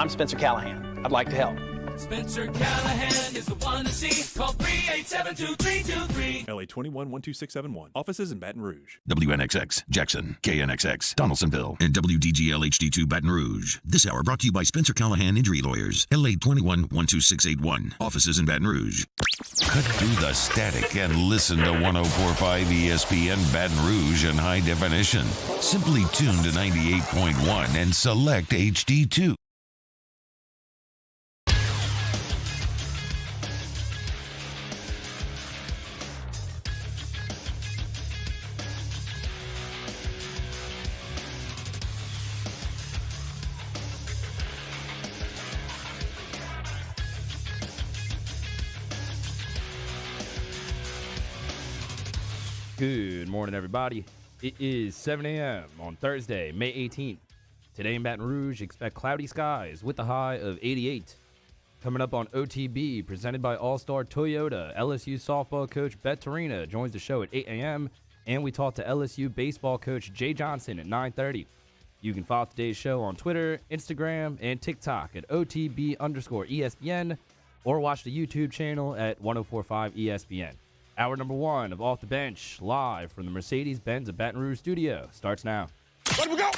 I'm Spencer Callahan. I'd like to help. Spencer Callahan is the one to see. Call 387-2323. LA 21-12671. Offices in Baton Rouge. WNXX, Jackson, KNXX, Donaldsonville, and WDGL HD2 Baton Rouge. This hour brought to you by Spencer Callahan Injury Lawyers. LA 21-12681. Offices in Baton Rouge. Cut through the static and listen to 104.5 ESPN Baton Rouge in high definition. Simply tune to 98.1 and select HD2. Good morning, everybody. It is 7 a.m. on Thursday, May 18th. Today in Baton Rouge, expect cloudy skies with a high of 88. Coming up on OTB, presented by All-Star Toyota, LSU softball coach Beth Torina joins the show at 8 a.m., and we talk to LSU baseball coach Jay Johnson at 9:30. You can follow today's show on Twitter, Instagram, and TikTok at OTB_ESPN, or watch the YouTube channel at 104.5 ESPN. Hour number one of Off the Bench, live from the Mercedes-Benz of Baton Rouge studio, starts now. Let we go!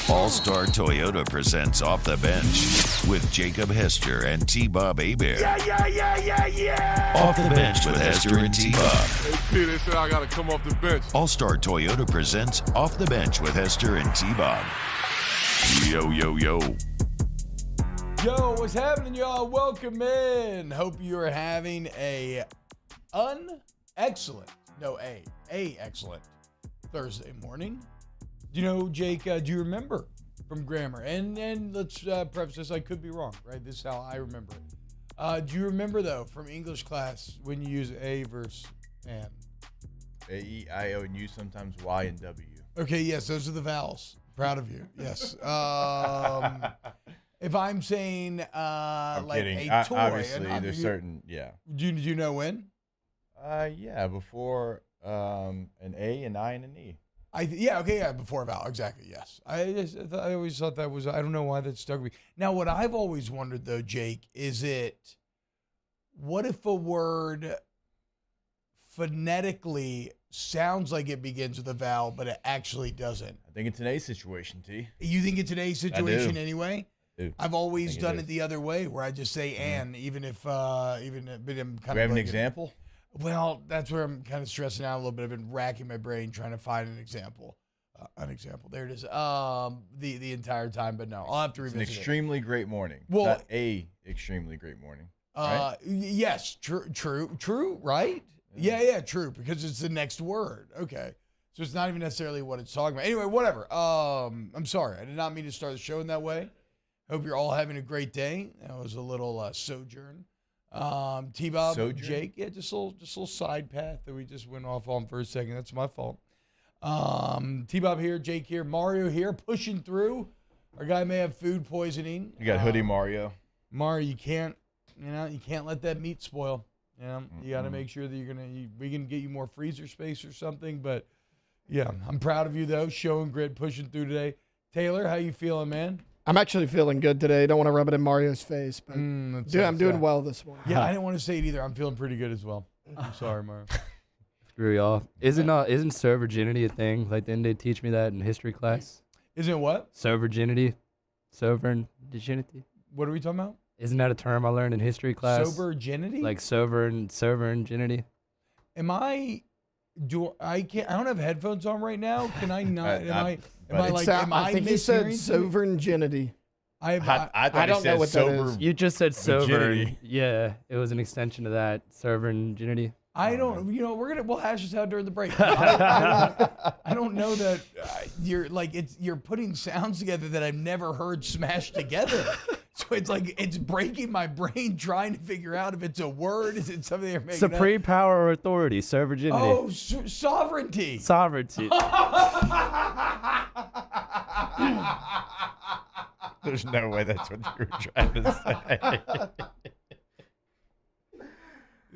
All-Star Toyota presents Off the Bench with Jacob Hester and T-Bob Hebert. Yeah! Off the Bench with Hester and T-Bob. Hey, P, they said I got to come off the bench. All-Star Toyota presents Off the Bench with Hester and T-Bob. Yo, yo, yo. Yo, what's happening, y'all? Welcome in. Hope you're having a excellent Thursday morning. You know, Jake, do you remember from grammar? And let's preface this, I could be wrong, right? This is how I remember it. Do you remember, though, from English class when you use a versus and? A, E, I, O, and U, sometimes Y and W. Okay, yes, those are the vowels. Proud of you. Yes. If I'm saying I'm like kidding. a toy. Obviously, there's certain, yeah. Do you know when? Yeah, before an A, an I, and an E. Before vowel, exactly, yes. I always thought that was, I don't know why that stuck with me. Now, what I've always wondered, though, Jake, what if a word phonetically sounds like it begins with a vowel, but it actually doesn't? I think it's an A situation, T. You think it's an A situation anyway? I do. I've always done it the other way, where I just say "and," even if but I'm kind Do of. we have an example? Well, that's where I'm kind of stressing out a little bit. I've been racking my brain trying to find an example. There it is. The entire time, but no, I'll have to revisit It's an extremely great morning. Well, not a extremely great morning. Right? Yes, true, right? Yeah, true, because it's the next word. Okay. So it's not even necessarily what it's talking about. Anyway, whatever. I'm sorry. I did not mean to start the show in that way. Hope you're all having a great day. That was a little sojourn. T-Bob, Sojourn? Jake, yeah, just a little side path that we just went off on for a second. That's my fault. T-Bob here, Jake here, Mario here, pushing through. Our guy may have food poisoning. You got hoodie Mario. Mario, you can't let that meat spoil. You got to make sure that we can get you more freezer space or something. But yeah, I'm proud of you though, showing grit, pushing through today. Taylor, how you feeling, man? I'm actually feeling good today. Don't want to rub it in Mario's face, but I'm doing well this morning. Yeah, I didn't want to say it either. I'm feeling pretty good as well. I'm sorry, Mario. Screw y'all. Isn't so virginity a thing? Like, didn't they teach me that in history class? Isn't it what? So virginity? Sovereign virginity? What are we talking about? Isn't that a term I learned in history class? Sober-ginity? Like sovereign virginity? I don't have headphones on right now. Can I not? I think he said sovereignty. I don't know what that is. You just said sovereign. Virginity. Yeah, it was an extension of that. Sovereignty. I don't. We'll hash this out during the break. I don't know that you're putting sounds together that I've never heard smashed together. So it's breaking my brain trying to figure out if it's a word. Is it something they're making Supreme power or authority. Sovereignty. Oh, sovereignty. Sovereignty. There's no way that's what you were trying to say.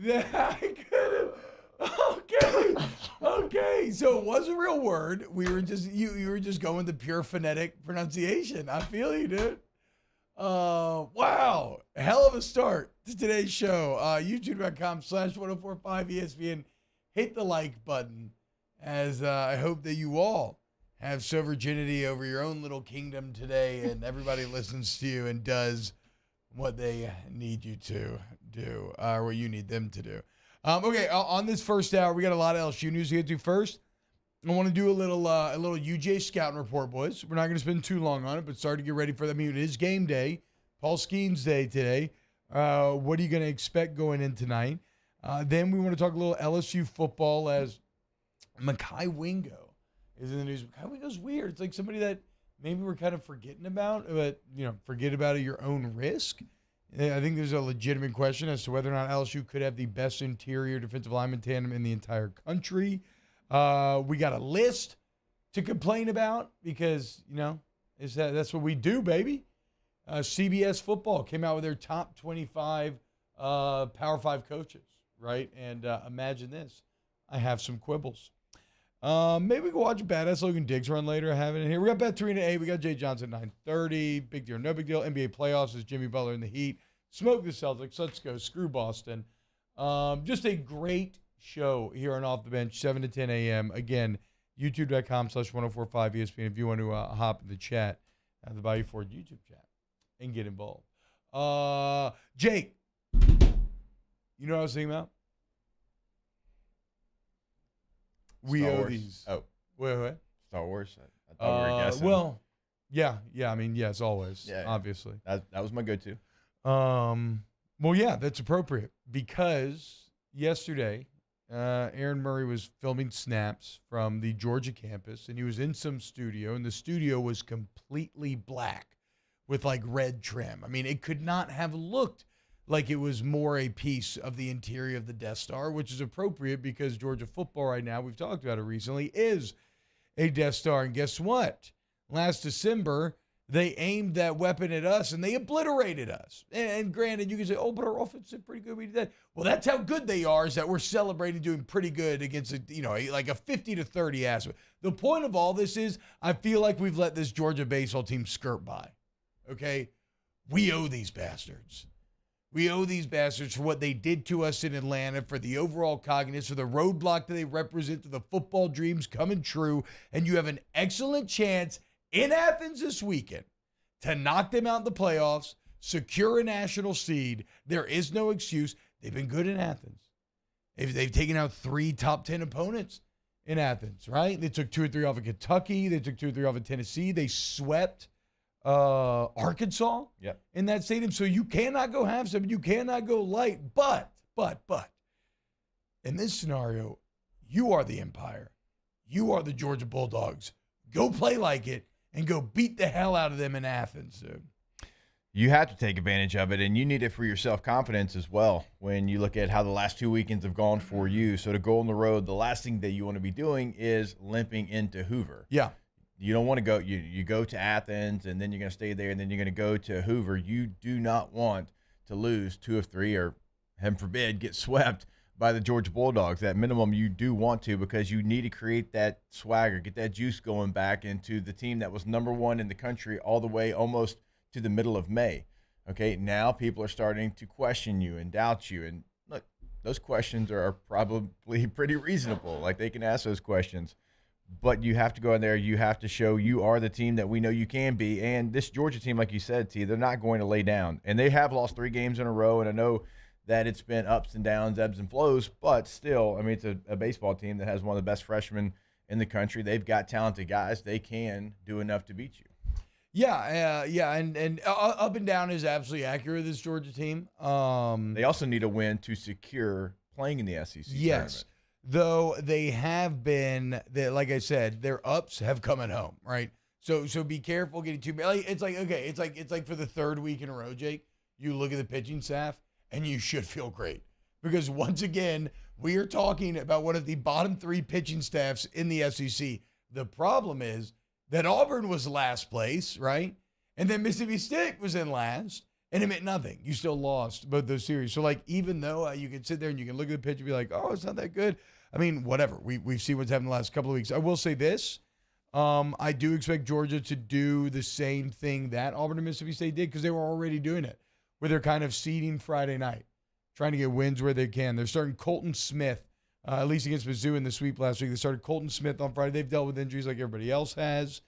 Yeah, I could have. Okay. So it was a real word. We were just you were just going the pure phonetic pronunciation. I feel you, dude. Wow. Hell of a start to today's show. YouTube.com/1045 ESPN. Hit the like button, as I hope that you all have so virginity over your own little kingdom today, and everybody listens to you and does what they need you to do, or what you need them to do. Okay, on this first hour, we got a lot of LSU news to get to. First, I want to do a little UJ scouting report, boys. We're not going to spend too long on it, but start to get ready for that. I mean, it is game day, Paul Skeens Day today. What are you going to expect going in tonight? Then we want to talk a little LSU football, as Mekhi Wingo is in the news. Mekhi Wingo's weird. It's like somebody that maybe we're kind of forgetting about, but, forget about it at your own risk. I think there's a legitimate question as to whether or not LSU could have the best interior defensive lineman tandem in the entire country. We got a list to complain about because, that's what we do, baby. CBS Football came out with their top 25 Power 5 coaches, right? And imagine this. I have some quibbles. Maybe we can watch Badass Logan Diggs run later. I have it in here. We got Beth, Torina, 8. We got Jay Johnson, 9:30. Big deal, no big deal. NBA playoffs is Jimmy Butler in the Heat. Smoke the Celtics. Let's go. Screw Boston. Just a great show here on Off the Bench, 7 to 10 a.m. Again, youtube.com/1045 ESPN if you want to hop in the chat, the Bayou Ford YouTube chat, and get involved. Jake, you know what I was thinking about? We owe these. Oh. Wait. Star Wars? I thought we were guessing. Well, yeah. I mean, yes, always. Yeah. Obviously. That was my go-to. Well, yeah, that's appropriate because yesterday, Aaron Murray was filming snaps from the Georgia campus, and he was in some studio, and the studio was completely black with like red trim. I mean, it could not have looked like it was more a piece of the interior of the Death Star, which is appropriate because Georgia football right now, we've talked about it recently, is a Death Star. And guess what? Last December, they aimed that weapon at us and they obliterated us. And granted, you can say, oh, but our offense did pretty good. We did that. Well, that's how good they are, is that we're celebrating doing pretty good against like a 50-30 ass. The point of all this is I feel like we've let this Georgia baseball team skirt by. Okay? We owe these bastards. We owe these bastards for what they did to us in Atlanta, for the overall cognitus, for the roadblock that they represent to the football dreams coming true. And you have an excellent chance in Athens this weekend to knock them out in the playoffs, secure a national seed. There is no excuse. They've been good in Athens. They've taken out 3 top 10 opponents in Athens, right? They took 2 or 3 off of Kentucky. They took 2 or 3 off of Tennessee. They swept Arkansas in that stadium. So you cannot go half step. You cannot go light. But in this scenario, you are the Empire. You are the Georgia Bulldogs. Go play like it and go beat the hell out of them in Athens, dude. You have to take advantage of it, and you need it for your self-confidence as well when you look at how the last 2 weekends have gone for you. So to go on the road, the last thing that you want to be doing is limping into Hoover. Yeah. You don't want to go. You go to Athens, and then you're going to stay there, and then you're going to go to Hoover. You do not want to lose 2 of 3 or, heaven forbid, get swept by the Georgia Bulldogs. At minimum, you do want to, because you need to create that swagger, get that juice going back into the team that was #1 in the country all the way almost to the middle of May. Okay, now people are starting to question you and doubt you. And look, those questions are probably pretty reasonable. Like, they can ask those questions. But you have to go in there. You have to show you are the team that we know you can be. And this Georgia team, like you said, T, they're not going to lay down. And they have lost 3 games in a row. And I know that it's been ups and downs, ebbs and flows. But still, I mean, it's a baseball team that has one of the best freshmen in the country. They've got talented guys. They can do enough to beat you. Yeah, and up and down is absolutely accurate, this Georgia team. They also need a win to secure playing in the SEC tournament. Though they have been, like I said, their ups have come at home, right? So be careful getting too bad. It's like for the 3rd week in a row, Jake, you look at the pitching staff and you should feel great, because once again we are talking about one of the bottom 3 pitching staffs in the SEC. The problem is that Auburn was last place, right? And then Mississippi State was in last, and it meant nothing. You still lost both those series. So, like, even though you can sit there and you can look at the pitch and be like, oh, it's not that good. I mean, whatever. We've seen what's happened the last couple of weeks. I will say this. I do expect Georgia to do the same thing that Auburn and Mississippi State did because they were already doing it, where they're kind of seeding Friday night, trying to get wins where they can. They're starting Colton Smith, at least against Mizzou in the sweep last week. They started Colton Smith on Friday. They've dealt with injuries like everybody else has.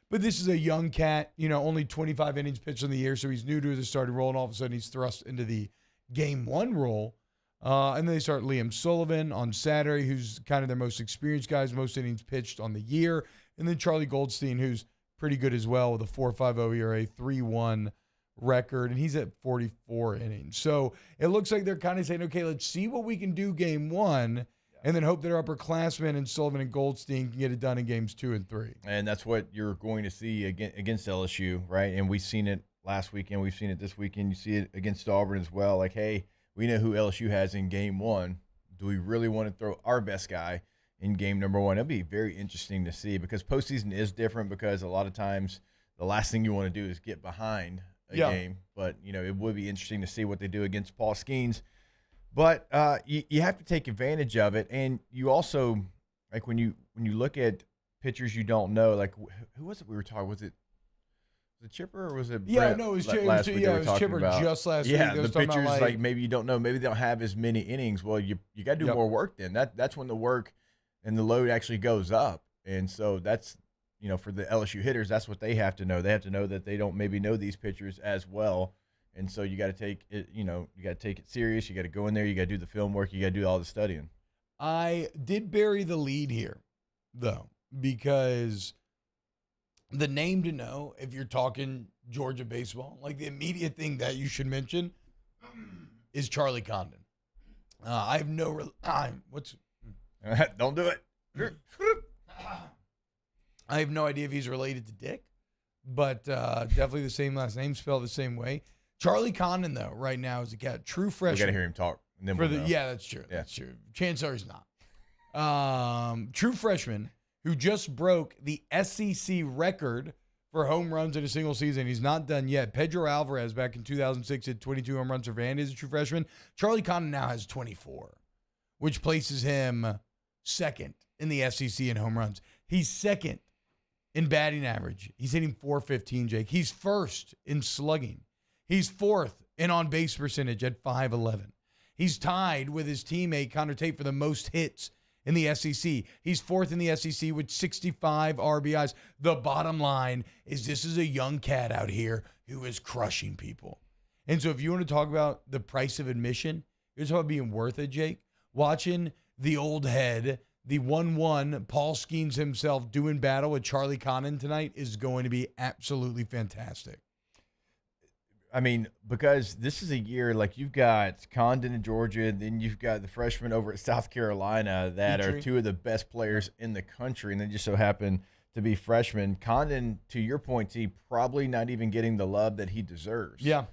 But this is a young cat, only 25 innings pitched in the year, so he's new to the starting role, and all of a sudden he's thrust into the game one role. And then they start Liam Sullivan on Saturday, who's kind of their most experienced guys, most innings pitched on the year. And then Charlie Goldstein, who's pretty good as well with a 4.50 ERA, 3.1 record, and he's at 44 innings. So it looks like they're kind of saying, okay, let's see what we can do game one, and then hope that our upperclassmen and Sullivan and Goldstein can get it done in games 2 and 3. And that's what you're going to see against LSU, right? And we've seen it last weekend. We've seen it this weekend. You see it against Auburn as well. Like, hey, we know who LSU has in game one. Do we really want to throw our best guy in game number one? It'll be very interesting to see because postseason is different because a lot of times the last thing you want to do is get behind a game. But, it would be interesting to see what they do against Paul Skeens. But you have to take advantage of it. And you also, like when you look at pitchers you don't know, like who was it we were talking? Was it Chipper or was it Brett? No, it was last week it was Chipper just last week. Yeah, the pitchers like maybe you don't know, maybe they don't have as many innings. Well, you got to do more work then. That's when the work and the load actually goes up. And so that's for the LSU hitters, that's what they have to know. They have to know that they don't maybe know these pitchers as well. And so you got to take it, you got to take it serious. You got to go in there. You got to do the film work. You got to do all the studying. I did bury the lead here, though, because the name to know, if you're talking Georgia baseball, like the immediate thing that you should mention is Charlie Condon. I have no Don't do it. I have no idea if he's related to Dick, but definitely the same last name, spelled the same way. Charlie Condon, though, right now is a cat, true freshman. We got to hear him talk. And then we'll know. Yeah, that's true. Yeah. That's true. Chances are he's not. True freshman who just broke the SEC record for home runs in a single season. He's not done yet. Pedro Alvarez back in 2006 had 22 home runs for Vandy as a true freshman. Charlie Condon now has 24, which places him second in the SEC in home runs. He's second in batting average. He's hitting .415, Jake. He's first in slugging. He's fourth in on-base percentage at .511. He's tied with his teammate Connor Tate for the most hits in the SEC. He's fourth in the SEC with 65 RBIs. The bottom line is this is a young cat out here who is crushing people. And so if you want to talk about the price of admission, you're talking about being worth it, Jake. Watching the old head, the 1-1, Paul Skeens himself doing battle with Charlie Condon tonight is going to be absolutely fantastic. I mean, because this is a year, like you've got Condon in Georgia, and then you've got the freshmen over at South Carolina that are two of the best players in the country, and they just so happen to be freshmen. Condon, to your point, T, probably not even getting the love that he deserves. Yeah.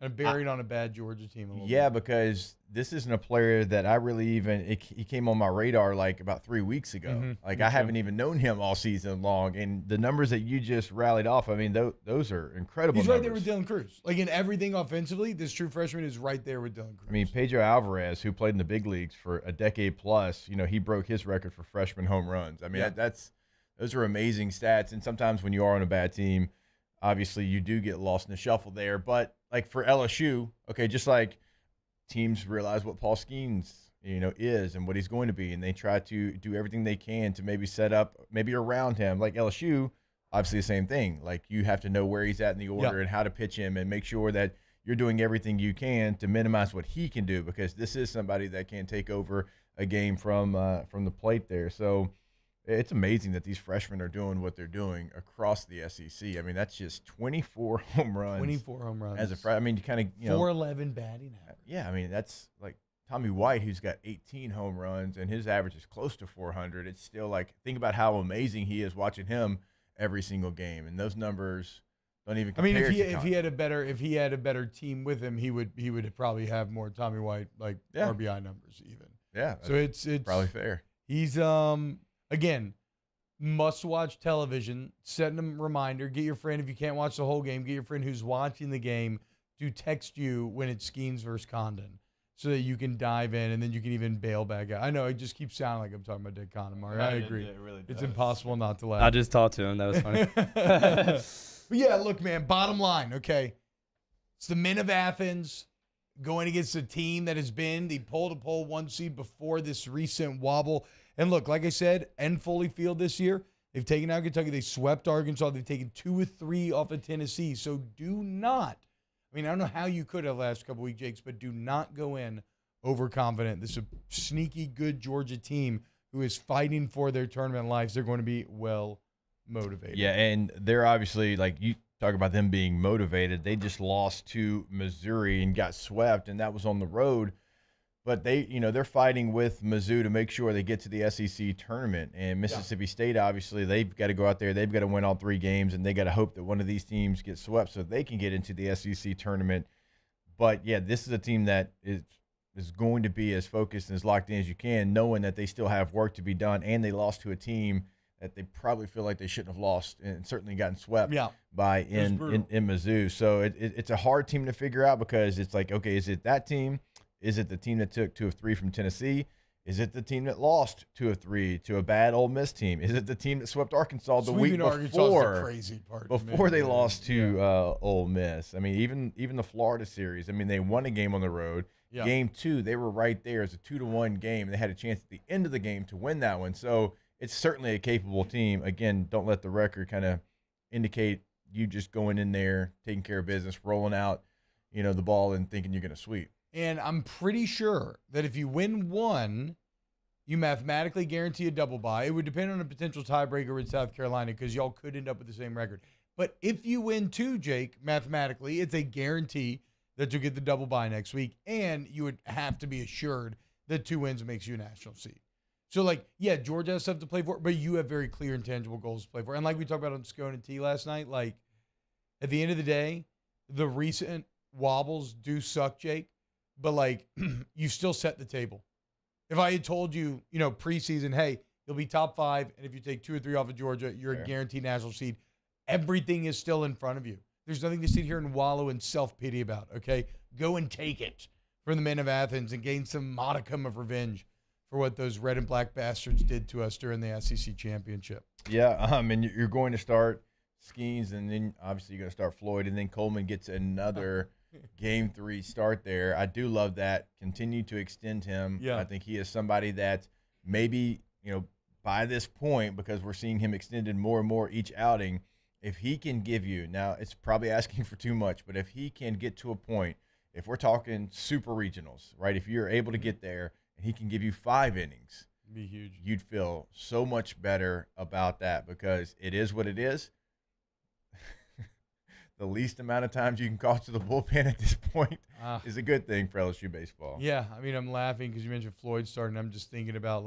And buried on a bad Georgia team a little bit. Because this isn't a player that I really he came on my radar like about 3 weeks ago. Mm-hmm. Like I haven't even known him all season long. And the numbers that you just rallied off, I mean, those are incredible He's numbers. right there with Dylan Cruz. Like in everything offensively, this true freshman is right there with Dylan Cruz. I mean, Pedro Alvarez, who played in the big leagues for a decade plus, he broke his record for freshman home runs. I mean, those are amazing stats. And sometimes when you are on a bad team, obviously you do get lost in the shuffle there. But like for LSU, okay, just like teams realize what Paul Skeens, is and what he's going to be, and they try to do everything they can to maybe set up maybe around him. Like LSU, obviously the same thing. Like you have to know where he's at in the order and how to pitch him and make sure that you're doing everything you can to minimize what he can do, because this is somebody that can take over a game from the plate there. So it's amazing that these freshmen are doing what they're doing across the SEC. I mean, that's just 24 home runs. 24 home runs. As a freshman, I mean, you kind of, 411 batting average. Yeah, I mean, that's like Tommy White, who's got 18 home runs, and his average is close to 400. It's still like, think about how amazing he is watching him every single game. And those numbers don't even compare. I mean, if he had a better team with him, he would probably have more Tommy White RBI numbers even. Yeah. So it's probably fair. He's again, must-watch television. Set a reminder. Get your friend, if you can't watch the whole game, get your friend who's watching the game to text you when it's Skeens versus Condon. so that you can dive in and then you can even bail back out. I know it just keeps sounding like I'm talking about Dick Connemar. I agree. It really does. It's impossible not to laugh. I just talked to him. That was funny. But yeah, look, man, bottom line, okay? It's the men of Athens going against a team that has been the pole-to-pole 1 seed before this recent wobble. And look, like I said, and Foley Field this year, they've taken out Kentucky. They swept Arkansas. They've taken 2 or 3 off of Tennessee. So do not, I mean, I don't know how you could have last couple weeks, Jakes, but do not go in overconfident. This is a sneaky good Georgia team who is fighting for their tournament lives. They're going to be well motivated. Yeah, and they're obviously, like you talk about them being motivated. They just lost to Missouri and got swept, and that was on the road. But they're fighting with Mizzou to make sure they get to the SEC tournament. And Mississippi State, obviously, they've got to go out there. They've got to win all 3 games, and they got to hope that one of these teams gets swept so they can get into the SEC tournament. But, yeah, this is a team that is going to be as focused and as locked in as you can, knowing that they still have work to be done, and they lost to a team that they probably feel like they shouldn't have lost and certainly gotten swept by in Mizzou. So it's a hard team to figure out because it's like, okay, is it that team? Is it the team that took 2 of 3 from Tennessee? Is it the team that lost 2 of 3 to a bad Ole Miss team? Is it the team that swept Arkansas the week before? The crazy part before they lost to Ole Miss. I mean, even the Florida series. I mean, they won a game on the road. Yeah. Game 2, they were right there. It's a 2-1 game. They had a chance at the end of the game to win that one. So it's certainly a capable team. Again, don't let the record kind of indicate you just going in there, taking care of business, rolling out, the ball and thinking you're going to sweep. And I'm pretty sure that if you win 1, you mathematically guarantee a double bye. It would depend on a potential tiebreaker with South Carolina because y'all could end up with the same record. But if you win 2, Jake, mathematically, it's a guarantee that you'll get the double bye next week. And you would have to be assured that 2 wins makes you a national seed. So, Georgia has stuff to play for, but you have very clear and tangible goals to play for. And like we talked about on Scone and T last night, at the end of the day, the recent wobbles do suck, Jake. But, you still set the table. If I had told you, preseason, hey, you'll be top 5, and if you take 2 or 3 off of Georgia, you're a guaranteed national seed, everything is still in front of you. There's nothing to sit here and wallow in self-pity about, okay? Go and take it from the men of Athens and gain some modicum of revenge for what those red and black bastards did to us during the SEC championship. Yeah, and you're going to start Skeens, and then obviously you're going to start Floyd, and then Coleman gets another Game 3 start there. I do love that. Continue to extend him. Yeah. I think he is somebody that maybe, by this point, because we're seeing him extended more and more each outing, if he can give you, now it's probably asking for too much, but if he can get to a point, if we're talking super regionals, right, if you're able to get there and he can give you 5 innings, it'd be huge. You'd feel so much better about that because it is what it is. The least amount of times you can call to the bullpen at this point is a good thing for LSU baseball. Yeah, I mean, I'm laughing because you mentioned Floyd starting. I'm just thinking about,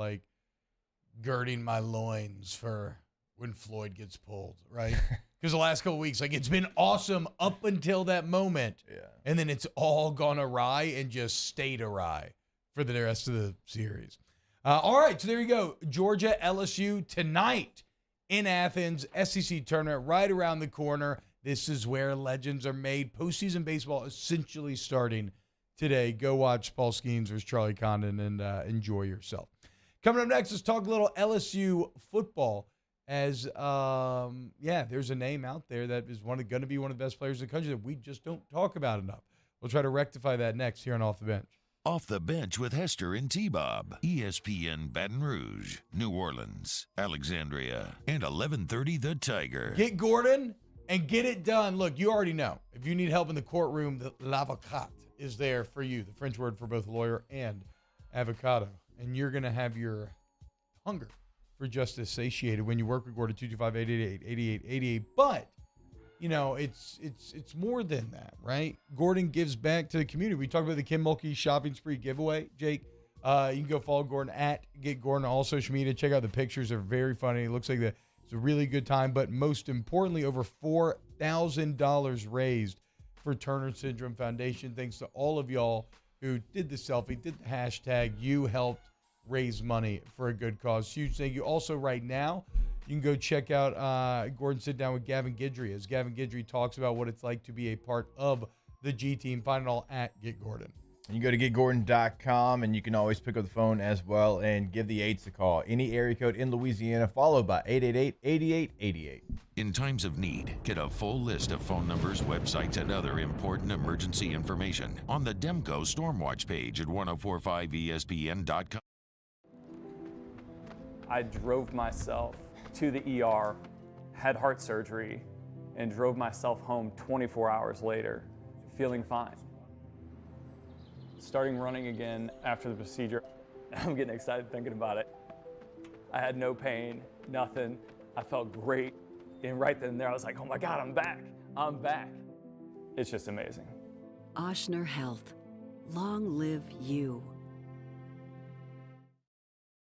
girding my loins for when Floyd gets pulled, right? Because the last couple of weeks, it's been awesome up until that moment. Yeah. And then it's all gone awry and just stayed awry for the rest of the series. All right, so there you go. Georgia, LSU tonight in Athens, SEC tournament right around the corner. This is where legends are made. Postseason baseball essentially starting today. Go watch Paul Skeens versus Charlie Condon and enjoy yourself. Coming up next, let's talk a little LSU football. As, there's a name out there that is going to be one of the best players in the country that we just don't talk about enough. We'll try to rectify that next here on Off the Bench. Off the Bench with Hester and T-Bob. ESPN Baton Rouge, New Orleans, Alexandria, and 1130 The Tiger. Get Gordon and get it done. Look, you already know. If you need help in the courtroom, the l'avocat is there for you, the French word for both lawyer and avocado. And you're going to have your hunger for justice satiated when you work with Gordon, 225-888-8888. But, it's more than that, right? Gordon gives back to the community. We talked about the Kim Mulkey shopping spree giveaway, Jake. You can go follow Gordon at Get Gordon on all social media. Check out the pictures. They're very funny. It looks like it's a really good time. But most importantly, over $4,000 raised for Turner Syndrome Foundation. Thanks to all of y'all who did the selfie, did the hashtag. You helped raise money for a good cause. Huge thank you. Also, right now, you can go check out Gordon sit down with Gavin Guidry as Gavin Guidry talks about what it's like to be a part of the G team. Find it all at Get Gordon. And you go to getgordon.com, and you can always pick up the phone as well and give the aides a call. Any area code in Louisiana, followed by 888-8888. In times of need, get a full list of phone numbers, websites, and other important emergency information on the Demco Stormwatch page at 1045ESPN.com. I drove myself to the ER, had heart surgery, and drove myself home 24 hours later, feeling fine. Starting running again after the procedure, I'm getting excited thinking about it. I had no pain, nothing. I felt great. And right then and there, I was like, oh my God, I'm back. I'm back. It's just amazing. Ochsner Health. Long live you.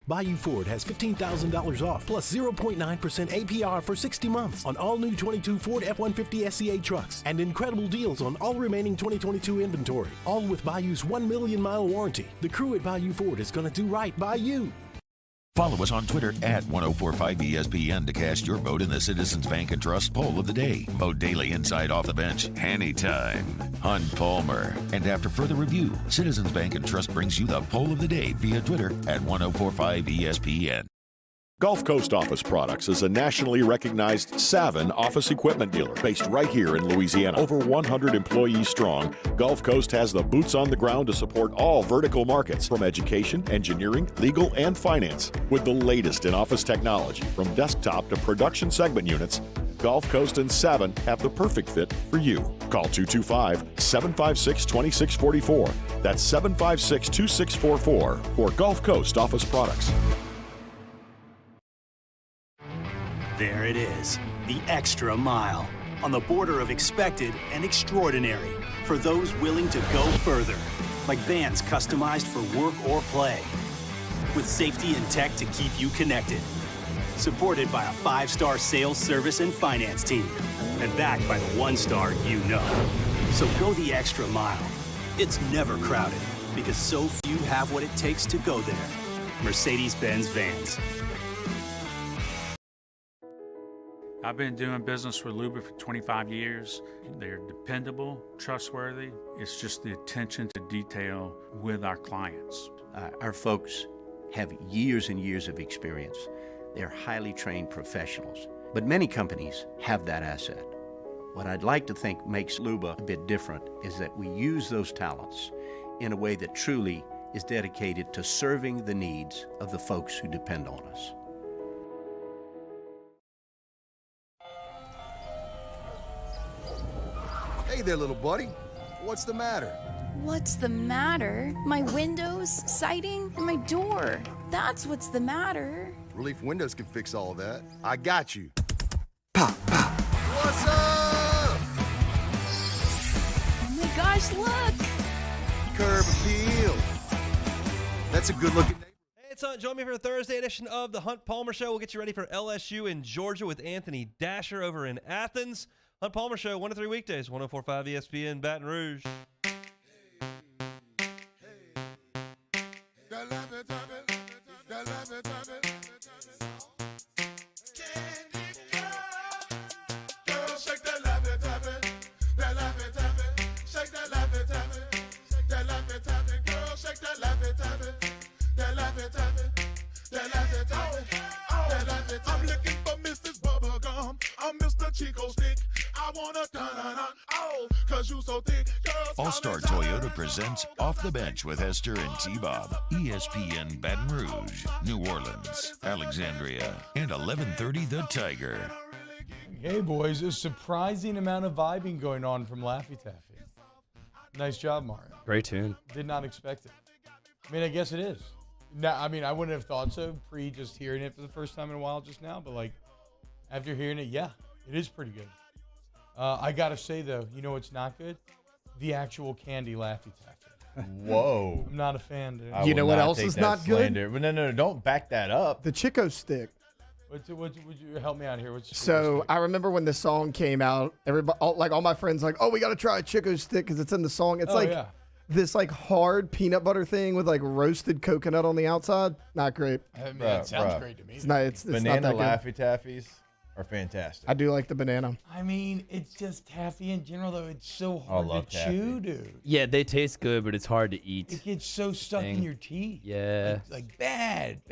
Bayou Ford has $15,000 off plus 0.9% APR for 60 months on all new 22 Ford F-150 SCA trucks and incredible deals on all remaining 2022 inventory. All with Bayou's 1 million mile warranty. The crew at Bayou Ford is going to do right by you. Follow us on Twitter at 1045ESPN to cast your vote in the Citizens Bank and Trust Poll of the Day. Vote daily inside Off the Bench, anytime. Hunt Palmer. And after further review, Citizens Bank and Trust brings you the Poll of the Day via Twitter at 1045ESPN. Gulf Coast Office Products is a nationally recognized Savin office equipment dealer based right here in Louisiana. Over 100 employees strong, Gulf Coast has the boots on the ground to support all vertical markets from education, engineering, legal, and finance. With the latest in office technology from desktop to production segment units, Gulf Coast and Savin have the perfect fit for you. Call 225-756-2644. That's 756-2644 for Gulf Coast Office Products. There it is, the extra mile, on the border of expected and extraordinary for those willing to go further, like vans customized for work or play, with safety and tech to keep you connected, supported by a 5-star sales, service, and finance team, and backed by the 1-star you know. So go the extra mile. It's never crowded, because so few have what it takes to go there. Mercedes-Benz Vans. I've been doing business with Luba for 25 years. They're dependable, trustworthy. It's just the attention to detail with our clients. Our folks have years and years of experience. They're highly trained professionals, but many companies have that asset. What I'd like to think makes Luba a bit different is that we use those talents in a way that truly is dedicated to serving the needs of the folks who depend on us. Hey there, little buddy. What's the matter? What's the matter? My windows, siding, and my door. That's what's the matter. Relief Windows can fix all of that. I got you. Pop, pop. What's up? Oh my gosh, look. Curb appeal. That's a good looking. Hey, it's Hunt. Join me for a Thursday edition of the Hunt Palmer Show. We'll get you ready for LSU in Georgia with Anthony Dasher over in Athens. Hunt Palmer Show, 1 to 3 weekdays, 1045 ESPN, Baton Rouge. I'm looking for Mrs. Bubblegum. I'm Mr. Chico Stick. I wanna oh, cause you so thick. All-Star Toyota presents Off the Bench with Hester and T-Bob. ESPN Baton Rouge, New Orleans, Alexandria, and 1130 The Tiger. Hey, boys, a surprising amount of vibing going on from Laffy Taffy. Nice job, Mario. Great tune. Did not expect it. I mean, I guess it is. Now, I mean, I wouldn't have thought so pre just hearing it for the first time in a while just now, but like after hearing it, yeah, it is pretty good. I gotta say though, you know what's not good? The actual candy Laffy Taffy. Whoa. I'm not a fan, dude. You know what else is not good? No, don't back that up. The Chico Stick. Would you help me out here? So I remember when the song came out, everybody, all my friends, like, oh, we got to try a Chico Stick because it's in the song. It's this like hard peanut butter thing with like roasted coconut on the outside. Not great. I mean, it sounds great to me. It's not. It's Banana not that Laffy Taffies. are fantastic. I do like the banana. I mean, it's just taffy in general, though. It's so I hard love to taffy. chew, dude. Yeah, they taste good, but it's hard to eat. It gets so stuck in your teeth. Yeah. Like bad.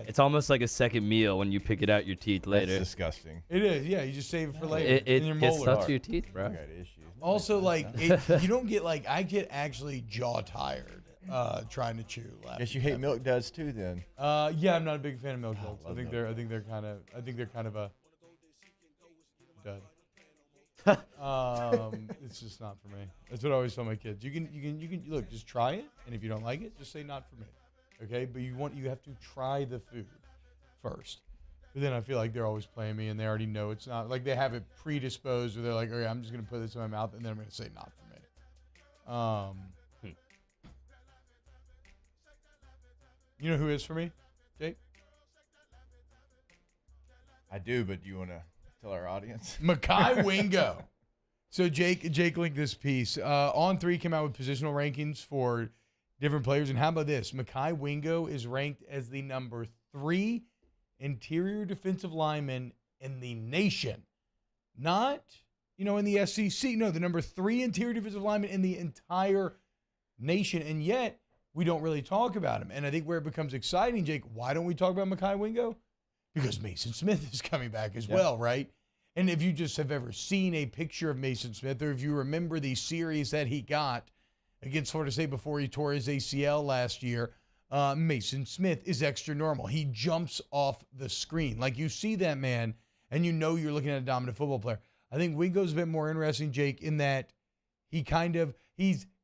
It's almost like a second meal when you pick it out your teeth later. That's disgusting. It is, yeah. You just save it for later. It in your gets molar. stuck to your teeth, bro. Got issues. Also, like, you don't get, like, I get actually jaw tired trying to chew. Guess you hate milk duds too, then. Yeah, I'm not a big fan of milk duds. I think they're kind of a dud. It's just not for me. That's what I always tell my kids. You can look, just try it, and if you don't like it, just say not for me. Okay, but you have to try the food first. But then I feel like they're always playing me, and they already know it's not. Like, they have it predisposed, where they're like, okay, I'm just going to put this in my mouth, and then I'm going to say not for me. You know who is for me, Jake? I do, but do you want to tell our audience? Mekhi Wingo. So Jake linked this piece. On3 came out with positional rankings for different players, and how about this? Mekhi Wingo is ranked as the number 3 interior defensive lineman in the nation. Not, in the SEC. No, the number 3 interior defensive lineman in the entire nation. And yet, we don't really talk about him. And I think where it becomes exciting, Jake, why don't we talk about Mekhi Wingo? Because Mason Smith is coming back as well, right? And if you just have ever seen a picture of Mason Smith, or if you remember the series that he got against Florida State before he tore his ACL last year, Mason Smith is extra normal. He jumps off the screen. Like, you see that man, and you know you're looking at a dominant football player. I think Wingo's a bit more interesting, Jake, in that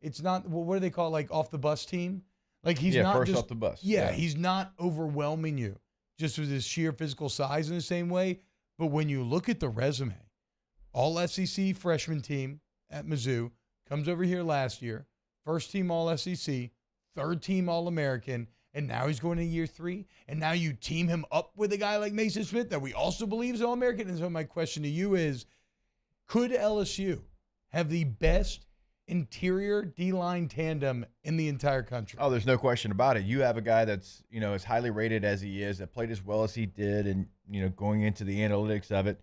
it's not, what do they call it, like off the bus team? Like, he's not first just off the bus. Yeah, he's not overwhelming you just with his sheer physical size in the same way. But when you look at the resume, all SEC freshman team at Mizzou, comes over here last year, first team all SEC, third team All-American, and now he's going to year 3. And now you team him up with a guy like Mason Smith that we also believe is All-American. And so my question to you is, could LSU have the best interior D-line tandem in the entire country? Oh, there's no question about it. You have a guy that's, as highly rated as he is, that played as well as he did, and, going into the analytics of it,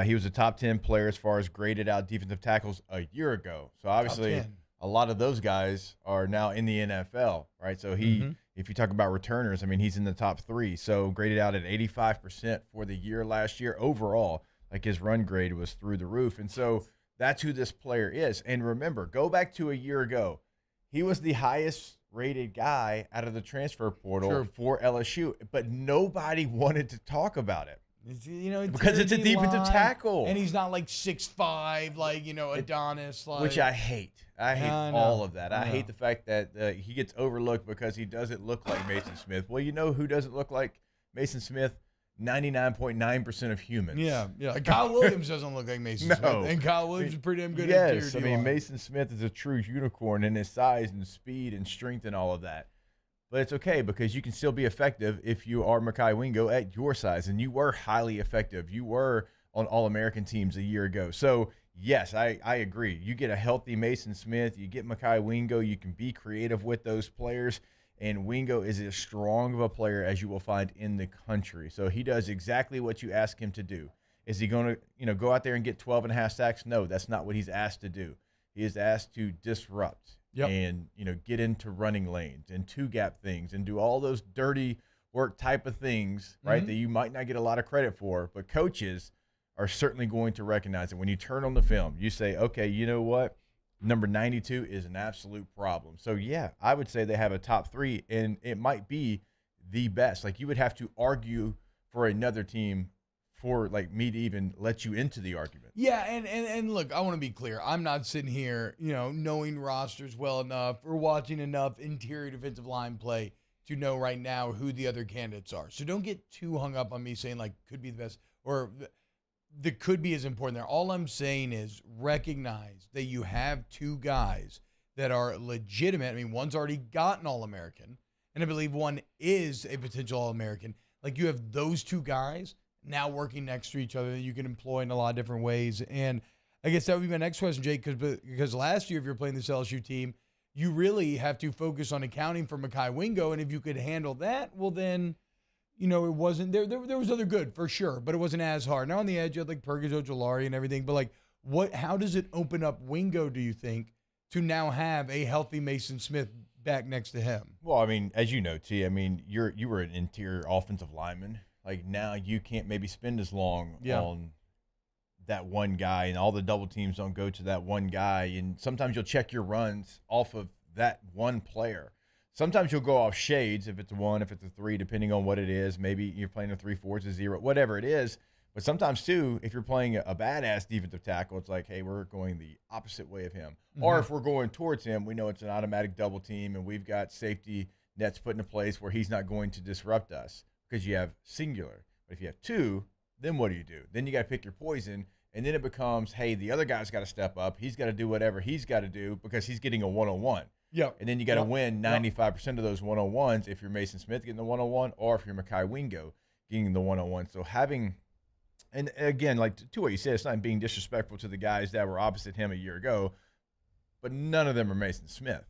he was a top 10 player as far as graded out defensive tackles a year ago. So obviously a lot of those guys are now in the NFL, right? So if you talk about returners, I mean, he's in the top 3. So graded out at 85% for the year last year overall. Like, his run grade was through the roof. And so that's who this player is. And remember, go back to a year ago. He was the highest rated guy out of the transfer portal for LSU, but nobody wanted to talk about it. Because it's a defensive tackle. And he's not like 6'5", like, Adonis. Like, which I hate. I hate all of that. I hate the fact that he gets overlooked because he doesn't look like Mason Smith. Well, you know who doesn't look like Mason Smith? 99.9% of humans. Yeah. Kyle Williams doesn't look like Mason Smith. And Kyle Williams is pretty damn good at interior Yes, I mean, Mason Smith is a true unicorn in his size and speed and strength and all of that. But it's okay because you can still be effective if you are Mekhi Wingo at your size. And you were highly effective. You were on All-American teams a year ago. So, yes, I agree. You get a healthy Mason Smith. You get Mekhi Wingo. You can be creative with those players. And Wingo is as strong of a player as you will find in the country. So he does exactly what you ask him to do. Is he going to, go out there and get 12.5 sacks? No, that's not what he's asked to do. He is asked to disrupt and, get into running lanes and two-gap things and do all those dirty work type of things, right, that you might not get a lot of credit for. But coaches are certainly going to recognize it. When you turn on the film, you say, okay, you know what? Number 92 is an absolute problem. So, yeah, I would say they have a top 3, and it might be the best. Like, you would have to argue for another team for, like, me to even let you into the argument. Yeah, and look, I want to be clear. I'm not sitting here, knowing rosters well enough or watching enough interior defensive line play to know right now who the other candidates are. So don't get too hung up on me saying, like, could be the best or the could be is important there. All I'm saying is recognize that you have 2 guys that are legitimate. I mean, one's already gotten All-American, and I believe one is a potential All-American. Like, you have those 2 guys now working next to each other that you can employ in a lot of different ways. And I guess that would be my next question, Jake, because last year, if you're playing this LSU team, you really have to focus on accounting for Mekhi Wingo, and if you could handle that, well then, it wasn't there. There was other good for sure, but it wasn't as hard. Now on the edge, you had like Perkins Ojolari and everything. But like, how does it open up Wingo, do you think, to now have a healthy Mason Smith back next to him? Well, I mean, as you know, T, I mean, you were an interior offensive lineman. Like now you can't maybe spend as long on that one guy, and all the double teams don't go to that one guy. And sometimes you'll check your runs off of that one player. Sometimes you'll go off shades if it's a 1, if it's a 3, depending on what it is. Maybe you're playing a 3-4, it's a 0, whatever it is. But sometimes, too, if you're playing a badass defensive tackle, it's like, hey, we're going the opposite way of him. Or if we're going towards him, we know it's an automatic double team, and we've got safety nets put into place where he's not going to disrupt us because you have singular. But if you have 2, then what do? Then you got to pick your poison, and then it becomes, hey, the other guy's got to step up. He's got to do whatever he's got to do because he's getting a one-on-one. Yep. And then you got to win 95% of those one-on-ones if you're Mason Smith getting the one-on-one or if you're Mekhi Wingo getting the one-on-one. So having – and again, like to what you said, it's not being disrespectful to the guys that were opposite him a year ago, but none of them are Mason Smith.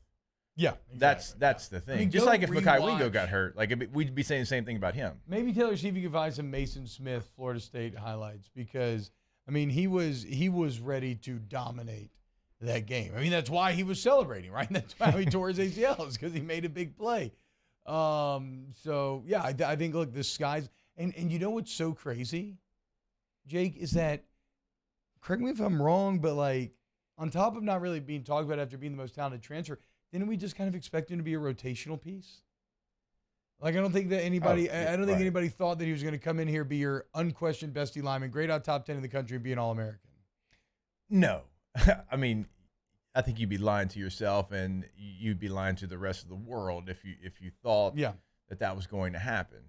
Yeah, exactly. That's the thing. I mean, just like if Mekhi Wingo rewatch. got hurt, like we'd be saying the same thing about him. Maybe Taylor, see if you can find some Mason Smith Florida State highlights because, I mean, he was ready to dominate that game. I mean, that's why he was celebrating, right? That's why he tore his ACLs, because he made a big play. So, yeah, I think, look, the skies – and you know what's so crazy, Jake, is that – correct me if I'm wrong, but, like, on top of not really being talked about after being the most talented transfer, didn't we just kind of expect him to be a rotational piece? Like, I don't think that anybody I don't think anybody thought that he was going to come in here, be your unquestioned best lineman, grade out top 10 in the country, and be an All-American. No. I mean, I think you'd be lying to yourself, and you'd be lying to the rest of the world if you thought that was going to happen.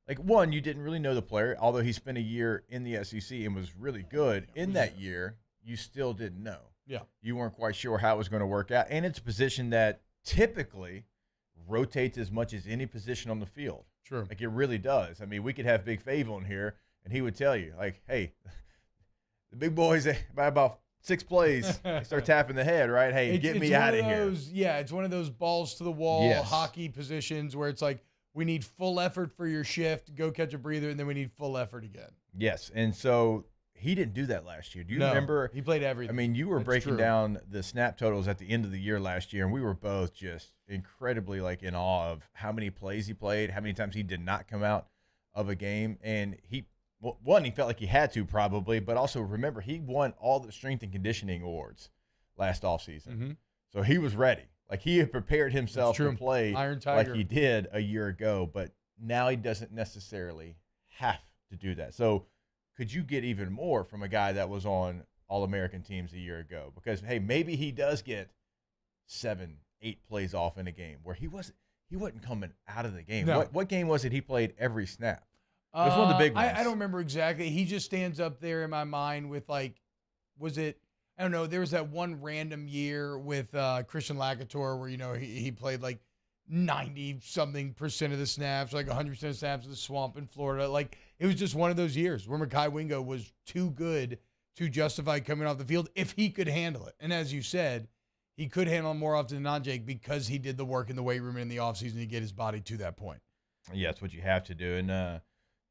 Like, one, you didn't really know the player, although he spent a year in the SEC and was really good in that year. You still didn't know. Yeah, you weren't quite sure how it was going to work out, and it's a position that typically rotates as much as any position on the field. True, like it really does. I mean, we could have Big Fave on here, and he would tell you, like, hey, the big boys by about 6 plays, they start tapping the head, right? Hey, get me out of here. Yeah, it's one of those balls to the wall hockey positions where it's like, we need full effort for your shift, go catch a breather, and then we need full effort again. Yes, and so he didn't do that last year. Do you remember? He played everything. I mean, you were breaking down the snap totals at the end of the year last year, and we were both just incredibly like in awe of how many plays he played, how many times he did not come out of a game, and he felt like he had to probably, but also remember he won all the strength and conditioning awards last offseason. So he was ready. Like he had prepared himself to play like he did a year ago, but now he doesn't necessarily have to do that. So could you get even more from a guy that was on All-American teams a year ago? Because, hey, maybe he does get 7, 8 plays off in a game where he wasn't coming out of the game. No. What game was it he played every snap? It was one of the big ones. I don't remember exactly. He just stands up there in my mind with, like, was it – I don't know. There was that one random year with Christian Lakator where, you know, he played like 90-something% of the snaps, like 100% of snaps in the swamp in Florida. Like, it was just one of those years where Mekhi Wingo was too good to justify coming off the field if he could handle it. And as you said, he could handle it more often than not, Jake, because he did the work in the weight room and in the offseason to get his body to that point. Yeah, that's what you have to do. And,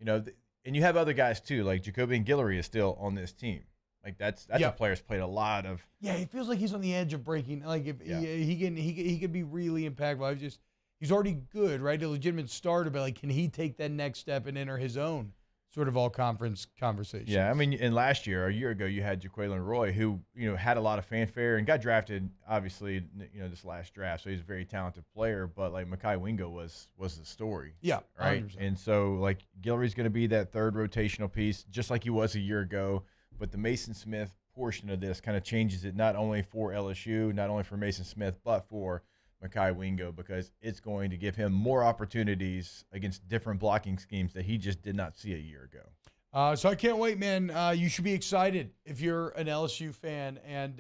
you know, and you have other guys too, like Jacoby and Guillory is still on this team. Like that's a player's played a lot of. Yeah, he feels like he's on the edge of breaking. Like if he could be really impactful. He's already good, right? A legitimate starter, but like, can he take that next step and enter his own sort of all-conference conversation? Yeah, I mean, and last year, a year ago, you had Jaquelin Roy, who had a lot of fanfare and got drafted, obviously, this last draft. So he's a very talented player. But like Mekhi Wingo was the story. Yeah, right. 100%. And so like Guillory's going to be that third rotational piece, just like he was a year ago. But the Mason Smith portion of this kind of changes it not only for LSU, not only for Mason Smith, but for Mekhi Wingo, because it's going to give him more opportunities against different blocking schemes that he just did not see a year ago. So I can't wait, man. You should be excited if you're an LSU fan, and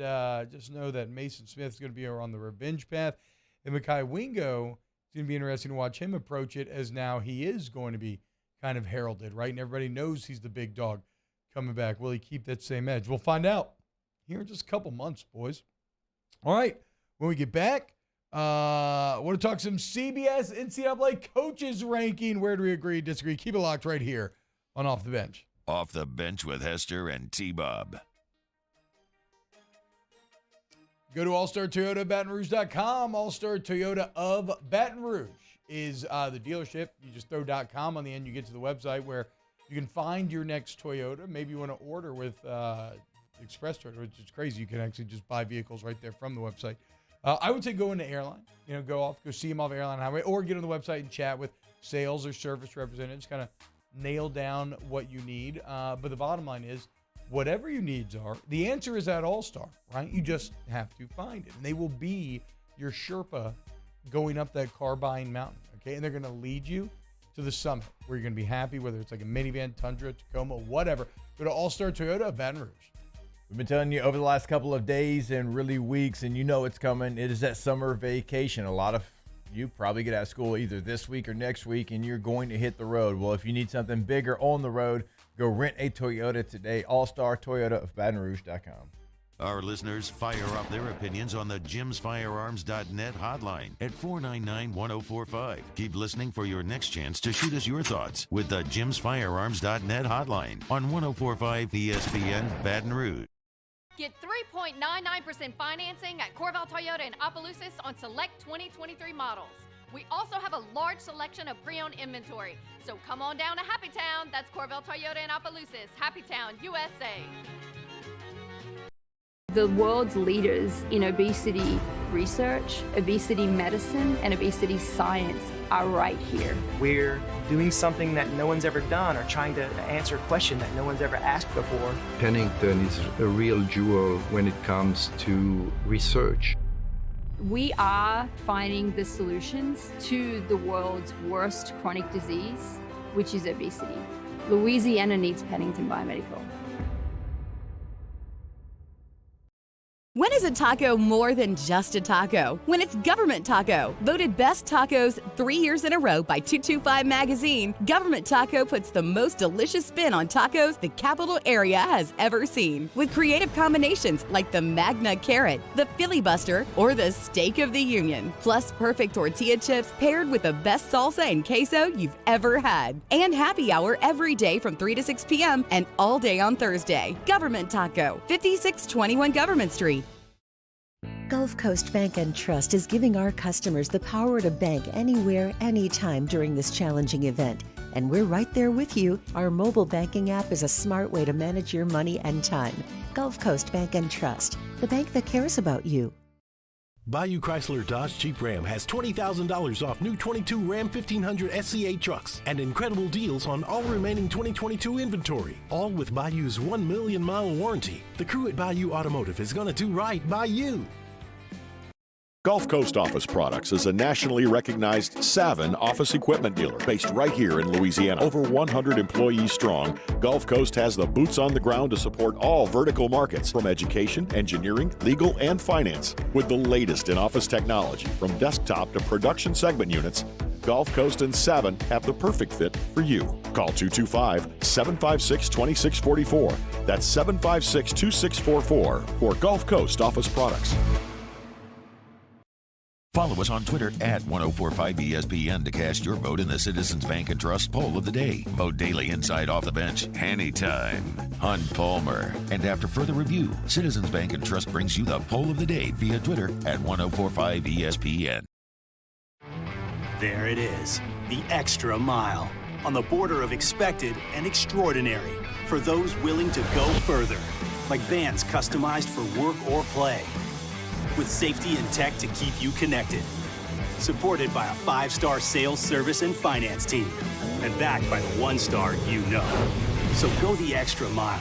just know that Mason Smith is going to be on the revenge path, and Mekhi Wingo, it's going to be interesting to watch him approach it, as now he is going to be kind of heralded, right? And everybody knows he's the big dog coming back. Will he keep that same edge? We'll find out here in just a couple months, boys. All right, when we get back, Want to talk some CBS NCAA coaches ranking. Where do we agree, disagree? Keep it locked right here on Off the Bench. Off the Bench with Hester and T-Bob. Go to allstartoyotabatonrouge.com. All-Star Toyota of Baton Rouge is the dealership. You just throw .com on the end. You get to the website where you can find your next Toyota. Maybe you want to order with Express Toyota, which is crazy. You can actually just buy vehicles right there from the website. I would say go into airline. Go see them off Airline Highway, or get on the website and chat with sales or service representatives. Kind of nail down what you need. But the bottom line is, whatever your needs are, the answer is at All-Star, right? You just have to find it. And they will be your Sherpa going up that car buying mountain, okay? And they're going to lead you to the summit where you're going to be happy, whether it's like a minivan, Tundra, Tacoma, whatever. Go to All-Star Toyota of Baton Rouge. We've been telling you over the last couple of days and really weeks, and you know it's coming. It is that summer vacation. A lot of you probably get out of school either this week or next week, and you're going to hit the road. Well, if you need something bigger on the road, go rent a Toyota today. All-Star Toyota of BatonRouge.com. Our listeners fire off their opinions on the jimsfirearms.net hotline at 499-1045. Keep listening for your next chance to shoot us your thoughts with the jimsfirearms.net hotline on 1045 ESPN Baton Rouge. Get 3.99% financing at Corval Toyota in Opelousas on select 2023 models. We also have a large selection of pre-owned inventory. So come on down to Happy Town. That's Corval Toyota in Opelousas. Happy Town, USA. The world's leaders in obesity research, obesity medicine, and obesity science are right here. We're doing something that no one's ever done, or trying to answer a question that no one's ever asked before. Pennington is a real jewel when it comes to research. We are finding the solutions to the world's worst chronic disease, which is obesity. Louisiana needs Pennington Biomedical. When is a taco more than just a taco? When it's Government Taco. Voted best tacos 3 years in a row by 225 Magazine, Government Taco puts the most delicious spin on tacos the capital area has ever seen. With creative combinations like the Magna Carrot, the Filibuster, or the Steak of the Union. Plus perfect tortilla chips paired with the best salsa and queso you've ever had. And happy hour every day from 3 to 6 p.m. and all day on Thursday. Government Taco, 5621 Government Street. Gulf Coast Bank and Trust is giving our customers the power to bank anywhere, anytime during this challenging event. And we're right there with you. Our mobile banking app is a smart way to manage your money and time. Gulf Coast Bank and Trust, the bank that cares about you. Bayou Chrysler Dodge Jeep Ram has $20,000 off new 22 Ram 1500 SCA trucks and incredible deals on all remaining 2022 inventory, all with Bayou's 1 million mile warranty. The crew at Bayou Automotive is going to do right by you. Gulf Coast Office Products is a nationally recognized Savin office equipment dealer based right here in Louisiana. Over 100 employees strong, Gulf Coast has the boots on the ground to support all vertical markets, from education, engineering, legal, and finance. With the latest in office technology, from desktop to production segment units, Gulf Coast and Savin have the perfect fit for you. Call 225-756-2644. That's 756-2644 for Gulf Coast Office Products. Follow us on Twitter at 1045ESPN to cast your vote in the Citizens Bank and Trust poll of the day. Vote daily inside Off the Bench, anytime. Hunt Palmer. And after further review, Citizens Bank and Trust brings you the poll of the day via Twitter at 1045ESPN. There it is, the extra mile, on the border of expected and extraordinary, for those willing to go further, like vans customized for work or play, with safety and tech to keep you connected. Supported by a 5-star sales, service, and finance team. And backed by the 1-star you know. So go the extra mile.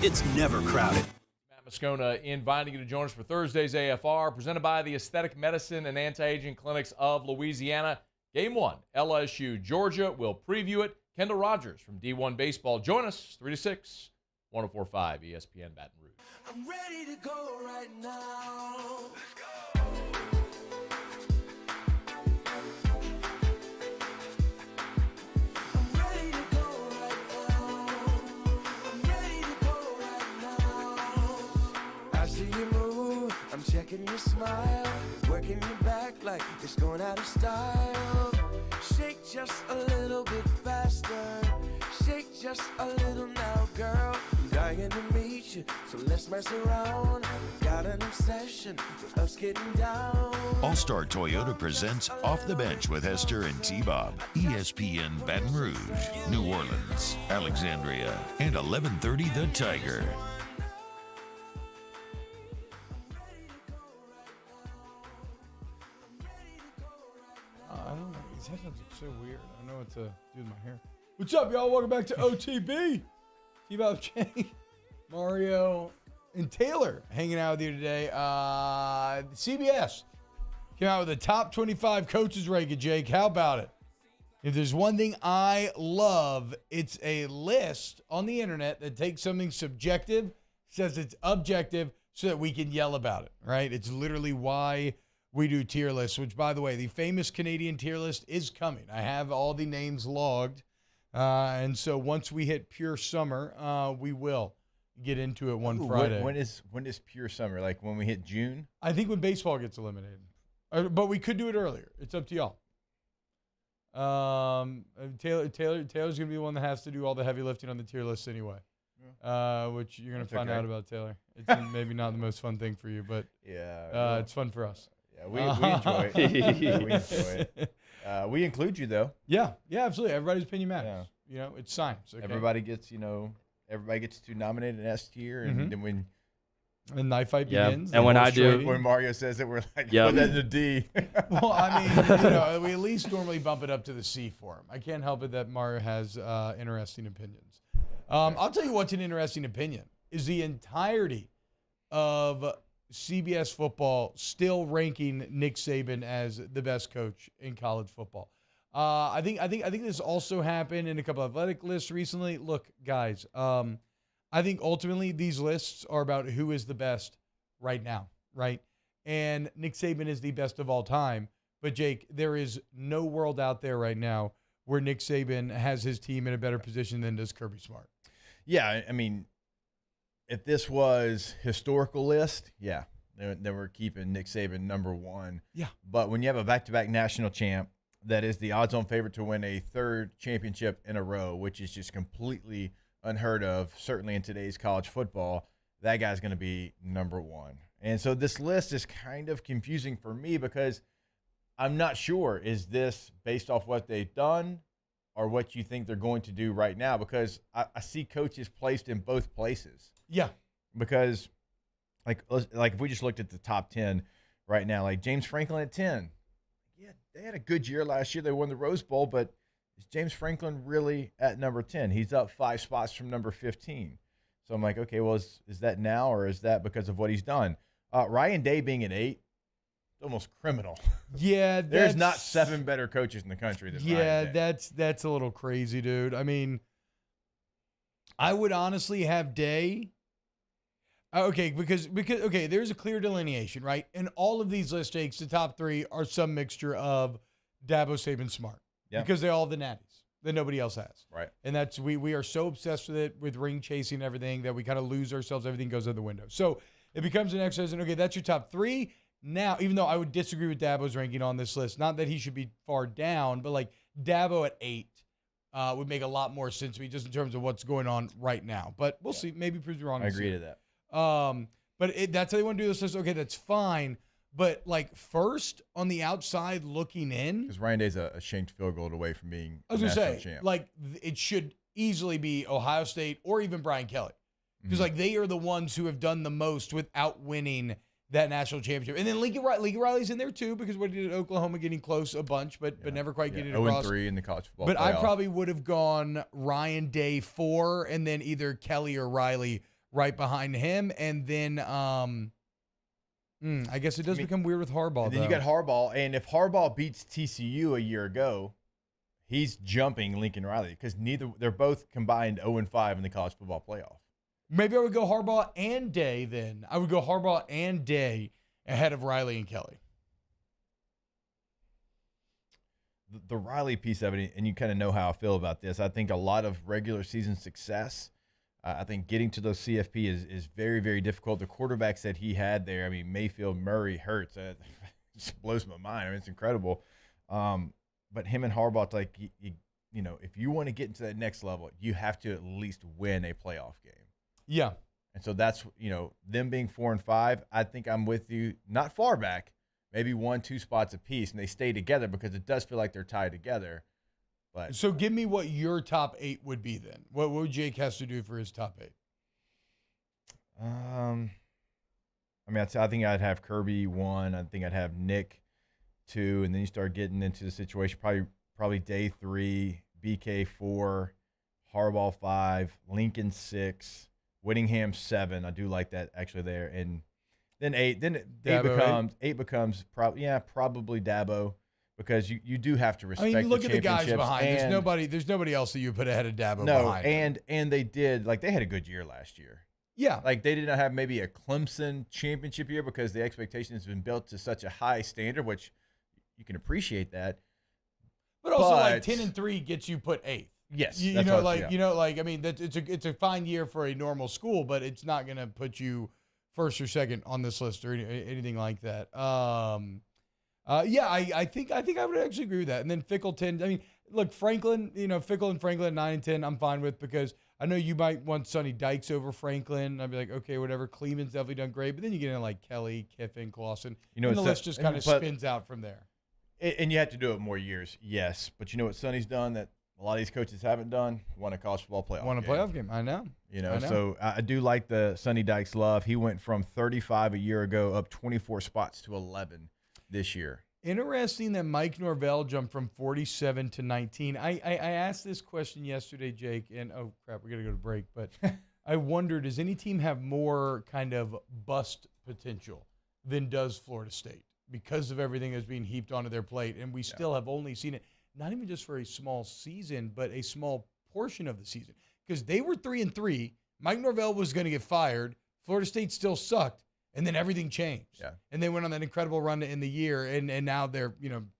It's never crowded. Matt Moscona inviting you to join us for Thursday's AFR, presented by the Aesthetic Medicine and Anti-Aging Clinics of Louisiana. Game 1, LSU-Georgia. We'll preview it. Kendall Rogers from D1 Baseball. Join us 3 to 6, 1045 ESPN Baton Rouge. I'm ready to go right now. I see you move, I'm Checking your smile, working your back like it's going out of style. Shake just a little bit faster. Shake just a little now, girl. I'm dying to meet you, so let's mess around. Got an obsession with us getting down. All-Star Toyota presents Off the Bench with Hester and T-Bob. ESPN Baton Rouge, New Orleans, Alexandria, and 1130 The Tiger. I don't know. These headphones are so weird. I don't know what to do with my hair. What's up, y'all? Welcome back to OTB. T-Bob, Jake, Mario, and Taylor hanging out with you today. CBS came out with a top 25 coaches ranking, Jake. How about it? If there's one thing I love, it's a list on the internet that takes something subjective, says it's objective, so that we can yell about it, right? It's literally why we do tier lists, which, by the way, the famous Canadian tier list is coming. I have all the names logged. And so once we hit pure summer, we will get into it Friday. When is pure summer? Like when we hit June? I think when baseball gets eliminated. But we could do it earlier. It's up to y'all. Taylor's going to be the one that has to do all the heavy lifting on the tier list anyway. Which you're going to find out about, Taylor. It's maybe not the most fun thing for you, but it's fun for us. Yeah, we enjoy it. We enjoy it. We include you though. Yeah, absolutely. Everybody's opinion matters. Yeah. It's science. Okay? Everybody gets to nominate an S tier, and then when the knife fight begins. And when I do, when Mario says it, we're like, put that in a D. Well, I mean, we at least normally bump it up to the C for him. I can't help it that Mario has interesting opinions. I'll tell you what's an interesting opinion is the entirety of CBS football still ranking Nick Saban as the best coach in college football. I think this also happened in a couple of athletic lists recently. Look, guys, I think ultimately these lists are about who is the best right now, right? And Nick Saban is the best of all time. But Jake, there is no world out there right now where Nick Saban has his team in a better position than does Kirby Smart. Yeah, I mean, if this was historical list, then we're keeping Nick Saban number one. Yeah. But when you have a back-to-back national champ that is the odds-on favorite to win a third championship in a row, which is just completely unheard of, certainly in today's college football, that guy's going to be number one. And so this list is kind of confusing for me because I'm not sure, is this based off what they've done or what you think they're going to do right now? Because I see coaches placed in both places. Yeah. Because, like if we just looked at the top 10 right now, like James Franklin at 10. Yeah, they had a good year last year. They won the Rose Bowl, but is James Franklin really at number 10? He's up 5 spots from number 15. So I'm like, okay, well, is that now or is that because of what he's done? Ryan Day being at 8, it's almost criminal. Yeah. There's not 7 better coaches in the country than Ryan Day. That's a little crazy, dude. I mean, I would honestly have Day. Okay, because there's a clear delineation, right? And all of these list takes, the top 3 are some mixture of Dabo, Saban, Smart. Yeah. Because they all have the natties that nobody else has. Right. And that's we are so obsessed with it, with ring chasing and everything, that we kind of lose ourselves. Everything goes out the window. So it becomes an exercise, and okay, that's your top 3. Now, even though I would disagree with Dabo's ranking on this list, not that he should be far down, but like Dabo at 8 would make a lot more sense to me just in terms of what's going on right now. But we'll see. Maybe proves me wrong. I agree to that. But that's how they want to do this list. Okay, that's fine. But like first on the outside looking in, because Ryan Day's a shanked field goal away from being I was a gonna national say, champ. like it should easily be Ohio State or even Brian Kelly, because like they are the ones who have done the most without winning that national championship. And then Lincoln Riley's in there too, because what he did at Oklahoma, getting close a bunch, but never quite getting across. 0-3 in the college football But playoff. I probably would have gone Ryan Day 4, and then either Kelly or Riley right behind him, and then I guess it does become weird with Harbaugh. And then you got Harbaugh, and if Harbaugh beats TCU a year ago, he's jumping Lincoln Riley because they're both combined 0-5 in the college football playoff. Maybe I would go Harbaugh and Day then. I would go Harbaugh and Day ahead of Riley and Kelly. The Riley piece of it, and you kind of know how I feel about this. I think a lot of regular season success I think getting to those CFP is very, very difficult. The quarterbacks that he had there, I mean, Mayfield, Murray, Hurts, just blows my mind. I mean, it's incredible. But him and Harbaugh, it's like, you know, if you want to get into that next level, you have to at least win a playoff game. Yeah. And so that's, you know, them being 4-5, I think I'm with you. Not far back, maybe 1-2 spots apiece, and they stay together because it does feel like they're tied together. But so give me what your top 8 would be then. What would Jake Hester do for his top 8? I mean, I think I'd have Kirby 1. I think I'd have Nick 2, and then you start getting into the situation. Probably Day 3, BK 4, Harbaugh 5, Lincoln 6, Whittingham 7. I do like that actually there, and then 8. Then eight becomes probably Dabo. Because you do have to respect. I mean, look at the guys championships, behind. There's nobody else that you put ahead of Dabo behind. No, and they did, like, they had a good year last year. Yeah. Like, they did not have maybe a Clemson championship year because the expectation has been built to such a high standard, which you can appreciate that. But also, like, 10-3 gets you put 8th. Yes. You know, I mean, it's a fine year for a normal school, but it's not going to put you first or second on this list or anything like that. I think I would actually agree with that. And then Fickleton, I mean, look, Franklin, Fickle and Franklin 9-10, I'm fine with because I know you might want Sonny Dykes over Franklin. I'd be like, okay, whatever. Kleeman's definitely done great. But then you get into like Kelly, Kiffin, Clausen. And the list just kind of spins out from there. And you have to do it more years, yes. But you know what Sonny's done that a lot of these coaches haven't done? Won a college football playoff game. Won a playoff game, I know. So I do like the Sonny Dykes love. He went from 35 a year ago up 24 spots to 11 this year. Interesting that Mike Norvell jumped from 47 to 19. I asked this question yesterday, Jake, and oh crap, we got to go to break. But I wonder, does any team have more kind of bust potential than does Florida State because of everything that's being heaped onto their plate? And we still have only seen it, not even just for a small season, but a small portion of the season. Because they were 3-3. Mike Norvell was going to get fired. Florida State still sucked. And then everything changed. Yeah. And they went on that incredible run in the year, and now they're,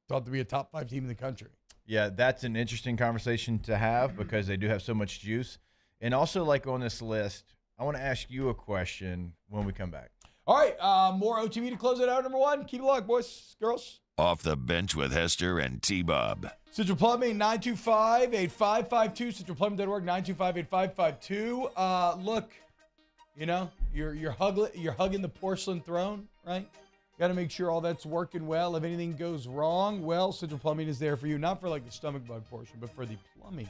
thought to be a top 5 team in the country. Yeah, that's an interesting conversation to have because they do have so much juice. And also, like on this list, I want to ask you a question when we come back. All right, more OTB to close it out, number 1. Keep it locked, boys, girls. Off the bench with Hester and T-Bob. Central Plumbing, 925-8552. CentralPlumbing.org, 925-8552. Look. You're hugging the porcelain throne, right? Got to make sure all that's working well. If anything goes wrong, well, Central Plumbing is there for you. Not for like the stomach bug portion, but for the plumbing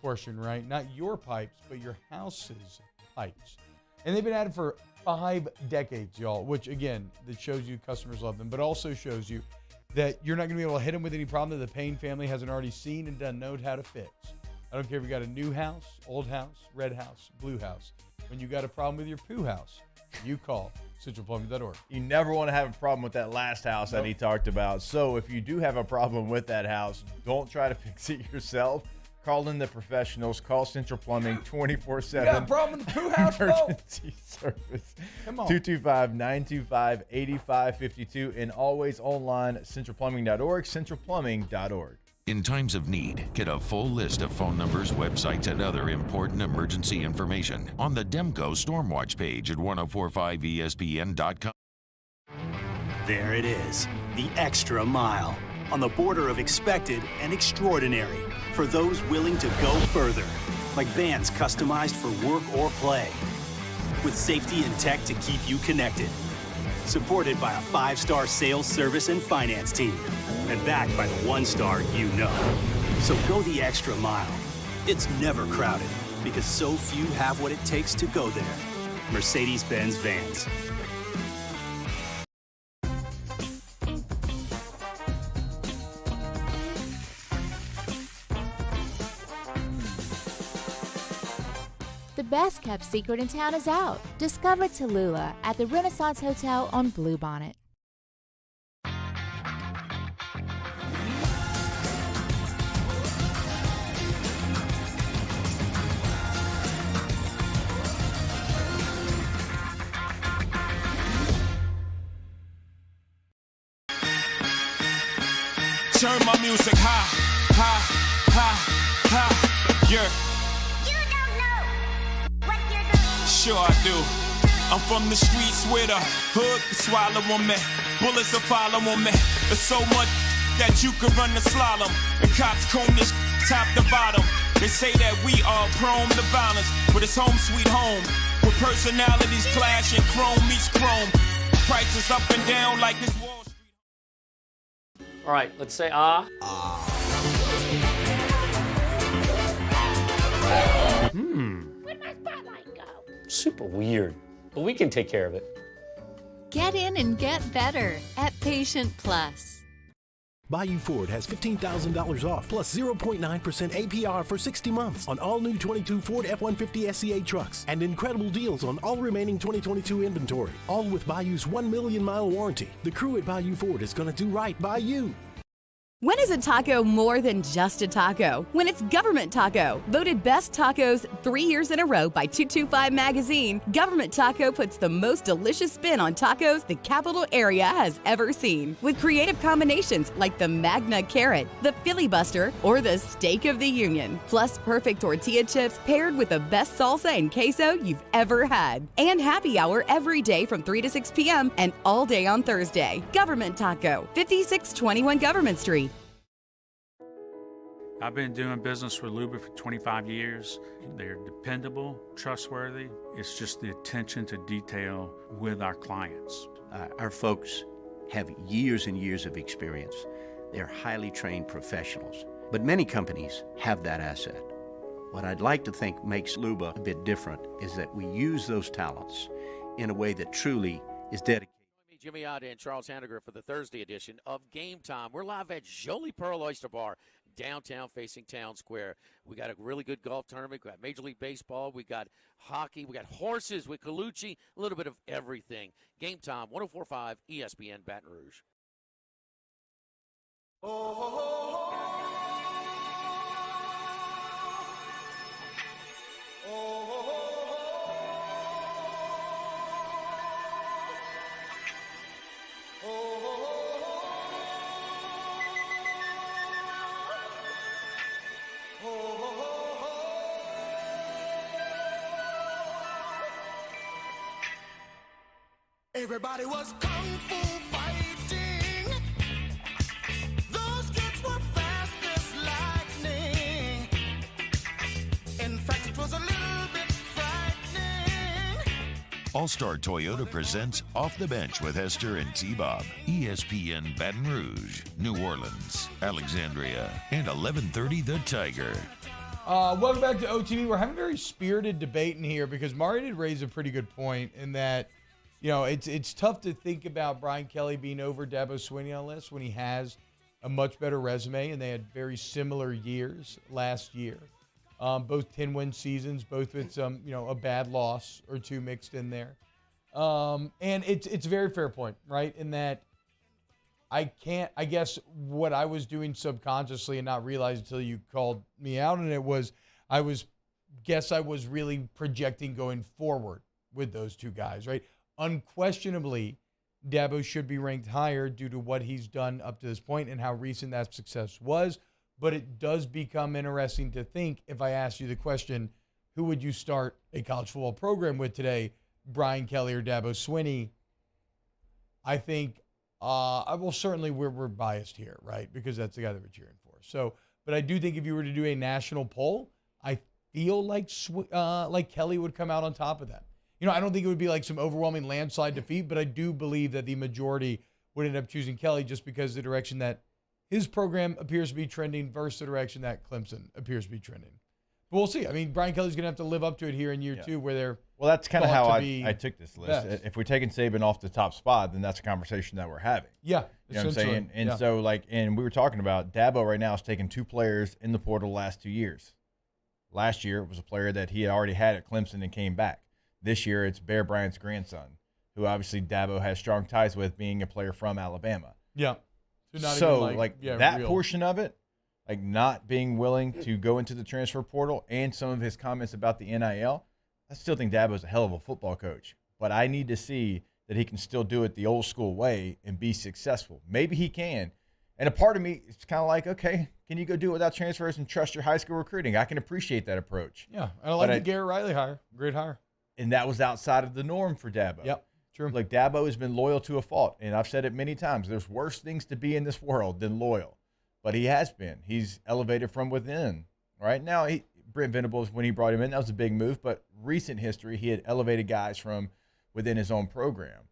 portion, right? Not your pipes, but your house's pipes. And they've been at it for 5 decades, y'all, which, again, that shows you customers love them, but also shows you that you're not going to be able to hit them with any problem that the Payne family hasn't already seen and done know how to fix. I don't care if you got a new house, old house, red house, blue house. When you got a problem with your poo house, you call CentralPlumbing.org. You never want to have a problem with that last house that he talked about. So if you do have a problem with that house, don't try to fix it yourself. Call in the professionals. Call Central Plumbing 24/7. You got a problem with the poo house, bro? Emergency service. Come on. 225-925-8552 and always online at centralplumbing.org, centralplumbing.org. In times of need, get a full list of phone numbers, websites, and other important emergency information on the Demco Stormwatch page at 1045ESPN.com. There it is, the extra mile, on the border of expected and extraordinary for those willing to go further, like vans customized for work or play, with safety and tech to keep you connected. Supported by a 5-star sales, service, and finance team. And backed by the 1-star you know. So go the extra mile. It's never crowded because so few have what it takes to go there. Mercedes-Benz Vans. The best kept secret in town is out. Discover Tallulah at the Renaissance Hotel on Bluebonnet. Turn my music high, high, high, high, yeah. You don't know what sure I do. I'm from the streets where the hood can swallow on me. Bullets will follow on me. There's so much that you could run the slalom. And cops comb this top to bottom. They say that we are prone to violence, but it's home sweet home. Where personalities clash and chrome meets chrome. Prices up and down like this Wall Street. All right, let's say ah. Where'd my spotlight go? Super weird, but we can take care of it. Get in and get better at Patient Plus. Bayou Ford has $15,000 off plus 0.9% APR for 60 months on all new 22 Ford F-150 SCA trucks and incredible deals on all remaining 2022 inventory. All with Bayou's 1 million mile warranty. The crew at Bayou Ford is going to do right by you. When is a taco more than just a taco? When it's Government Taco. Voted best tacos 3 years in a row by 225 Magazine, Government Taco puts the most delicious spin on tacos the capital area has ever seen. With creative combinations like the Magna Carrot, the Filibuster, or the Steak of the Union. Plus perfect tortilla chips paired with the best salsa and queso you've ever had. And happy hour every day from 3 to 6 p.m. and all day on Thursday. Government Taco, 5621 Government Street. I've been doing business with Luba for 25 years. They're dependable, trustworthy. It's just the attention to detail with our clients. Our folks have years and years of experience. They're highly trained professionals, but many companies have that asset. What I'd like to think makes Luba a bit different is that we use those talents in a way that truly is dedicated. Jimmy Odd and Charles Hanniger for the Thursday edition of Game Time. We're live at Jolie Pearl Oyster Bar, downtown facing Town Square. We got a really good golf tournament. We got Major League Baseball. We got hockey. We got horses with Colucci. A little bit of everything. Game Time, 104.5 ESPN Baton Rouge. Everybody was kung fu fighting. Those kids were fast as lightning. In fact, it was a little bit frightening. All-Star Toyota presents Off the Bench with Hester and T-Bob. ESPN Baton Rouge, New Orleans, Alexandria, and 1130 The Tiger. Welcome back to OTB. We're having a very spirited debate in here because Mario did raise a pretty good point in that, you know, it's tough to think about Brian Kelly being over Dabo Swinney on this when he has a much better resume, and they had very similar years last year. Both 10-win seasons, both with some, you know, a bad loss or two mixed in there. And it's a very fair point, right? In that I guess what I was doing subconsciously and not realize until you called me out, and it was, I was really projecting going forward with those two guys, right? Unquestionably, Dabo should be ranked higher due to what he's done up to this point and how recent that success was. But it does become interesting to think, if I ask you the question, who would you start a college football program with today, Brian Kelly or Dabo Swinney? I think, certainly we're biased here, right? Because that's the guy that we're cheering for. So, but I do think if you were to do a national poll, I feel like Kelly would come out on top of that. You know, I don't think it would be like some overwhelming landslide defeat, but I do believe that the majority would end up choosing Kelly just because the direction that his program appears to be trending versus the direction that Clemson appears to be trending. But we'll see. I mean, Brian Kelly's going to have to live up to it here in year two where they're Well, that's kind of how I took this list. best. If we're taking Saban off the top spot, then that's a conversation that we're having. Yeah. You know what I'm saying? essentially. And Yeah. so, and we were talking about Dabo right now is taking two players in the portal the last 2 years. Last year, it was a player that he had already had at Clemson and came back. This year, it's Bear Bryant's grandson, who obviously Dabo has strong ties with, being a player from Alabama. Yeah. So, that real. portion of it, like not being willing to go into the transfer portal and some of his comments about the NIL, I still think Dabo's a hell of a football coach. But I need to see that he can still do it the old school way and be successful. Maybe he can. And a part of me is kind of like, okay, can you go do it without transfers and trust your high school recruiting? I can appreciate that approach. Yeah. And I like the Garrett Riley hire. Great hire. And that was outside of the norm for Dabo. Yep, true. Like, Dabo has been loyal to a fault. And I've said it many times. There's worse things to be in this world than loyal. But he has been. He's elevated from within. Right now, Brent Venables, when he brought him in, that was a big move. But recent history, he had elevated guys from within his own program.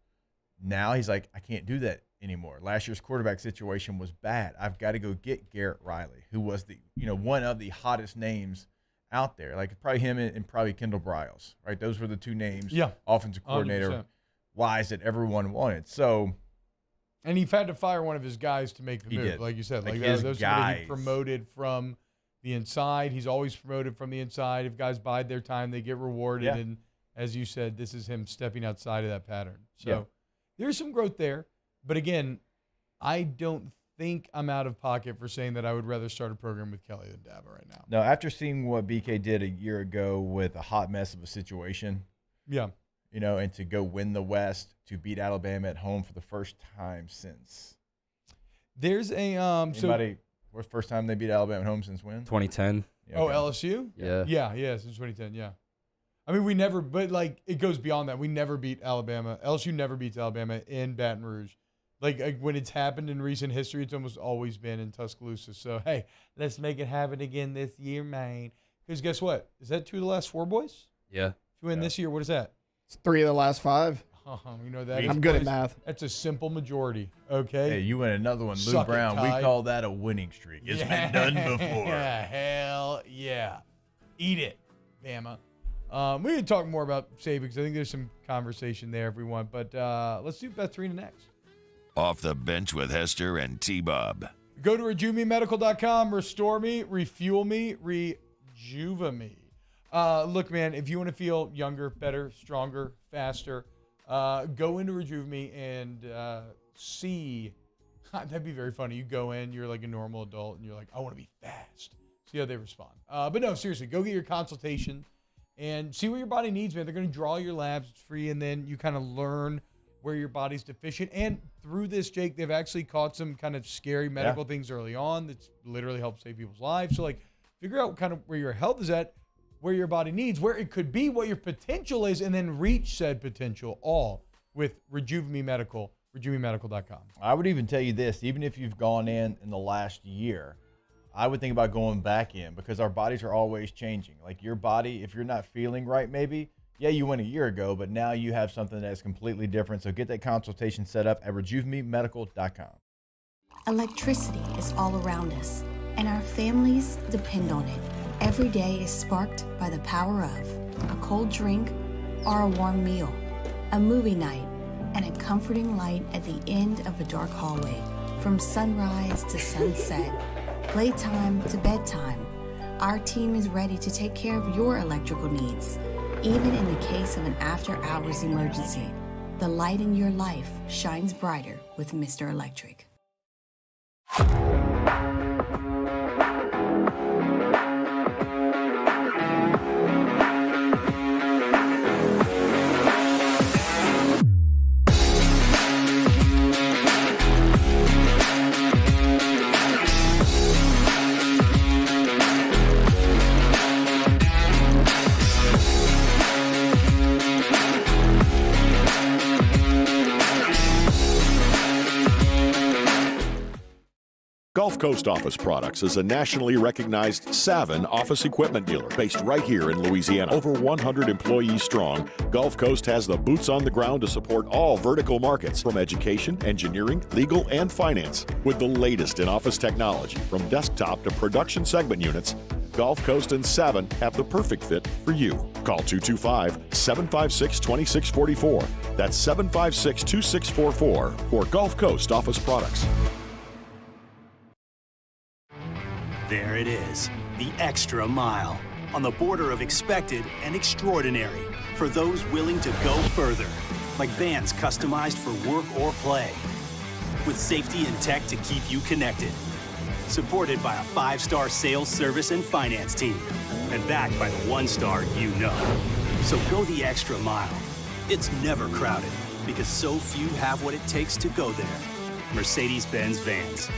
Now he's like, I can't do that anymore. Last year's quarterback situation was bad. I've got to go get Garrett Riley, who was the one of the hottest names out there. Like, probably him and probably Kendall Briles, right? Those were the two names, offensive coordinator 100%. wise, that everyone wanted. So, and he had to fire one of his guys to make the He move, did. like you said. Like Like his those somebody guys. he promoted from the inside. He's always promoted from the inside. If guys bide their time, they get rewarded. Yeah. And as you said, this is him stepping outside of that pattern. So Yeah. there's some growth there. But again, I don't think I'm out of pocket for saying that I would rather start a program with Kelly than Dabo right now. no, after seeing what BK did a year ago with a hot mess of a situation, Yeah. and to go win the West, to beat Alabama at home for the first time since. There's a Anybody, what's the first time they beat Alabama at home since when? 2010. Yeah, Oh, okay. LSU? Yeah. Yeah, since 2010, yeah. I mean, we never, but like, it goes beyond that. We never beat Alabama. LSU never beats Alabama in Baton Rouge. Like when it's happened in recent history, it's almost always been in Tuscaloosa. So, hey, let's make it happen again this year, man. Because guess what? Is that 2 of the last 4, boys? Yeah. If you win this year, what is that? It's 3 of the last 5. You know that. I'm good at math. That's a simple majority, okay? Hey, you win another one, Lou Suck it, Brown. Ty. We call that a winning streak. It's been done before. Yeah, hell yeah. Eat it, Bama. We can talk more about savings. I think there's some conversation there if we want. But let's do Beth Torina next. Off the bench with Hester and T-Bob. Go to RejuveMeMedical.com. Restore me, refuel me, rejuva me. Look, man, if you want to feel younger, better, stronger, faster, go into Rejuve Me and see. That'd be very funny. You go in, you're like a normal adult, and you're like, I want to be fast. See how they respond. But no, seriously, go get your consultation and see what your body needs, man. They're going to draw your labs. It's free, and then you kind of learn where your body's deficient. And through this, Jake, they've actually caught some kind of scary medical things early on that's literally helped save people's lives. So, like, figure out kind of where your health is at, where your body needs, where it could be, what your potential is, and then reach said potential, all with Rejuve Me Medical, RejuveMeMedical.com. I would even tell you this, even if you've gone in the last year, I would think about going back in, because our bodies are always changing. Like, your body, if you're not feeling right, maybe, yeah, you went a year ago, but now you have something that's completely different. So get that consultation set up at RejuveMeMedical.com. Electricity is all around us, and our families depend on it. Every day is sparked by the power of a cold drink or a warm meal, a movie night, and a comforting light at the end of a dark hallway. From sunrise to sunset, playtime to bedtime, our team is ready to take care of your electrical needs. Even in the case of an after-hours emergency, the light in your life shines brighter with Mr. Electric. Gulf Coast Office Products is a nationally recognized Savin office equipment dealer based right here in Louisiana. Over 100 employees strong, Gulf Coast has the boots on the ground to support all vertical markets, from education, engineering, legal, and finance. With the latest in office technology, from desktop to production segment units, Gulf Coast and Savin have the perfect fit for you. Call 225-756-2644. That's 756-2644 for Gulf Coast Office Products. There it is, the extra mile, on the border of expected and extraordinary, for those willing to go further, like vans customized for work or play, with safety and tech to keep you connected, supported by a 5-star sales, service, and finance team, and backed by the 1-star you know. So go the extra mile. It's never crowded, because so few have what it takes to go there. Mercedes-Benz Vans.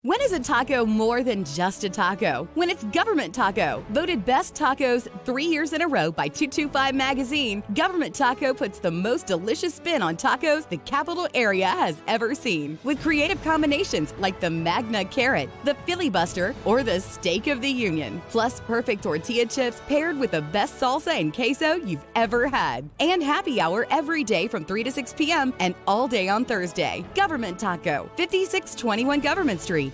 When is a taco more than just a taco? When it's Government Taco. Voted best tacos 3 years in a row by 225 Magazine, Government Taco puts the most delicious spin on tacos the capital area has ever seen. With creative combinations like the Magna Carrot, the Filibuster, or the Steak of the Union. Plus perfect tortilla chips paired with the best salsa and queso you've ever had. And happy hour every day from 3 to 6 p.m. and all day on Thursday. Government Taco, 5621 Government Street.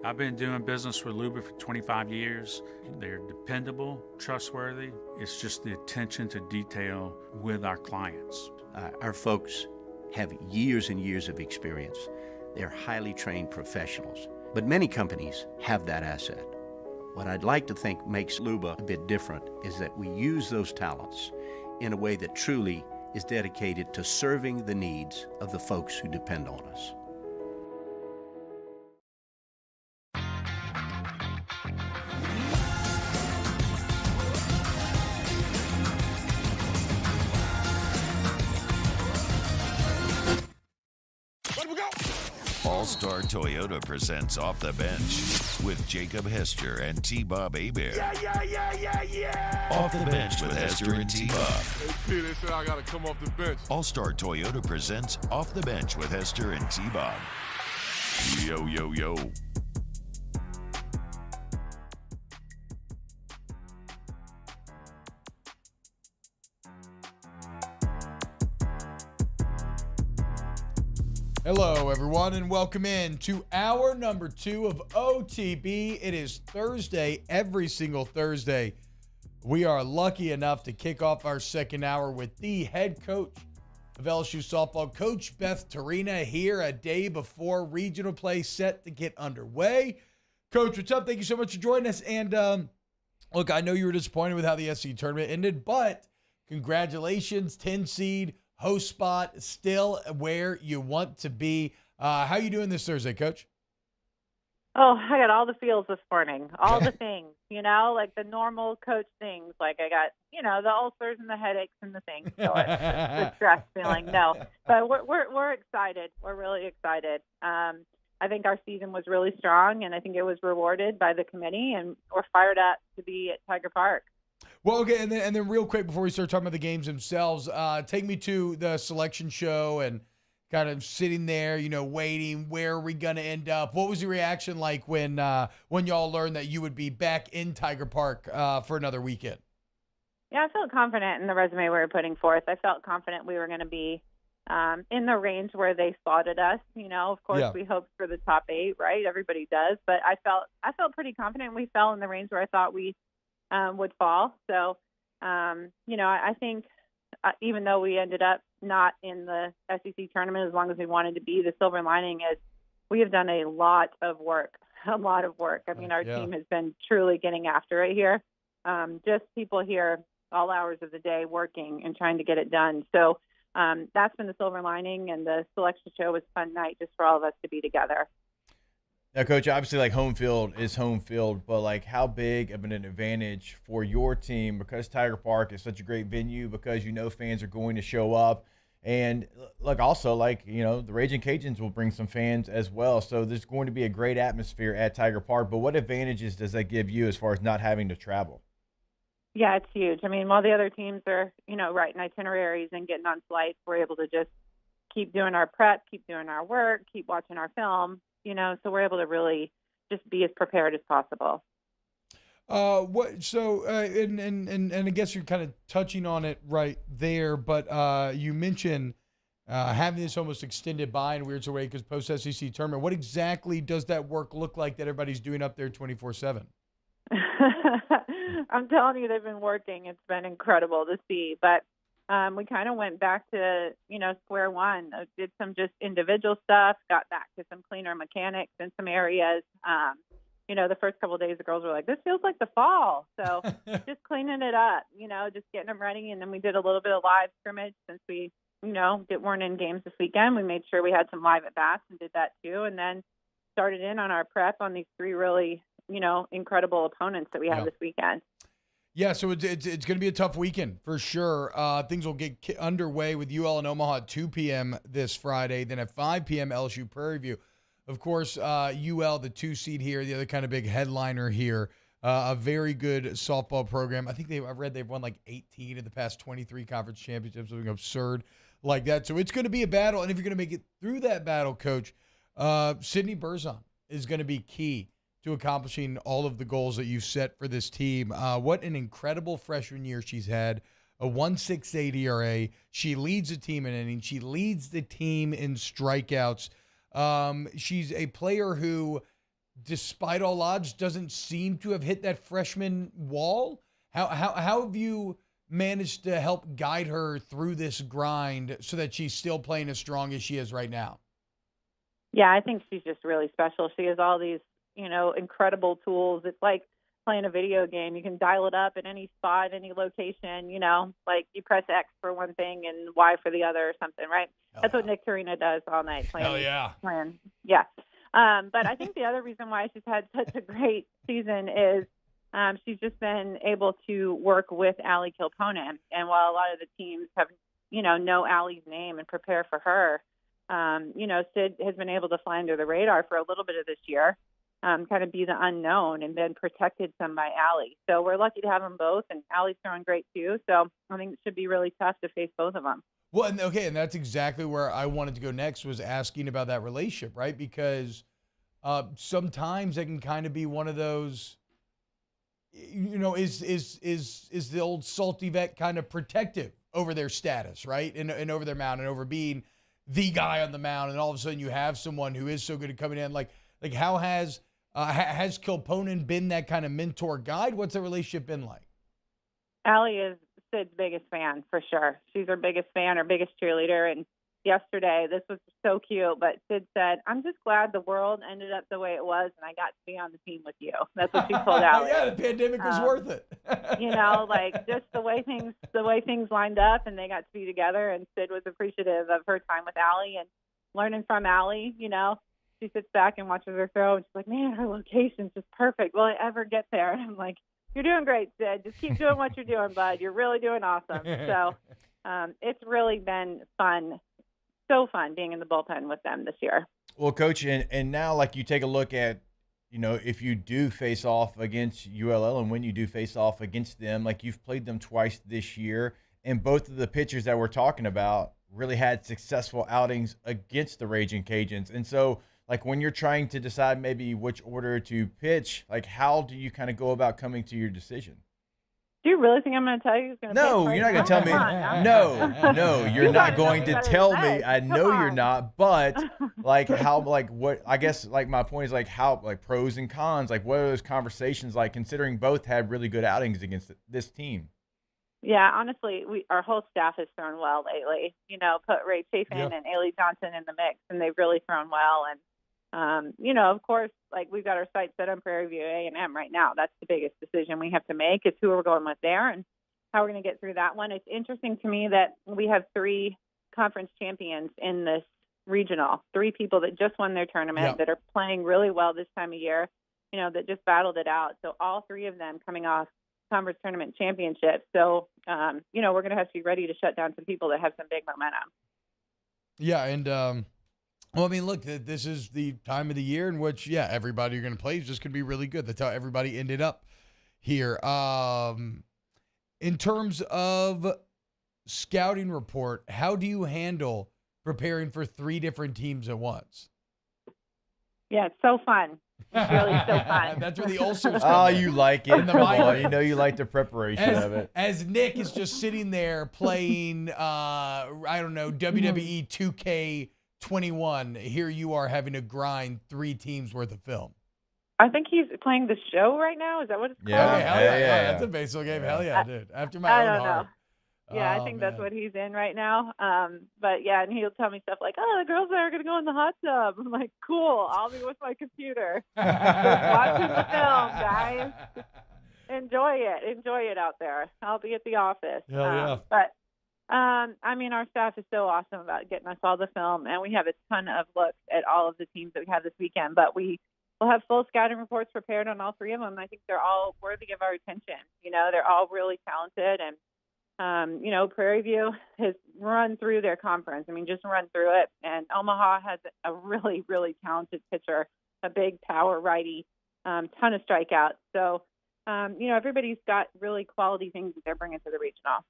I've been doing business with Luba for 25 years. They're dependable, trustworthy. It's just the attention to detail with our clients. Our folks have years and years of experience. They're highly trained professionals. But many companies have that asset. What I'd like to think makes Luba a bit different is that we use those talents in a way that truly is dedicated to serving the needs of the folks who depend on us. All-Star Toyota presents Off the Bench with Jacob Hester and T-Bob Hebert. Yeah. Off the Bench with Hester and T-Bob. Hey, P, they said I gotta come off the bench. All-Star Toyota presents Off the Bench with Hester and T-Bob. Yo, yo, yo. Hello, everyone, and welcome in to hour number 2 of OTB. It is Thursday, every single Thursday. We are lucky enough to kick off our second hour with the head coach of LSU softball, Coach Beth Torina, here a day before regional play set to get underway. Coach, what's up? Thank you so much for joining us. And look, I know you were disappointed with how the SC tournament ended, but congratulations, 10 seed. Host spot, still where you want to be. How you doing this Thursday, Coach? Oh, I got all the feels this morning. All the things, like the normal coach things. Like I got, the ulcers and the headaches and the things. So it's the stress feeling. No, but we're excited. We're really excited. I think our season was really strong, and I think it was rewarded by the committee, and we're fired up to be at Tiger Park. Well, okay, and then real quick before we start talking about the games themselves, take me to the selection show and kind of sitting there, waiting. Where are we going to end up? What was your reaction like when y'all learned that you would be back in Tiger Park for another weekend? Yeah, I felt confident in the resume we were putting forth. I felt confident we were going to be in the range where they spotted us. Of course, We hoped for the top 8, right? Everybody does, but I felt pretty confident we fell in the range where I thought we would fall. So, I think even though we ended up not in the SEC tournament as long as we wanted to be, the silver lining is we have done a lot of work. I mean, our team has been truly getting after it here. Just people here all hours of the day working and trying to get it done. So that's been the silver lining, and the selection show was a fun night just for all of us to be together. Now, Coach, obviously, home field is home field, but, how big of an advantage for your team because Tiger Park is such a great venue because fans are going to show up. And, also, the Raging Cajuns will bring some fans as well. So there's going to be a great atmosphere at Tiger Park. But what advantages does that give you as far as not having to travel? Yeah, it's huge. I mean, while the other teams are, writing itineraries and getting on flights, we're able to just keep doing our prep, keep doing our work, keep watching our film. So we're able to really just be as prepared as possible. And I guess you're kind of touching on it right there, but you mentioned having this almost extended bye in weird way because post-SEC tournament. What exactly does that work look like that everybody's doing up there 24/7? I'm telling you, they've been working. It's been incredible to see, but we kind of went back to, square one. Did some just individual stuff, got back to some cleaner mechanics in some areas. The first couple of days, the girls were like, this feels like the fall. So just cleaning it up, just getting them ready. And then we did a little bit of live scrimmage since we, weren't in games this weekend. We made sure we had some live at-bats and did that too. And then started in on our prep on these 3 really, incredible opponents that we have this weekend. Yeah, so it's going to be a tough weekend for sure. Things will get underway with UL in Omaha at 2 p.m. this Friday. Then at 5 p.m., LSU Prairie View. Of course, UL, the 2 seed here, the other kind of big headliner here. A very good softball program. I think I read they've won like 18 of the past 23 conference championships, something absurd like that. So it's going to be a battle. And if you're going to make it through that battle, Coach, Sydney Berzon is going to be key to accomplishing all of the goals that you've set for this team. What an incredible freshman year she's had. A 1.68 ERA. She leads the team in innings. She leads the team in strikeouts. She's a player who, despite all odds, doesn't seem to have hit that freshman wall. How have you managed to help guide her through this grind so that she's still playing as strong as she is right now? Yeah, I think she's just really special. She has all these, incredible tools. It's like playing a video game. You can dial it up at any spot, any location, like you press X for one thing and Y for the other or something, right? That's what Nick Torina does all night. Hell yeah. Yeah. But I think the other reason why she's had such a great season is she's just been able to work with Allie Kilponen. And while a lot of the teams have, know Allie's name and prepare for her, Sid has been able to fly under the radar for a little bit of this year, kind of be the unknown and then protected some by Allie. So we're lucky to have them both, and Allie's throwing great too. So I think it should be really tough to face both of them. Well, and that's exactly where I wanted to go next, was asking about that relationship, right? Because sometimes it can kind of be one of those, is the old salty vet kind of protective over their status, right? And over their mound and over being the guy on the mound, and all of a sudden you have someone who is so good at coming in. Like how has Kilponen been that kind of mentor guide? What's the relationship been like? Allie is Sid's biggest fan, for sure. She's her biggest fan, her biggest cheerleader. And yesterday, this was so cute, but Sid said, "I'm just glad the world ended up the way it was and I got to be on the team with you." That's what she told Allie. Yeah, the pandemic was worth it. Just the way things lined up and they got to be together, and Sid was appreciative of her time with Allie and learning from Allie. She sits back and watches her throw, and she's like, "Man, her location's just perfect. Will I ever get there?" And I'm like, "You're doing great, Sid. Just keep doing what you're doing, bud. You're really doing awesome." So it's really been fun. So fun being in the bullpen with them this year. Well, Coach, and now, like, you take a look at, if you do face off against ULL and when you do face off against them, like, you've played them twice this year, and both of the pitchers that we're talking about really had successful outings against the Raging Cajuns. And so, like, when you're trying to decide maybe which order to pitch, like, how do you kind of go about coming to your decision? Do you really think I'm going to tell you who's going to No, pitch? you're not going to tell me. No, you're not going to tell me. I know you're not, but like how, like what, I guess like my point is like how, like pros and cons, like what are those conversations like, considering both had really good outings against this team? Yeah, honestly, our whole staff has thrown well lately. Put Ray Chafin and Ailey Johnson in the mix, and they've really thrown well. And of course, like we've got our sights set on Prairie View A&M right now. That's the biggest decision we have to make, is who we're going with there and how we're going to get through that one. It's interesting to me that we have 3 conference champions in this regional, 3 people that just won their tournament that are playing really well this time of year, that just battled it out. So all 3 of them coming off conference tournament championships. So, we're going to have to be ready to shut down some people that have some big momentum. Yeah. And, well, I mean, look, this is the time of the year in which, everybody you're going to play is just going to be really good. That's how everybody ended up here. In terms of scouting report, how do you handle preparing for 3 different teams at once? Yeah, it's so fun. It's really so fun. That's where the ulcers come Oh, in. you like it. Come on, you like the preparation of it. As Nick is just sitting there playing, WWE 2K21, here you are having to grind 3 teams worth of film. I think he's playing the show right now. Is that what it's called? Yeah, hell yeah. That's a baseball game. Hell yeah, dude. After my own heart. Yeah, I think that's what he's in right now. But yeah, and he'll tell me stuff like, "Oh, the girls are going to go in the hot tub." I'm like, "Cool. I'll be with my computer, just watching the film, guys. Enjoy it out there. I'll be at the office." Hell yeah. But our staff is so awesome about getting us all the film, and we have a ton of looks at all of the teams that we have this weekend. But we will have full scouting reports prepared on all 3 of them. I think they're all worthy of our attention. They're all really talented, and Prairie View has run through their conference. I mean, just run through it. And Omaha has a really, really talented pitcher, a big power righty, ton of strikeouts. So, everybody's got really quality things that they're bringing to the regional.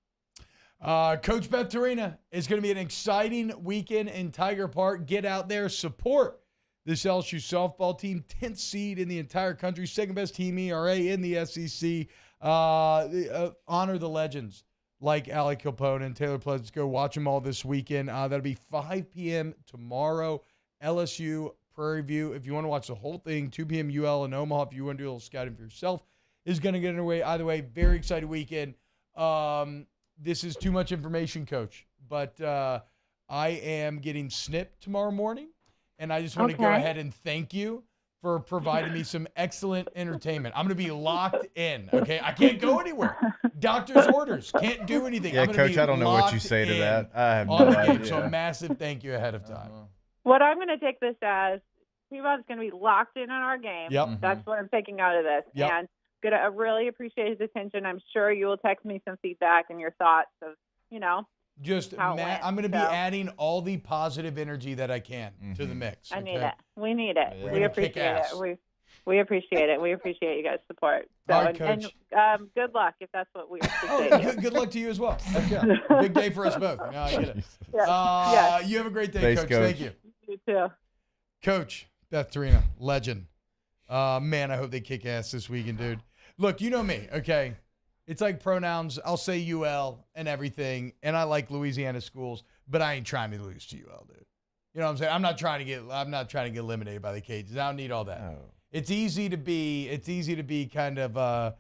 Coach Beth Torina, it's going to be an exciting weekend in Tiger Park. Get out there, support this LSU softball team, 10th seed in the entire country, second best team ERA in the SEC. Honor the legends like Alec Capone and Taylor Pleasants. Go watch them all this weekend. That'll be 5 p.m. tomorrow, LSU Prairie View. If you want to watch the whole thing, 2 p.m. UL in Omaha. If you want to do a little scouting for yourself, is going to get underway. Either way, very excited weekend. This is too much information, Coach, but I am getting snipped tomorrow morning, and I just want to go ahead and thank you for providing me some excellent entertainment. I'm going to be locked in, okay? I can't go anywhere. Doctor's orders. Can't do anything. Yeah, Coach, I don't know what you say to that. I have no idea. So a massive thank you ahead of time. What I'm going to take this as, T-Bob's going to be locked in on our game. Yep. That's what I'm taking out of this. Yep. And I really appreciate his attention. I'm sure you will text me some feedback and your thoughts of, Just, I'm going to be adding all the positive energy that I can to the mix. I need it. We need it. Yeah. We appreciate it. We appreciate it. We appreciate you guys' support. So, all right, Coach. And good luck if that's what we appreciate. Good luck to you as well. Okay. Big day for us both. No, I get it. Yes. You have a great day, Thanks, Coach. Thank you. You too. Coach Beth Torina, legend. Man, I hope they kick ass this weekend, dude. Look, you know me, okay? It's like pronouns. I'll say UL and everything, and I like Louisiana schools, but I ain't trying to lose to UL, dude. You know what I'm saying? I'm not trying to get eliminated by the Cajuns. I don't need all that. Oh. It's easy to be kind of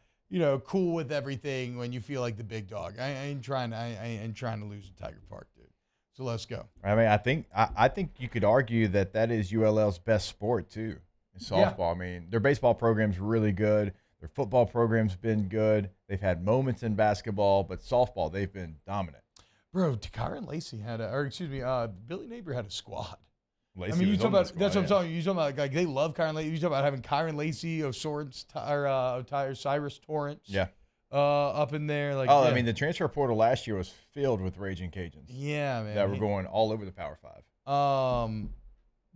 cool with everything when you feel like the big dog. I ain't trying to lose in Tiger Park, dude. So let's go. I mean, I think you could argue that is ULL's best sport too. In softball. Yeah. I mean, their baseball program's really good. Their football program's been good. They've had moments in basketball, but softball, they've been dominant. Bro, Kyron Lacey Billy Neighbor had a squad. Lacey, I mean, you talk about squad, that's what I'm talking. You talking about like they love Kyron Lacey. You talk about having Kyron Lacey, Cyrus Torrance. Yeah. Up in there, like. Oh, yeah. I mean, the transfer portal last year was filled with raging Cajuns. Yeah, man. That were going all over the Power Five.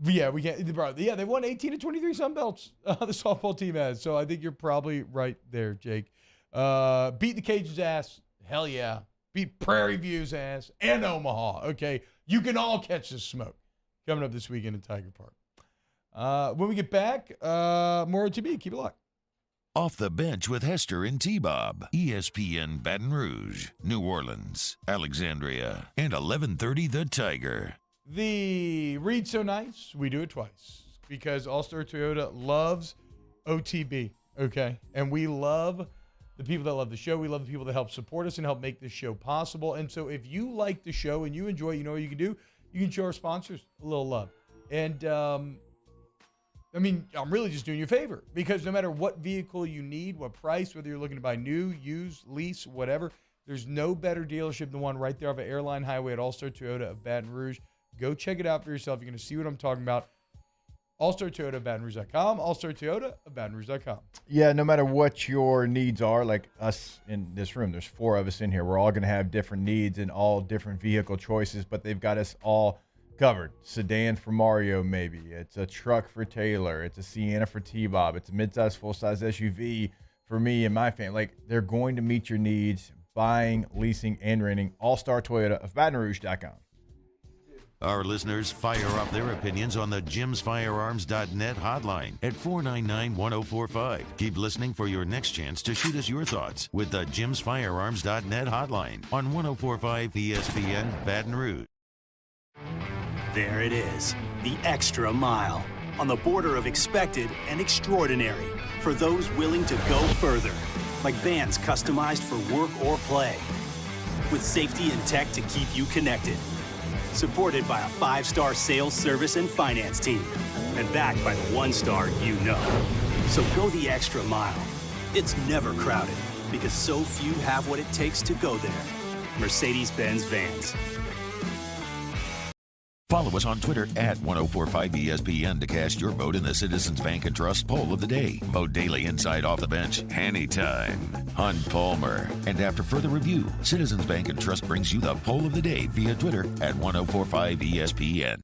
Yeah, we get, bro. Yeah, they won 18 to 23 Sun Belts. The softball team has. So I think you're probably right there, Jake. Beat the Cajuns' ass. Hell yeah. Beat Prairie View's ass and Omaha. Okay, you can all catch the smoke coming up this weekend in Tiger Park. When we get back, more OTB. Keep it locked. Off the Bench with Hester and T-Bob. ESPN Baton Rouge, New Orleans, Alexandria, and 1130 The Tiger. The Read So Nice, we do it twice because All-Star Toyota loves OTB, okay? And we love the people that love the show. We love the people that help support us and help make this show possible. And so if you like the show and you enjoy it, you know what you can do? You can show our sponsors a little love. And, I mean, I'm really just doing you a favor because no matter what vehicle you need, what price, whether you're looking to buy new, used, lease, whatever, there's no better dealership than one right there off of Airline Highway at All-Star Toyota of Baton Rouge. Go check it out for yourself. You're going to see what I'm talking about. All-Star Toyota of BatonRouge.com. All-Star Toyota of BatonRouge.com. Yeah, no matter what your needs are, like us in this room, there's 4 of us in here. We're all going to have different needs and all different vehicle choices, but they've got us all covered. Sedan for Mario, maybe. It's a truck for Taylor. It's a Sienna for T-Bob. It's a midsize, full-size SUV for me and my family. Like, they're going to meet your needs, buying, leasing, and renting. All-Star Toyota of BatonRouge.com. Our listeners fire off their opinions on the jimsfirearms.net hotline at 499-1045. Keep listening for your next chance to shoot us your thoughts with the jimsfirearms.net hotline on 1045 ESPN Baton Rouge. There it is, the extra mile, on the border of expected and extraordinary for those willing to go further, like vans customized for work or play, with safety and tech to keep you connected. Supported by a 5-star sales, service, and finance team. And backed by the 1-star you know. So go the extra mile. It's never crowded because so few have what it takes to go there. Mercedes-Benz Vans. Follow us on Twitter at 1045ESPN to cast your vote in the Citizens Bank and Trust Poll of the Day. Vote daily inside Off the Bench, anytime. Hunt Palmer. And after further review, Citizens Bank and Trust brings you the Poll of the Day via Twitter at 1045ESPN.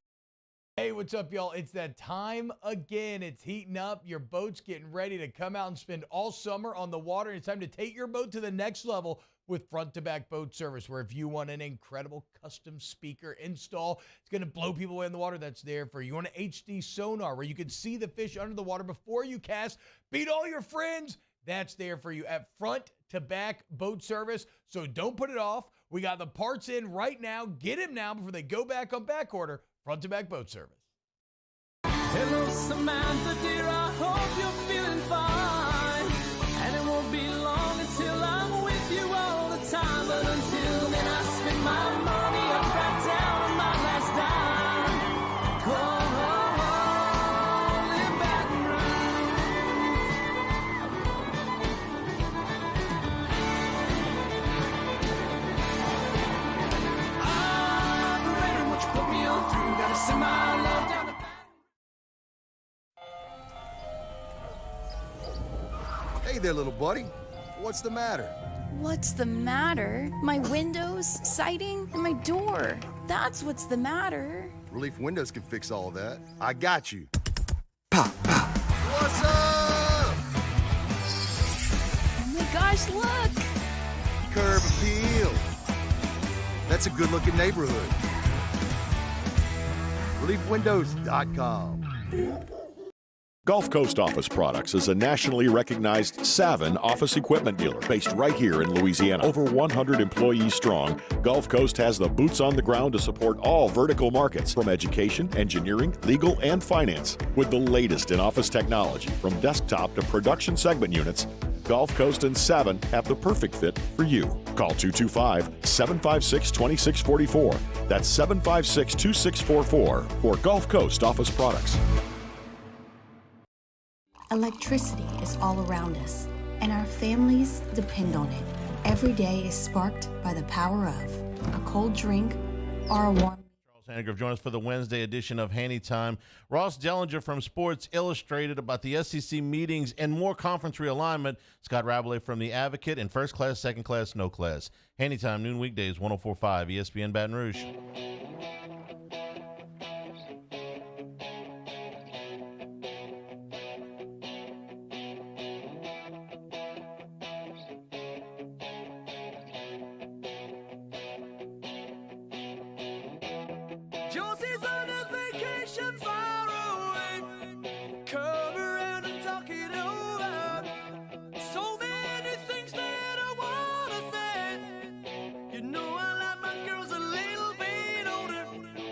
Hey, what's up, y'all? It's that time again. It's heating up. Your boat's getting ready to come out and spend all summer on the water. It's time to take your boat to the next level with front-to-back boat service, where if you want an incredible custom speaker install, it's going to blow people away in the water, that's there for you. You want an HD sonar where you can see the fish under the water before you cast, beat all your friends, that's there for you at front-to-back boat service. So don't put it off. We got the parts in right now. Get them now before they go back on back order. Front-to-back boat service. Hello, Samantha, dear, I hope you're feeling fine. And it won't be long until I'm with you all the time. But until then, I spend my money up right down on my last dime. Come on, live Baton Rouge. Operator, won't you put me on through? Gotta send my love down to Hey there, little buddy. What's the matter? What's the matter? My windows, siding, and my door. That's what's the matter. Relief Windows can fix all of that. I got you. Pop, pop. What's up? Oh my gosh, look! Curb appeal. That's a good-looking neighborhood. ReliefWindows.com. Gulf Coast Office Products is a nationally recognized Savin office equipment dealer based right here in Louisiana. Over 100 employees strong, Gulf Coast has the boots on the ground to support all vertical markets, from education, engineering, legal, and finance. With the latest in office technology, from desktop to production segment units, Gulf Coast and Savin have the perfect fit for you. Call 225-756-2644. That's 756-2644 for Gulf Coast Office Products. Electricity is all around us, and our families depend on it. Every day is sparked by the power of a cold drink or a warm. Charles Hannigrove joins us for the Wednesday edition of Hanny Time. Ross Dellinger from Sports Illustrated about the SEC meetings and more conference realignment. Scott Rabelais from The Advocate and First Class, Second Class, No Class. Hanny Time, noon weekdays, 104.5 ESPN Baton Rouge. Josie's on a vacation far away. Come around and talk it over. So many things that I wanna say. You know I like my girls a little bit older.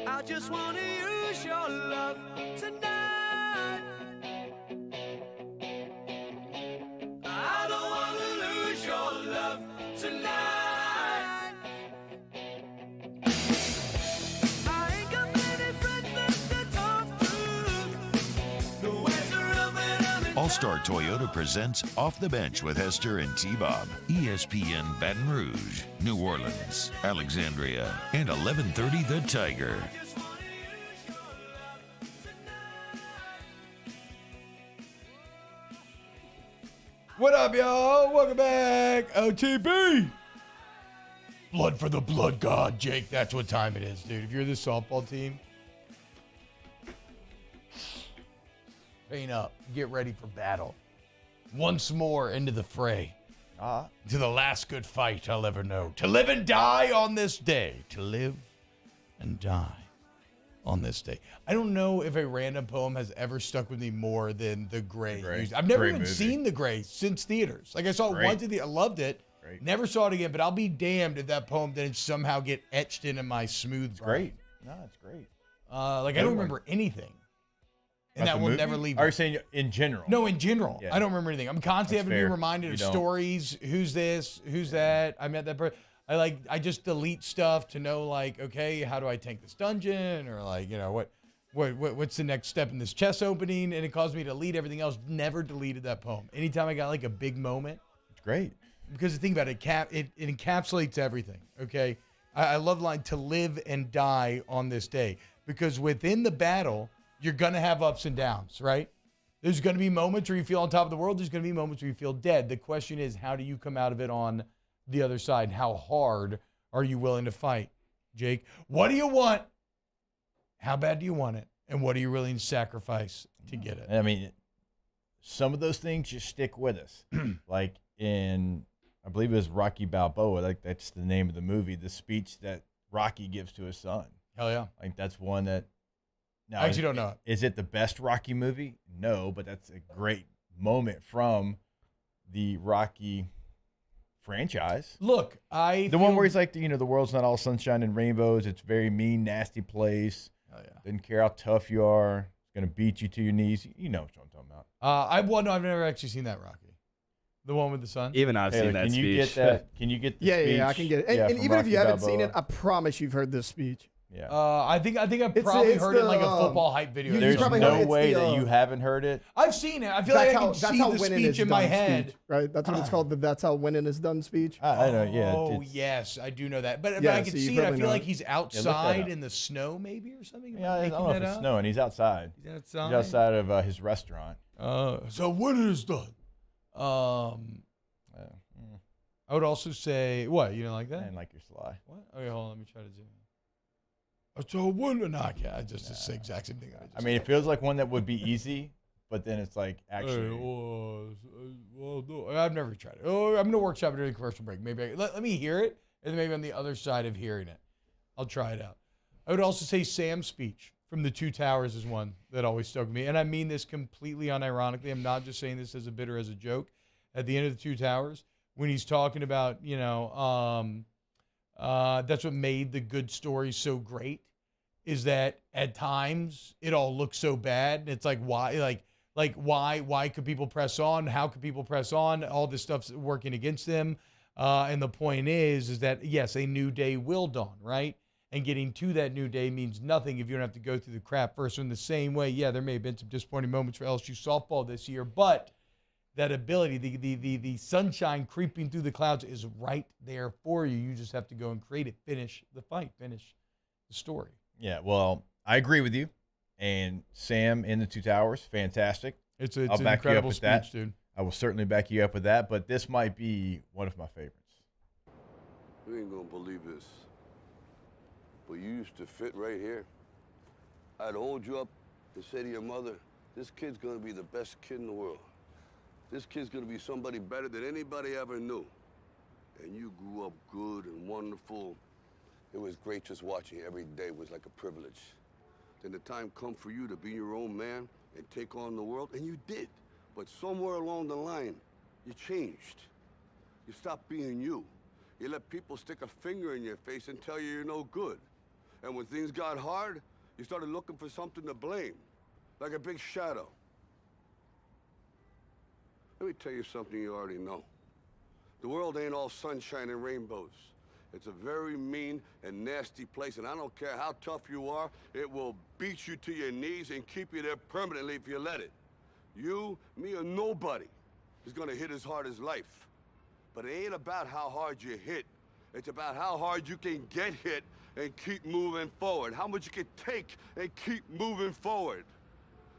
I just wanna use your love tonight. I don't wanna lose your love tonight. All-Star Toyota presents Off the Bench with Hester and T-Bob. ESPN Baton Rouge, New Orleans, Alexandria, and 1130 The Tiger. What up, y'all? Welcome back. OTB. Blood for the blood god, Jake. That's what time it is, dude. If you're the softball team, train up. Get ready for battle. Once more into the fray. To the last good fight I'll ever know. To live and die on this day. To live and die on this day. I don't know if a random poem has ever stuck with me more than The Gray. I've never even seen The Gray since theaters. Like, I saw it once in the, I loved it. Never saw it again, but I'll be damned if that poem didn't somehow get etched into my smooth brain. Great. No, it's great. I don't remember anything. And that will never leave me. Are you saying in general? No, in general. Yeah. I don't remember anything. I'm constantly having to be reminded of You don't. stories. Who's this? Who's that? I met that person. I just delete stuff to know, like, okay, how do I tank this dungeon? Or, like, you know, what's the next step in this chest opening? And it caused me to delete everything else. Never deleted that poem. Anytime I got, like, a big moment. It's great. Because the thing about it, it encapsulates everything, okay? I love the line, to live and die on this day. because within the battle, you're going to have ups and downs, right? There's going to be moments where you feel on top of the world. There's going to be moments where you feel dead. The question is, how do you come out of it on the other side? How hard are you willing to fight? Jake, what do you want? How bad do you want it? And what are you willing to sacrifice to get it? I mean, some of those things just stick with us. Like in, I believe it was Rocky Balboa, like that's the name of the movie, the speech that Rocky gives to his son. Hell yeah. Like that's one that, now, I actually don't know. Is it the best Rocky movie? No, but that's a great moment from the Rocky franchise. Look, the one where he's like, the world's not all sunshine and rainbows. It's a very mean, nasty place. Oh yeah. Didn't care how tough you are. It's gonna beat you to your knees. You know what I'm talking about. I've never actually seen that Rocky. The one with the son. Even I've seen that can speech. You get that? Can you get the speech? Yeah, I can get it. And, and even if you haven't seen it, I promise you've heard this speech. Yeah. I think I've probably heard it in like a football hype video. There's no way that you haven't heard it. I've seen it. I feel like I can see the speech in my head. Speech, right? That's what it's called. That's how winning is done speech. I know. Yeah. Oh yes, I do know that. But Yeah, I can so you see it. I probably feel know like it. he's outside in the snow, maybe or something. Yeah, I don't know if it's snowing. He's outside. He's outside. He's outside of his restaurant. So winning is done. I would also say, what, you don't like that? I didn't like your sly. What? Okay, hold on, let me try to zoom in. So winning, no, I can't. I just it's the exact same thing. I mean, it feels like one that would be easy, but then it's like actually. Well, no, I've never tried it. Oh, I'm gonna workshop it during the commercial break. Maybe let me hear it, and then maybe on the other side of hearing it, I'll try it out. I would also say Sam's speech from the Two Towers is one that always stuck with me, and I mean this completely unironically. I'm not just saying this as a joke. At the end of the Two Towers, when he's talking about, that's what made the good story so great, is that at times it all looks so bad. And it's like, why, why could people press on? How could people press on? All this stuff's working against them. And the point is that, yes, a new day will dawn, right? And getting to that new day means nothing if you don't have to go through the crap first. So in the same way, yeah, there may have been some disappointing moments for LSU softball this year, but that ability, the sunshine creeping through the clouds is right there for you. You just have to go and create it, finish the fight, finish the story. Yeah, well, I agree with you. And Sam in the Two Towers, fantastic. It's I'll an back you up incredible with speech, that. dude. I will certainly back you up with that, but this might be one of my favorites. You ain't gonna believe this, but you used to fit right here. I'd hold you up and say to your mother, this kid's gonna be the best kid in the world. This kid's gonna be somebody better than anybody ever knew. And you grew up good and wonderful. It was great just watching you every day. Was like a privilege. Then the time come for you to be your own man and take on the world, and you did. But somewhere along the line, you changed. You stopped being you. You let people stick a finger in your face and tell you you're no good. And when things got hard, you started looking for something to blame, like a big shadow. Let me tell you something you already know. The world ain't all sunshine and rainbows. It's a very mean and nasty place, and I don't care how tough you are, it will beat you to your knees and keep you there permanently if you let it. You, me, or nobody is gonna hit as hard as life. But it ain't about how hard you hit. It's about how hard you can get hit and keep moving forward. How much you can take and keep moving forward.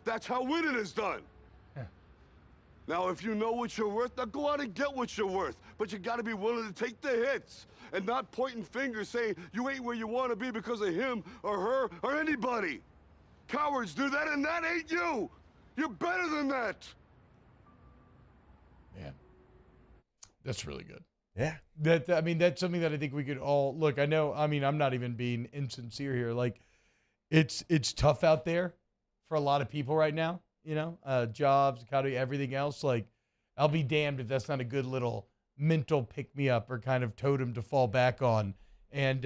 That's how winning is done. Now, if you know what you're worth, now go out and get what you're worth. But you gotta be willing to take the hits and not pointing fingers saying you ain't where you wanna be because of him or her or anybody. Cowards do that, and that ain't you. You're better than that. Man, that's really good. Yeah. That's something that I think we could all look. I know. I mean, I'm not even being insincere here. Like, it's tough out there for a lot of people right now. Jobs, economy, everything else. Like, I'll be damned if that's not a good little mental pick-me-up or kind of totem to fall back on and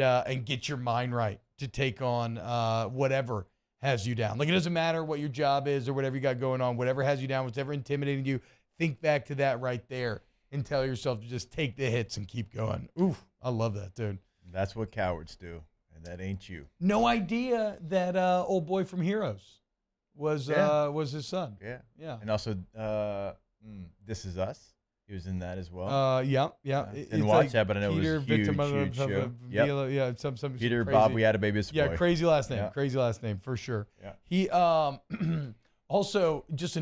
get your mind right to take on whatever has you down. Like, it doesn't matter what your job is or whatever you got going on, whatever has you down, whatever intimidating you, think back to that right there and tell yourself to just take the hits and keep going. Oof, I love that, dude. That's what cowards do, and that ain't you. No idea that old boy from Heroes was his son. Yeah. Yeah. And also, This Is Us. He was in that as well. Yeah. Didn't watch that, but I know Peter, it was a huge, victim of huge show. Yeah, some Peter, crazy. Bob, we had a baby. Yeah, crazy last name. Yeah. Crazy last name for sure. Yeah. He also just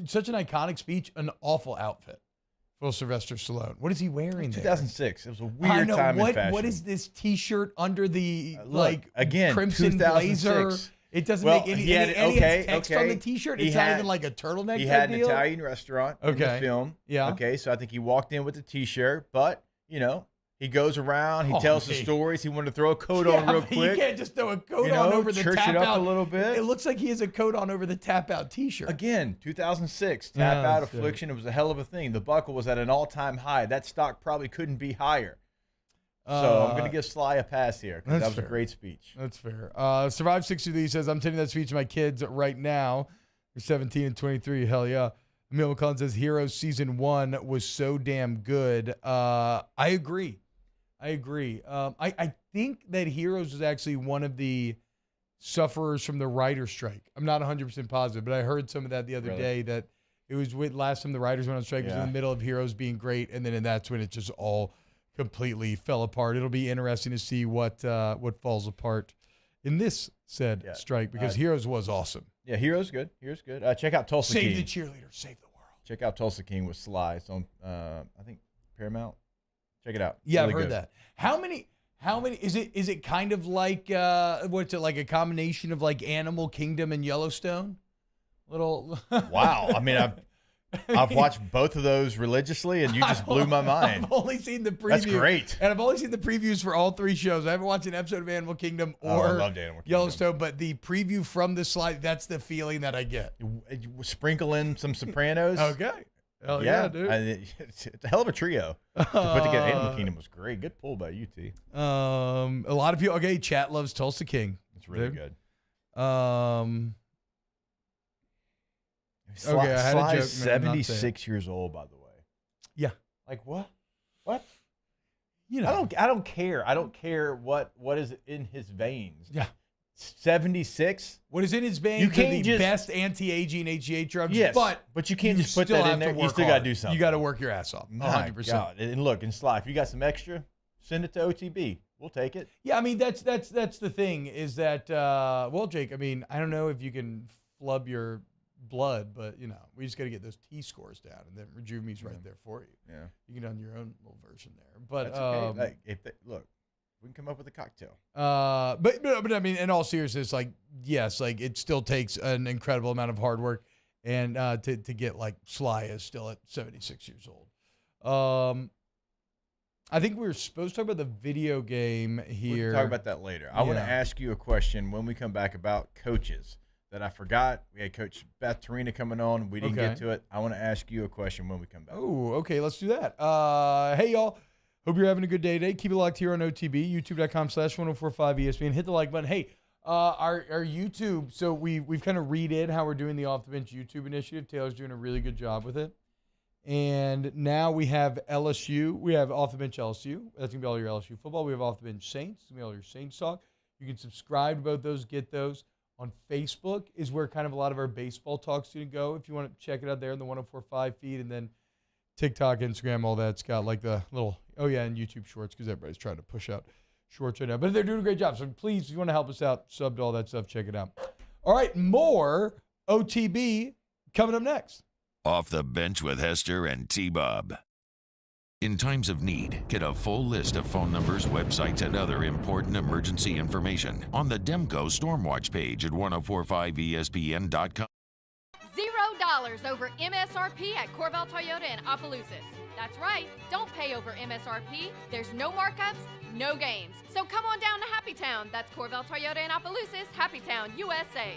such an iconic speech, an awful outfit for Sylvester Stallone. What is he wearing there? 2006. It was a weird time in fashion. What is this T-shirt under the again, crimson 2006. blazer? It doesn't make any text on the T-shirt. It's not even like a turtleneck. He had an Italian restaurant in the film. Yeah. Okay, so I think he walked in with the T-shirt, but he goes around. He tells the stories. He wanted to throw a coat on real quick. You can't just throw a coat on over the church tap it up out a little bit. It looks like he has a coat on over the tap out T-shirt. Again, 2006 tap out affliction. It was a hell of a thing. The buckle was at an all-time high. That stock probably couldn't be higher. So I'm going to give Sly a pass here because that was a great speech. That's fair. Survive 63 says, I'm taking that speech to my kids right now. They're 17 and 23. Hell yeah. Emil McClellan says, Heroes Season 1 was so damn good. I agree. I think that Heroes was actually one of the sufferers from the writer's strike. I'm not 100% positive, but I heard some of that the other day that it was last time the writers went on strike. It was in the middle of Heroes being great, and then that's when it just all completely fell apart. It'll be interesting to see what falls apart in this said strike because Heroes was awesome. Yeah, Heroes good. Heroes good. Check out Tulsa King. Save the cheerleader, save the world. Check out Tulsa King with Sly. It's on I think Paramount. Check it out. Yeah, really I've heard good. that. How many is it kind of like what's it like a combination of like Animal Kingdom and Yellowstone? Little Wow. I mean I've watched both of those religiously, and you just blew my mind. I've only seen the preview. That's great. And I've only seen the previews for all 3 shows. I haven't watched an episode of Animal Kingdom or I loved Animal Kingdom. Yellowstone, but the preview from the slide, that's the feeling that I get. Sprinkle in some Sopranos. Okay. Hell yeah, dude. It's a hell of a trio to put together. Animal Kingdom was great. Good pull by UT. A lot of people. Okay, chat loves Tulsa King. It's really good. Okay, I had a joke. Sly's 76 years old, by the way. Yeah. Like what? What? I don't care. I don't care what is in his veins. Yeah. 76. What is in his veins? You can't the just best anti-aging HGH drugs. Yes, but you can't just put that in there. You still got to do something. You got to work your ass off. 100%. God. And look, and Sly, if you got some extra, send it to OTB. We'll take it. Yeah, I mean that's the thing is that well, Jake, I mean I don't know if you can flub your blood, but we just got to get those T scores down, and then Rejuveme's right there for you. Yeah, you can run your own little version there. But that's okay. Look, we can come up with a cocktail. But I mean, in all seriousness, like yes, like it still takes an incredible amount of hard work, and to get like Sly is still at 76 years old. I think we were supposed to talk about the video game here. We'll talk about that later. I want to ask you a question when we come back about coaches that I forgot. We had Coach Beth Torina coming on. We didn't get to it. I want to ask you a question when we come back. Oh, okay. Let's do that. Hey, y'all. Hope you're having a good day today. Keep it locked here on OTB, youtube.com/1045ESPN. Hit the like button. Hey, our YouTube, so we've kind of redid how we're doing the Off the Bench YouTube initiative. Taylor's doing a really good job with it. And now we have LSU. We have Off the Bench LSU. That's going to be all your LSU football. We have Off the Bench Saints. It's going to be all your Saints talk. You can subscribe to both those, get those. On Facebook is where kind of a lot of our baseball talk's going to go. If you want to check it out there in the 104.5 feed, and then TikTok, Instagram, all that's got like the little, and YouTube Shorts because everybody's trying to push out shorts right now. But they're doing a great job. So please, if you want to help us out, sub to all that stuff, check it out. All right, more OTB coming up next. Off the Bench with Hester and T-Bob. In times of need, get a full list of phone numbers, websites, and other important emergency information on the Demco Stormwatch page at 1045ESPN.com. $0 over MSRP at Corval Toyota in Opelousas. That's right, don't pay over MSRP. There's no markups, no games. So come on down to Happy Town. That's Corval Toyota in Opelousas, Happy Town, USA.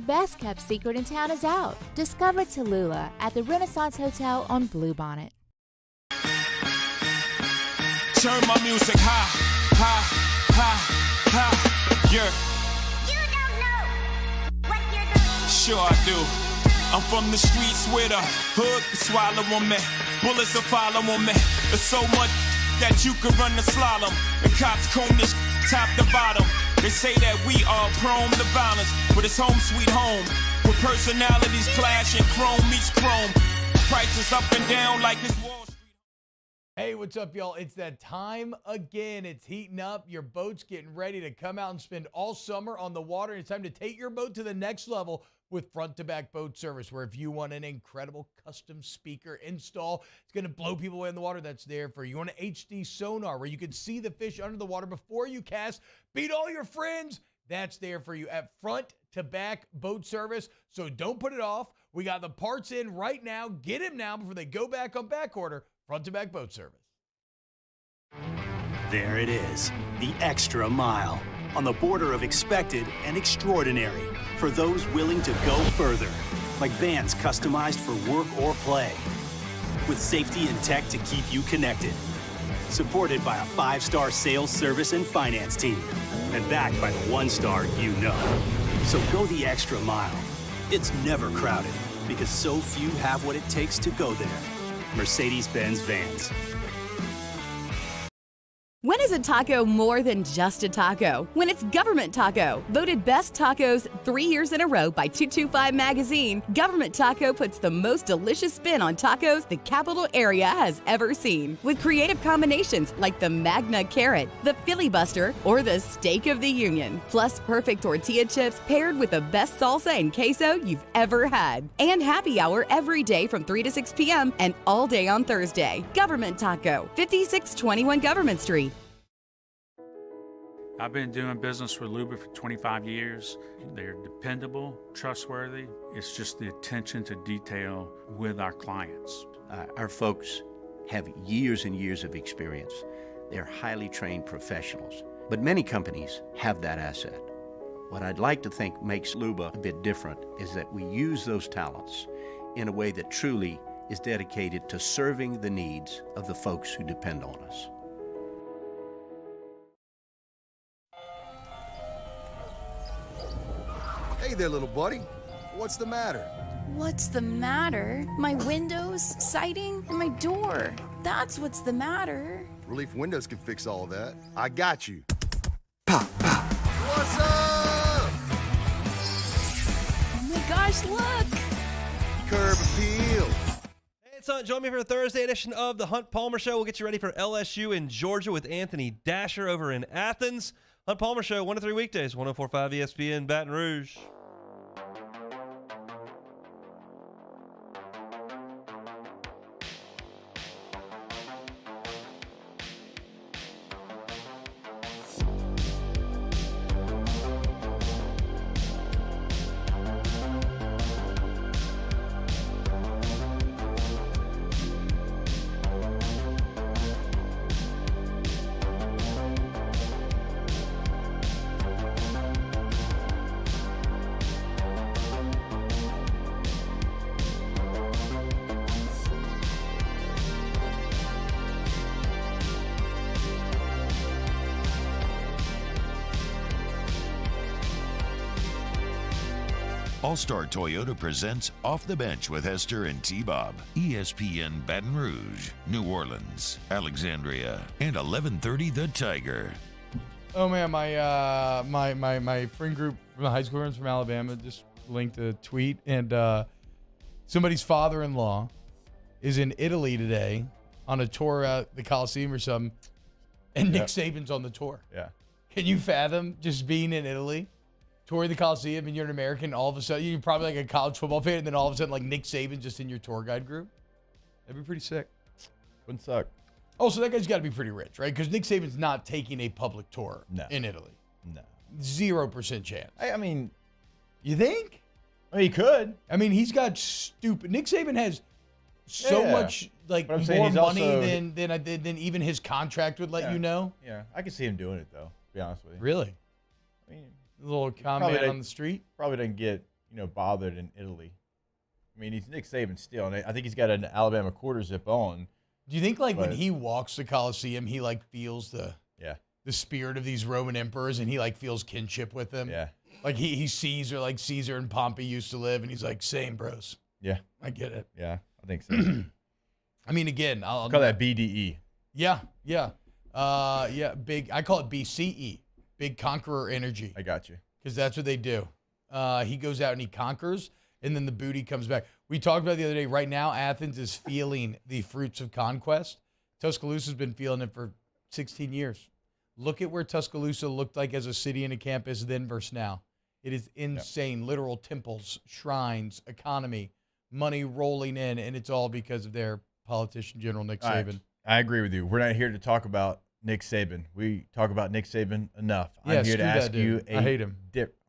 best kept secret in town is out. Discover Tallulah at the Renaissance Hotel on Bluebonnet. Turn my music high, high, high, high, yeah. You don't know what you're doing. Sure I do. I'm from the streets where the hood can swallow on me. Bullets will follow on me. There's so much that you could run the slalom. And cops comb this top to bottom. They say that we are prone to violence, but it's home sweet home. Where personalities clash and chrome meets chrome. Prices up and down like this Wall Street. Hey, what's up, y'all? It's that time again. It's heating up. Your boat's getting ready to come out and spend all summer on the water. It's time to take your boat to the next level with front-to-back boat service, where if you want an incredible custom speaker install, it's going to blow people away in the water, that's there for you. You want an HD sonar where you can see the fish under the water before you cast, beat all your friends, that's there for you at front-to-back boat service. So don't put it off. We got the parts in right now. Get them now before they go back on back order. Front-to-back boat service. There it is, the extra mile, on the border of expected and extraordinary, for those willing to go further, like vans customized for work or play, with safety and tech to keep you connected, supported by a 5-star sales, service, and finance team, and backed by the 1-star you know. So go the extra mile. It's never crowded, because so few have what it takes to go there. Mercedes-Benz Vans. When is a taco more than just a taco? When it's Government Taco. Voted best tacos 3 years in a row by 225 Magazine, Government Taco puts the most delicious spin on tacos the capital area has ever seen. With creative combinations like the Magna Carrot, the Filibuster, or the Steak of the Union. Plus perfect tortilla chips paired with the best salsa and queso you've ever had. And happy hour every day from 3 to 6 p.m. and all day on Thursday. Government Taco, 5621 Government Street. I've been doing business with Luba for 25 years. They're dependable, trustworthy. It's just the attention to detail with our clients. Our folks have years and years of experience. They're highly trained professionals. But many companies have that asset. What I'd like to think makes Luba a bit different is that we use those talents in a way that truly is dedicated to serving the needs of the folks who depend on us. Hey there, little buddy. What's the matter? What's the matter? My windows, siding, and my door. That's what's the matter. Relief Windows can fix all that. I got you. Pop, pop. What's up? Oh my gosh, look! Curb appeal. Hey, it's Hunt. Join me for a Thursday edition of the Hunt Palmer Show. We'll get you ready for LSU in Georgia with Anthony Dasher over in Athens. Hunt Palmer Show, 1 to 3 weekdays, 104.5 ESPN, Baton Rouge. All-Star Toyota presents Off the Bench with Hester and T-Bob. ESPN Baton Rouge, New Orleans, Alexandria, and 1130 The Tiger. Oh man, my friend group from the high school friends from Alabama just linked a tweet, and somebody's father-in-law is in Italy today on a tour at the Coliseum or something, and Nick Saban's on the tour. Yeah. Can you fathom just being in Italy? Touring the Coliseum and you're an American, all of a sudden, you're probably like a college football fan, and then all of a sudden, like Nick Saban just in your tour guide group. That'd be pretty sick. Wouldn't suck. Oh, so that guy's got to be pretty rich, right? Because Nick Saban's not taking a public tour in Italy. No. 0% chance. I mean, you think? I mean, he could. I mean, he's got stupid. Nick Saban has so much like more money also, than even his contract would let you know. Yeah, I can see him doing it though. To be honest with you. Really? I mean, a little comment on the street. Probably doesn't get bothered in Italy. I mean, he's Nick Saban still, and I think he's got an Alabama quarter zip on. Do you think when he walks the Coliseum, he feels the spirit of these Roman emperors, and he feels kinship with them? Yeah. Like he sees like Caesar and Pompey used to live, and he's like, same bros. Yeah. I get it. Yeah, I think so. I mean, again, I'll call that BDE. Yeah. Big. I call it BCE. Big conqueror energy. I got you. Because that's what they do. He goes out and he conquers, and then the booty comes back. We talked about the other day. Right now, Athens is feeling the fruits of conquest. Tuscaloosa's been feeling it for 16 years. Look at where Tuscaloosa looked like as a city and a campus then versus now. It is insane. Yep. Literal temples, shrines, economy, money rolling in, and it's all because of their politician, General Nick Saban. I agree with you. We're not here to talk about Nick Saban. We talk about Nick Saban enough. Yeah, I'm here to ask you I hate him.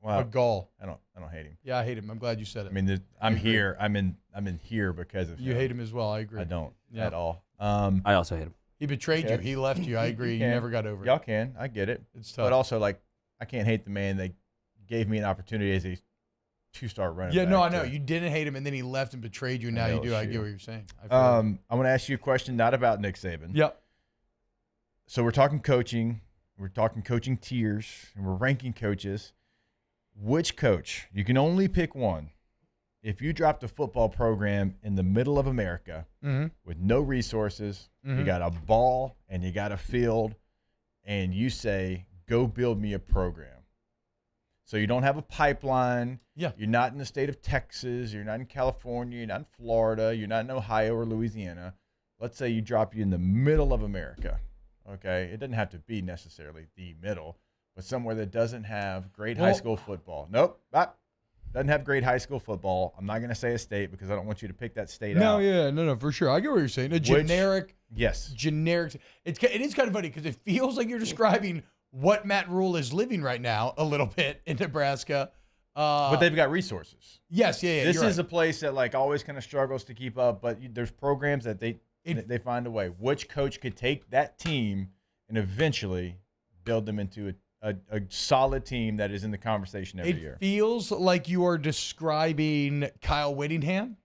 A gall. I don't hate him. Yeah, I hate him. I'm glad you said it. I mean, I'm here. I'm in here because of you. Him. Hate him as well. I agree. I don't yep. at all. I also hate him. He betrayed you. He left you. I agree. You never got over it. Y'all can. I get it. It's tough. But also, I can't hate the man that gave me an opportunity as a 2-star running back. Yeah, no, I know. You didn't hate him, and then he left and betrayed you, and now you do. I get what you're saying. I want to ask you a question not about Nick Saban. Yep. So we're talking coaching. We're talking coaching tiers, and we're ranking coaches. Which coach, you can only pick one, if you dropped a football program in the middle of America with no resources, you got a ball and you got a field, and you say, go build me a program. So you don't have a pipeline. Yeah. You're not in the state of Texas. You're not in California. You're not in Florida. You're not in Ohio or Louisiana. Let's say you drop you in the middle of America. Okay? It doesn't have to be necessarily the middle, but somewhere that doesn't have great high school football. Nope. Doesn't have great high school football. I'm not going to say a state because I don't want you to pick that state out. No, for sure. I get what you're saying. Generic. Yes. Generic. It is kind of funny because it feels like you're describing what Matt Rule is living right now a little bit in Nebraska. But they've got resources. Yes, yeah. This is a place that always kind of struggles to keep up, but there's programs that they find a way. Which coach could take that team and eventually build them into a solid team that is in the conversation every year? It feels like you are describing Kyle Whittingham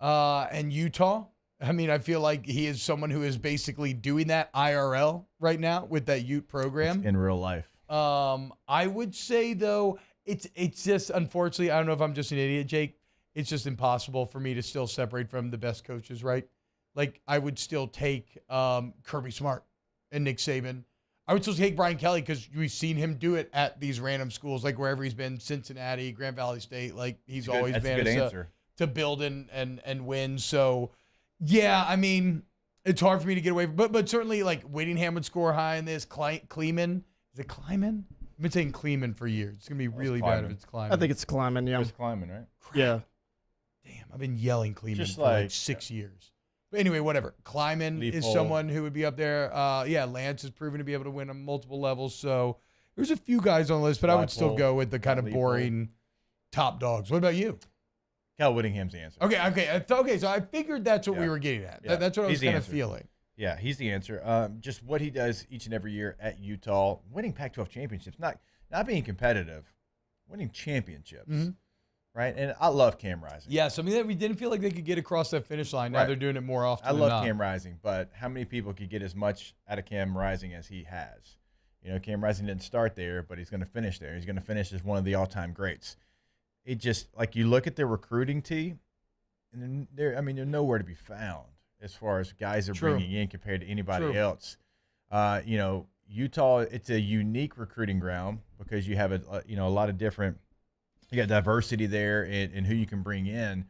and Utah. I mean, I feel like he is someone who is basically doing that IRL right now with that Ute program. It's in real life. I would say, though, it's just, unfortunately, I don't know if I'm just an idiot, Jake. It's just impossible for me to still separate from the best coaches, right? Like, I would still take Kirby Smart and Nick Saban. I would still take Brian Kelly because we've seen him do it at these random schools, like wherever he's been, Cincinnati, Grand Valley State. Like, he's always managed to build and win. So, yeah, I mean, it's hard for me to get away from, but certainly, like, Whittingham would score high in this. Kleeman. Is it Kleiman? I've been saying Kleeman for years. It's going to be really bad if it's Kleiman. I think it's Kleiman, yeah. It's Kleiman, right? Yeah. Damn, I've been yelling Kleeman for like 6 years. But anyway, whatever. Kleiman is someone who would be up there. Lance has proven to be able to win on multiple levels. So there's a few guys on the list, but I would still go with the kind of boring top dogs. What about you? Cal Whittingham's the answer. Okay. So I figured that's what we were getting at. Yeah. That's what I was kind of feeling. Yeah, he's the answer. Just what he does each and every year at Utah, winning Pac-12 championships, not being competitive, winning championships, right? And I love Cam Rising. Yes, I mean, we didn't feel like they could get across that finish line. Now they're doing it more often. I love Cam Rising, but how many people could get as much out of Cam Rising as he has? You know, Cam Rising didn't start there, but he's going to finish there. He's going to finish as one of the all-time greats. It just, like, you look at their recruiting team, and they're nowhere to be found as far as guys are bringing in compared to anybody else. You know, Utah, it's a unique recruiting ground because you have a lot of different, you got diversity there in who you can bring in.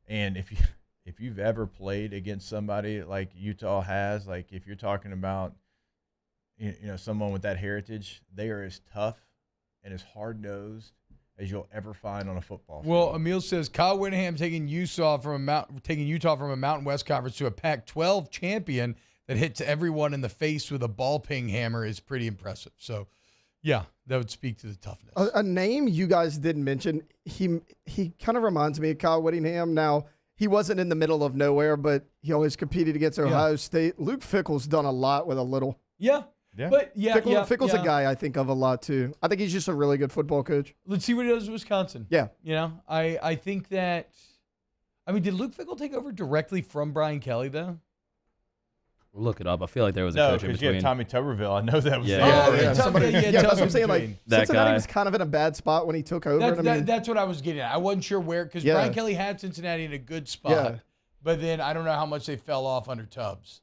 And if you've ever played against somebody like Utah has, like if you're talking about, someone with that heritage, they are as tough and as hard-nosed as you'll ever find on a football field. Well, Emil says Kyle Whittingham taking Utah from a Mountain West Conference to a Pac-12 champion that hits everyone in the face with a ball ping hammer is pretty impressive. So, yeah, that would speak to the toughness. A name you guys didn't mention, he kind of reminds me of Kyle Whittingham. Now, he wasn't in the middle of nowhere, but he always competed against Ohio State. Luke Fickell's done a lot with a little. Yeah. Yeah. But yeah, Fickle's a guy I think of a lot too. I think he's just a really good football coach. Let's see what he does in Wisconsin. Yeah. You know, I think that, I mean, did Luke Fickell take over directly from Brian Kelly, though? We'll look it up. I feel like there was a No, coach in because you between. had Tommy Tuberville. I know that was Somebody, that's what I'm saying. Like That Cincinnati guy. was kind of in a bad spot when he took over. That's what I was getting at. I wasn't sure where, because Brian Kelly had Cincinnati in a good spot, but then I don't know how much they fell off under Tubbs.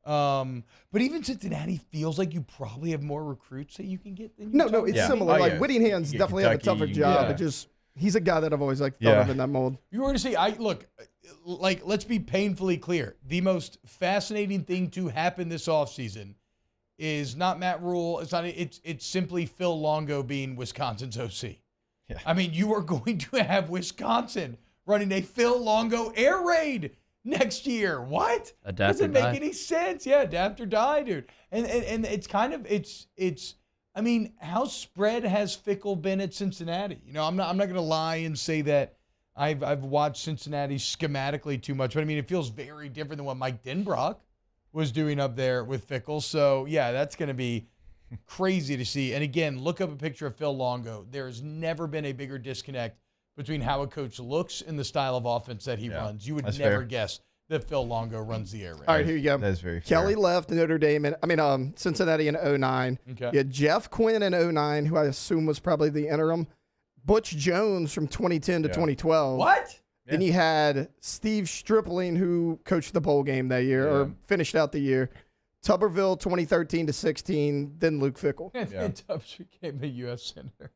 But even Cincinnati feels like you probably have more recruits that you can get than you No, it's similar. Like Whittingham's definitely have a tougher job, but just he's a guy that I've always thought of in that mold. You were to see, let's be painfully clear. The most fascinating thing to happen this offseason is not Matt Rule. It's simply Phil Longo being Wisconsin's OC. Yeah. I mean, you are going to have Wisconsin running a Phil Longo air raid next year. What? Doesn't make any sense. Yeah, adapt or die, dude. And it's kind of I mean, how spread has Fickell been at Cincinnati? You know, I'm not going to lie and say that I've watched Cincinnati schematically too much, but I mean, it feels very different than what Mike Denbrock was doing up there with Fickell. So yeah, that's going to be crazy to see. And again, look up a picture of Phil Longo. There has never been a bigger disconnect between how a coach looks and the style of offense that he runs. You would never guess that Phil Longo runs the air raid. All right, here you go. That's very Kelly left Notre Dame, Cincinnati in 2009. Okay. You had Jeff Quinn in 2009, who I assume was probably the interim. Butch Jones from 2010 to 2012. What? Then you had Steve Stripling, who coached the bowl game that year, or finished out the year. Tuberville 2013 to 16, then Luke Fickell. And Tubbs became a U.S. Senator.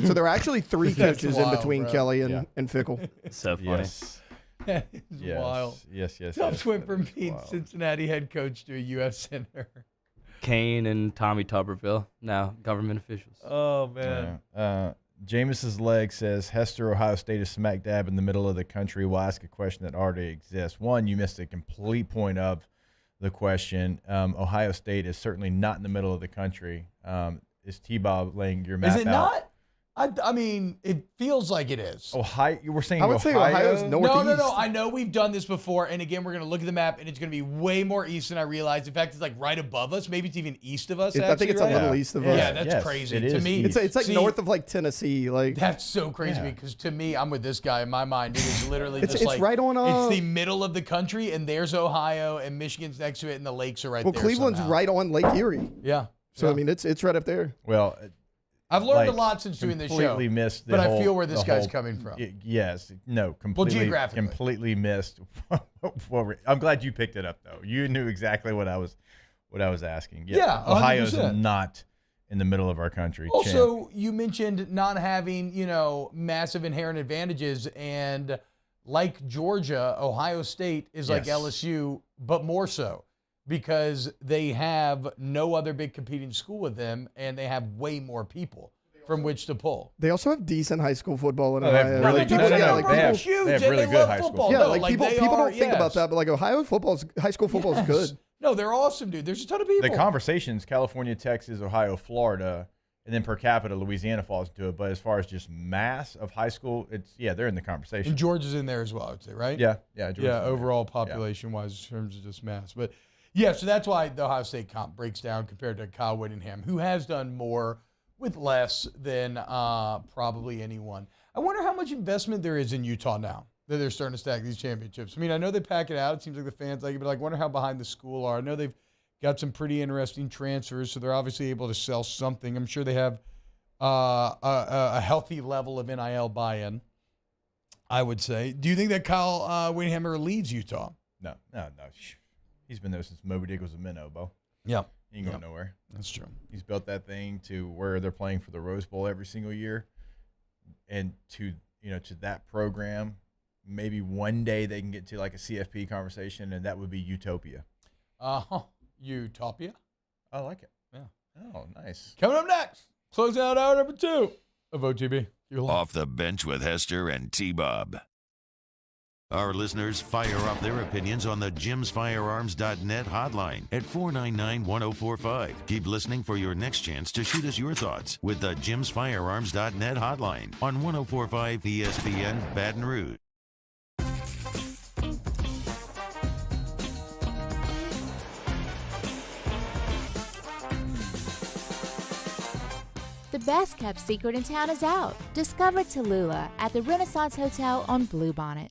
So there are actually three That's coaches wild, in between bro. Kelly and Fickell. So funny. Yes. It's wild. Yes. Tubbs went from being Cincinnati head coach to a U.S. Senator. Kane and Tommy Tuberville, now government officials. Oh, man. Jameis's leg says Hester, Ohio State is smack dab in the middle of the country. We'll ask a question that already exists. One, you missed a complete point of the question. Ohio State is certainly not in the middle of the country. Is T-Bob laying your map out? Is it not? I mean, it feels like it is. Ohio, you were saying I would say Ohio's northeast. No. I know we've done this before, and again, we're going to look at the map, and it's going to be way more east than I realized. In fact, it's like right above us. Maybe it's even east of us. I think it's a little east of us. Yeah, that's crazy. To me, it's like north of like Tennessee. Like that's so crazy because to me, I'm with this guy. In my mind, it is literally just it's like right on. It's the middle of the country, and there's Ohio, and Michigan's next to it, and the lakes are right there. Well, Cleveland's somehow. right on Lake Erie. Yeah. So I mean, it's right up there. Well. I've learned a lot since doing this show. Completely missed but I feel where this guy's coming from. Completely missed. I'm glad you picked it up though. You knew exactly what I was asking. Yeah, Ohio's 100%. not in the middle of our country. Also, you mentioned not having, massive inherent advantages, and like Georgia, Ohio State is like LSU, but more so. Because they have no other big competing school with them, and they have way more people from which to pull. They also have decent high school football in They have Ohio. really good. They have really good high school. Yeah, like people don't think about that, but like Ohio high school football is good. No, they're awesome, dude. There's a ton of people. The conversations: California, Texas, Ohio, Florida, and then per capita, Louisiana falls into it. But as far as just mass of high school, they're in the conversation. And Georgia's in there as well, I'd say, right? Yeah. Overall population-wise, in terms of just mass, but. Yeah, so that's why the Ohio State comp breaks down compared to Kyle Whittingham, who has done more with less than probably anyone. I wonder how much investment there is in Utah now that they're starting to stack these championships. I mean, I know they pack it out. It seems like the fans like it, but I wonder how behind the school are. I know they've got some pretty interesting transfers, so they're obviously able to sell something. I'm sure they have a healthy level of NIL buy-in, I would say. Do you think that Kyle Whittingham leads Utah? No. He's been there since Moby Dick was a minnow, Bo. Yeah. He ain't going nowhere. That's true. He's built that thing to where they're playing for the Rose Bowl every single year. And to that program, maybe one day they can get to like a CFP conversation, and that would be utopia. Utopia? I like it. Yeah. Oh, nice. Coming up next, close out hour number 2 of OTB. Off the bench with Hester and T-Bob. Our listeners fire off their opinions on the jimsfirearms.net hotline at 499-1045. Keep listening for your next chance to shoot us your thoughts with the jimsfirearms.net hotline on 1045 ESPN Baton Rouge. The best kept secret in town is out. Discover Tallulah at the Renaissance Hotel on Bluebonnet.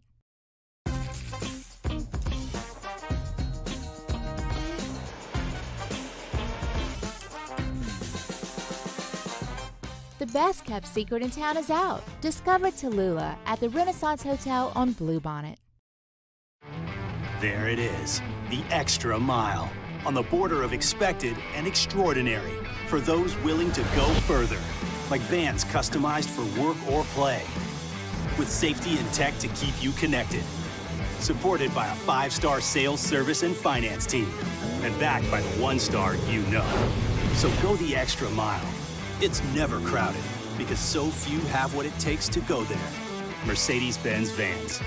The best kept secret in town is out. Discover Tallulah at the Renaissance Hotel on Bluebonnet. There it is, the extra mile, on the border of expected and extraordinary, for those willing to go further, like vans customized for work or play, with safety and tech to keep you connected, supported by a 5-star sales, service, and finance team, and backed by the 1-star you know. So go the extra mile. It's never crowded, because so few have what it takes to go there. Mercedes-Benz Vans.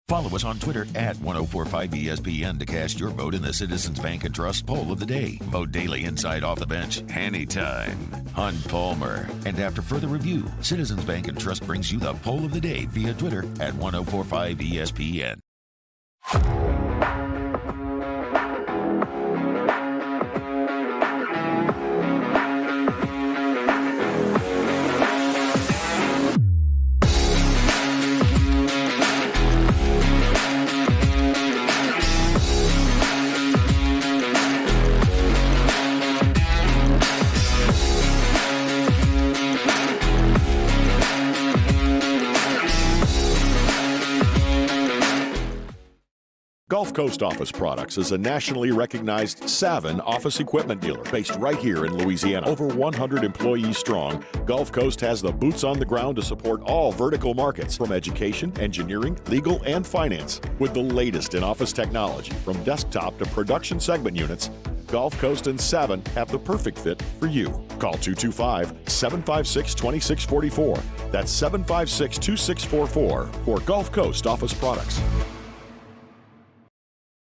Follow us on Twitter at 1045ESPN to cast your vote in the Citizens Bank and Trust Poll of the Day. Vote daily inside Off the Bench, anytime. Hunt Palmer. And after further review, Citizens Bank and Trust brings you the Poll of the Day via Twitter at 1045ESPN. Gulf Coast Office Products is a nationally recognized Savin office equipment dealer based right here in Louisiana. Over 100 employees strong, Gulf Coast has the boots on the ground to support all vertical markets, from education, engineering, legal, and finance. With the latest in office technology, from desktop to production segment units, Gulf Coast and Savin have the perfect fit for you. Call 225-756-2644. That's 756-2644 for Gulf Coast Office Products.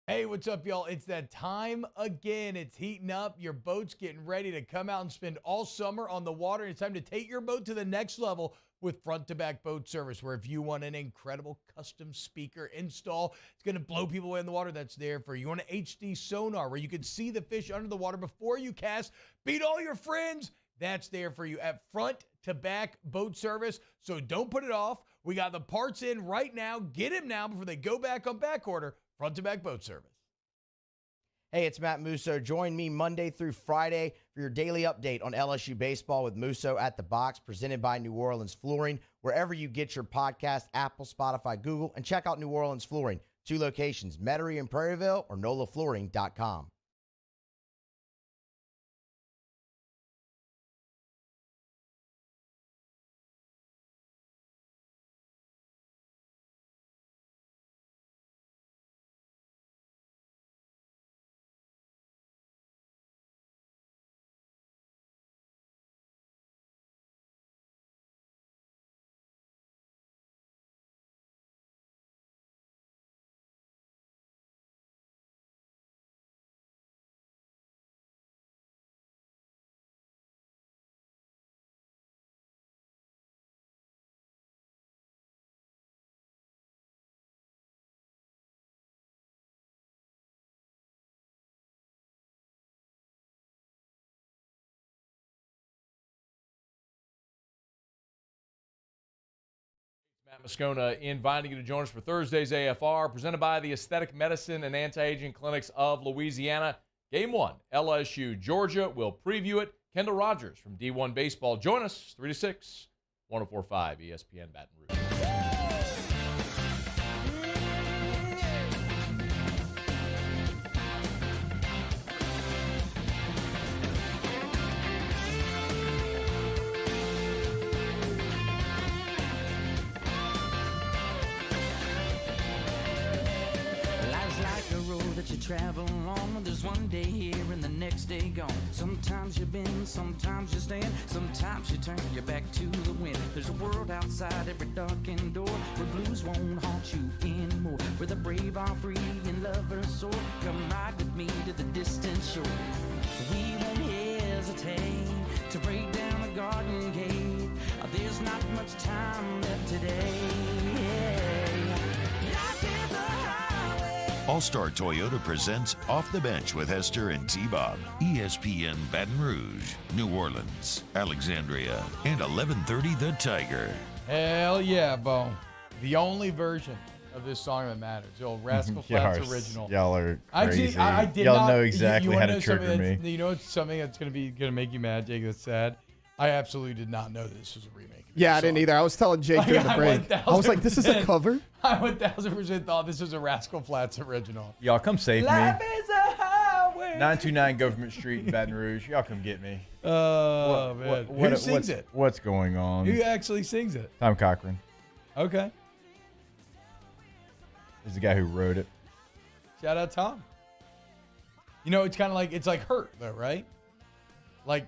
Hey, what's up, y'all? It's that time again. It's heating up. Your boat's getting ready to come out and spend all summer on the water. It's time to take your boat to the next level with front-to-back boat service, where if you want an incredible custom speaker install, it's going to blow people away in the water, that's there for you. You want an HD sonar where you can see the fish under the water before you cast, beat all your friends, that's there for you at front-to-back boat service. So don't put it off. We got the parts in right now. Get them now before they go back on back order. Front-to-back boat service. Hey, it's Matt Musso. Join me Monday through Friday for your daily update on LSU baseball with Musso at the Box, presented by New Orleans Flooring, wherever you get your podcast, Apple, Spotify, Google, and check out New Orleans Flooring. 2 locations, Metairie and Prairieville, or NOLAFlooring.com. Matt Moscona inviting you to join us for Thursday's AFR, presented by the Aesthetic Medicine and Anti-Aging Clinics of Louisiana. Game 1, LSU-Georgia. We'll preview it. Kendall Rogers from D1 Baseball. Join us 3 to 6, 104.5 ESPN Baton Rouge. You travel on, there's one day here and the next day gone. Sometimes you bend, sometimes you stand, sometimes you turn your back to the wind. There's a world outside every darkened door where blues won't haunt you anymore, where the brave are free and lovers soar. Come ride with me to the distant shore. We won't hesitate to break down the garden gate. There's not much time left today. Life is a highway. All-Star Toyota presents Off the Bench with Hester and T-Bob. ESPN Baton Rouge, New Orleans, Alexandria, and 1130 The Tiger. Hell yeah, Bo. The only version of this song that matters. The old Rascal Flatts original. Y'all are Actually, crazy. I did Y'all not know exactly how to know trigger me. You know what's something that's gonna make you mad, Jake? That's sad. I absolutely did not know that this was a remake. Yeah, I didn't either. I was telling Jake during the break. I was like, this is a cover? I 1000% thought this was a Rascal Flatts original. Y'all come save me. Life is a highway. 929 Government Street in Baton Rouge. Y'all come get me. Oh, man. Who sings it? What's going on? Who actually sings it? Tom Cochran. Okay. Is the guy who wrote it. Shout out Tom. You know, it's kind of like Hurt, though, right? Like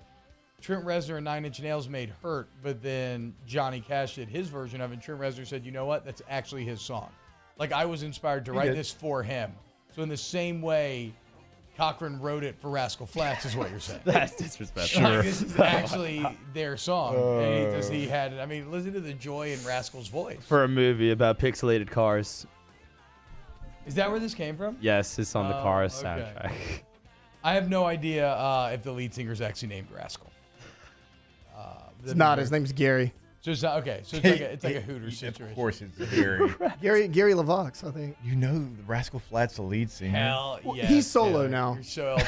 Trent Reznor and 9 Inch Nails made Hurt, but then Johnny Cash did his version of it. And Trent Reznor said, you know what? That's actually his song. Like, I was inspired to write this for him. So in the same way, Cochran wrote it for Rascal Flatts, is what you're saying. That's disrespectful. Like, this is actually their song. And he had it. I mean, listen to the joy in Rascal's voice. For a movie about pixelated cars. Is that where this came from? Yes, it's on the Cars okay. soundtrack. I have no idea if the lead singer is actually named Rascal. It's not. His name's Gary. So it's not okay. So it's like a Hooters situation. Of course, it's Gary. Gary LaVox, I think. You know, Rascal Flatts the lead singer. Hell Well, yes, he's solo now. You're so LP.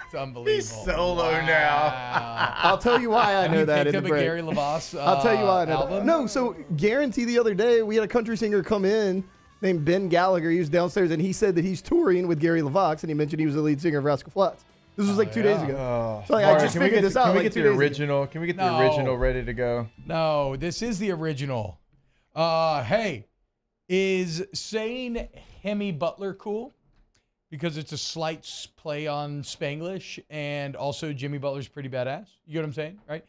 It's unbelievable. He's solo now. I'll tell you why I know that in picked the up a break. Gary LaVox I'll tell you why I know album? that. No, so Guarantee the other day, we had a country singer come in named Ben Gallagher. He was downstairs, and he said that he's touring with Gary LaVox, and he mentioned he was the lead singer of Rascal Flatts. This was like 2 days ago. So like, I just figured this out. Can we like get 2 the days ago. original? Can we get the original ready to go? No, this is the original. Hey, is saying Hemi Butler cool? Because it's a slight play on Spanglish, and also Jimmy Butler's pretty badass. You get what I'm saying, right?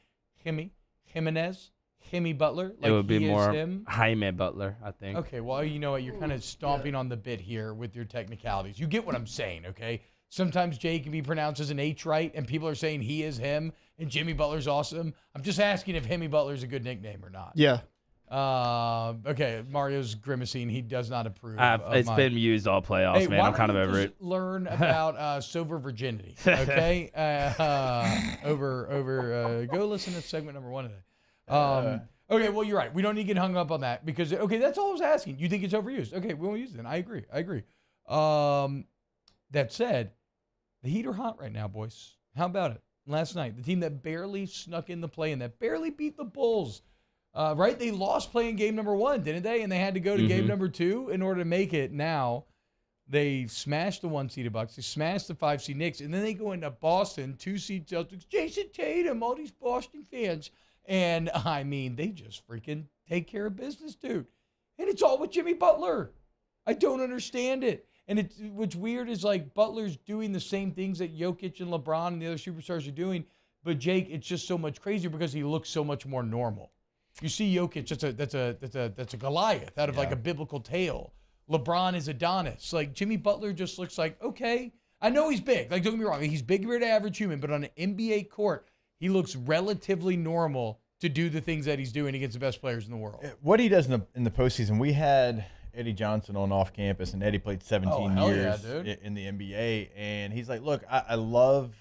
Jimenez, Hemi Butler. Like it would be he more is him. Jaime Butler, I think. Okay, well, you know what? You're kind of stomping on the bit here with your technicalities. You get what I'm saying, okay? Sometimes Jay can be pronounced as an H right, and people are saying he is him, and Jimmy Butler's awesome. I'm just asking if Hemi Butler's a good nickname or not. Yeah. Okay, Mario's grimacing. He does not approve. It's been used all playoffs, man. I'm kind of over it. Learn about sober virginity, okay? Go listen to segment number 1 today. Okay, well, you're right. We don't need to get hung up on that because, okay, that's all I was asking. You think it's overused? Okay, we won't use it then. I agree. That said, the Heat are hot right now, boys. How about it? Last night, the team that barely snuck in the play-in, that barely beat the Bulls, right? They lost playing game number 1, didn't they? And they had to go to game number 2 in order to make it. Now, they smashed the 1-seeded Bucks. They smashed the 5-seed Knicks. And then they go into Boston, 2-seed Celtics, Jason Tatum, all these Boston fans. And, I mean, they just freaking take care of business, dude. And it's all with Jimmy Butler. I don't understand it. And what's weird is, like, Butler's doing the same things that Jokic and LeBron and the other superstars are doing. But, Jake, it's just so much crazier because he looks so much more normal. You see Jokic, that's a Goliath out of, like, a biblical tale. LeBron is Adonis. Like, Jimmy Butler just looks like, okay. I know he's big. Like, don't get me wrong. He's bigger than average human. But on an NBA court, he looks relatively normal to do the things that he's doing against the best players in the world. What he does in the postseason, we had Eddie Johnson on off campus, and Eddie played 17 years in the NBA. And he's like, look, I love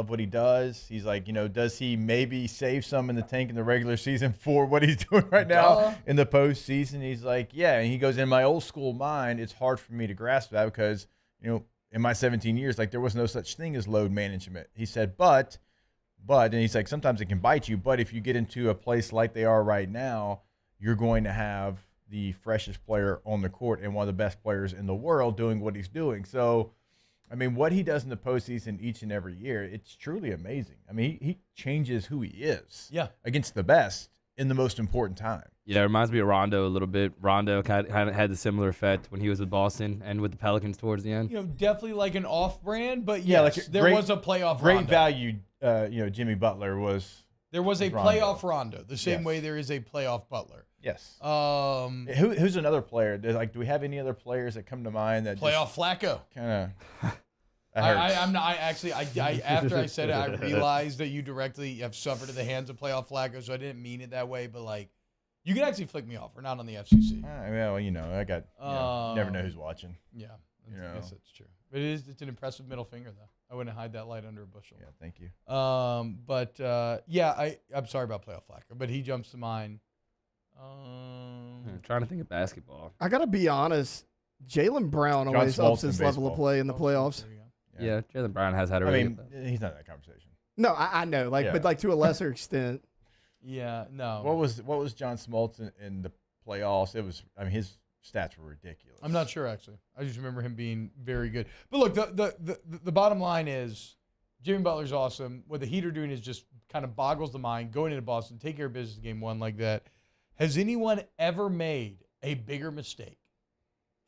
what he does. He's like, you know, does he maybe save some in the tank in the regular season for what he's doing right now in the postseason? He's like, yeah. And he goes, in my old school mind, it's hard for me to grasp that because, you know, in my 17 years, like, there was no such thing as load management. He said, but, and he's like, sometimes it can bite you. But if you get into a place like they are right now, you're going to have the freshest player on the court and one of the best players in the world doing what he's doing. So, I mean, what he does in the postseason each and every year, it's truly amazing. I mean, he changes who he is against the best in the most important time. Yeah, it reminds me of Rondo a little bit. Rondo kind of had the similar effect when he was with Boston and with the Pelicans towards the end. You know, definitely like an off-brand, but yes, like there was a playoff great Rondo. value. You know, Jimmy Butler was. There was a Rondo. playoff Rondo, the same way there is a playoff Butler. Yes. Who's another player? Like, do we have any other players that come to mind that playoff Flacco? Kind of. I'm not. After I said it, I realized that you directly have suffered at the hands of playoff Flacco, so I didn't mean it that way. But like, you can actually flick me off. We're not on the FCC. Well, you know, I got. You never know who's watching. Yeah. I guess that's true. But it's an impressive middle finger, though. I wouldn't hide that light under a bushel. Yeah, thank you. I'm sorry about playoff Flacco, but he jumps to mind. I'm trying to think of basketball. I got to be honest. Jaylen Brown always ups his level of play in the playoffs. Yeah, Jaylen Brown has had a he's not in that conversation. No, I know, but to a lesser extent. Yeah, no. What was John Smoltz in the playoffs? His stats were ridiculous. I'm not sure, actually. I just remember him being very good. But look, the bottom line is Jimmy Butler's awesome. What the Heat are doing is just kind of boggles the mind. Going into Boston, take care of business game one like that. Has anyone ever made a bigger mistake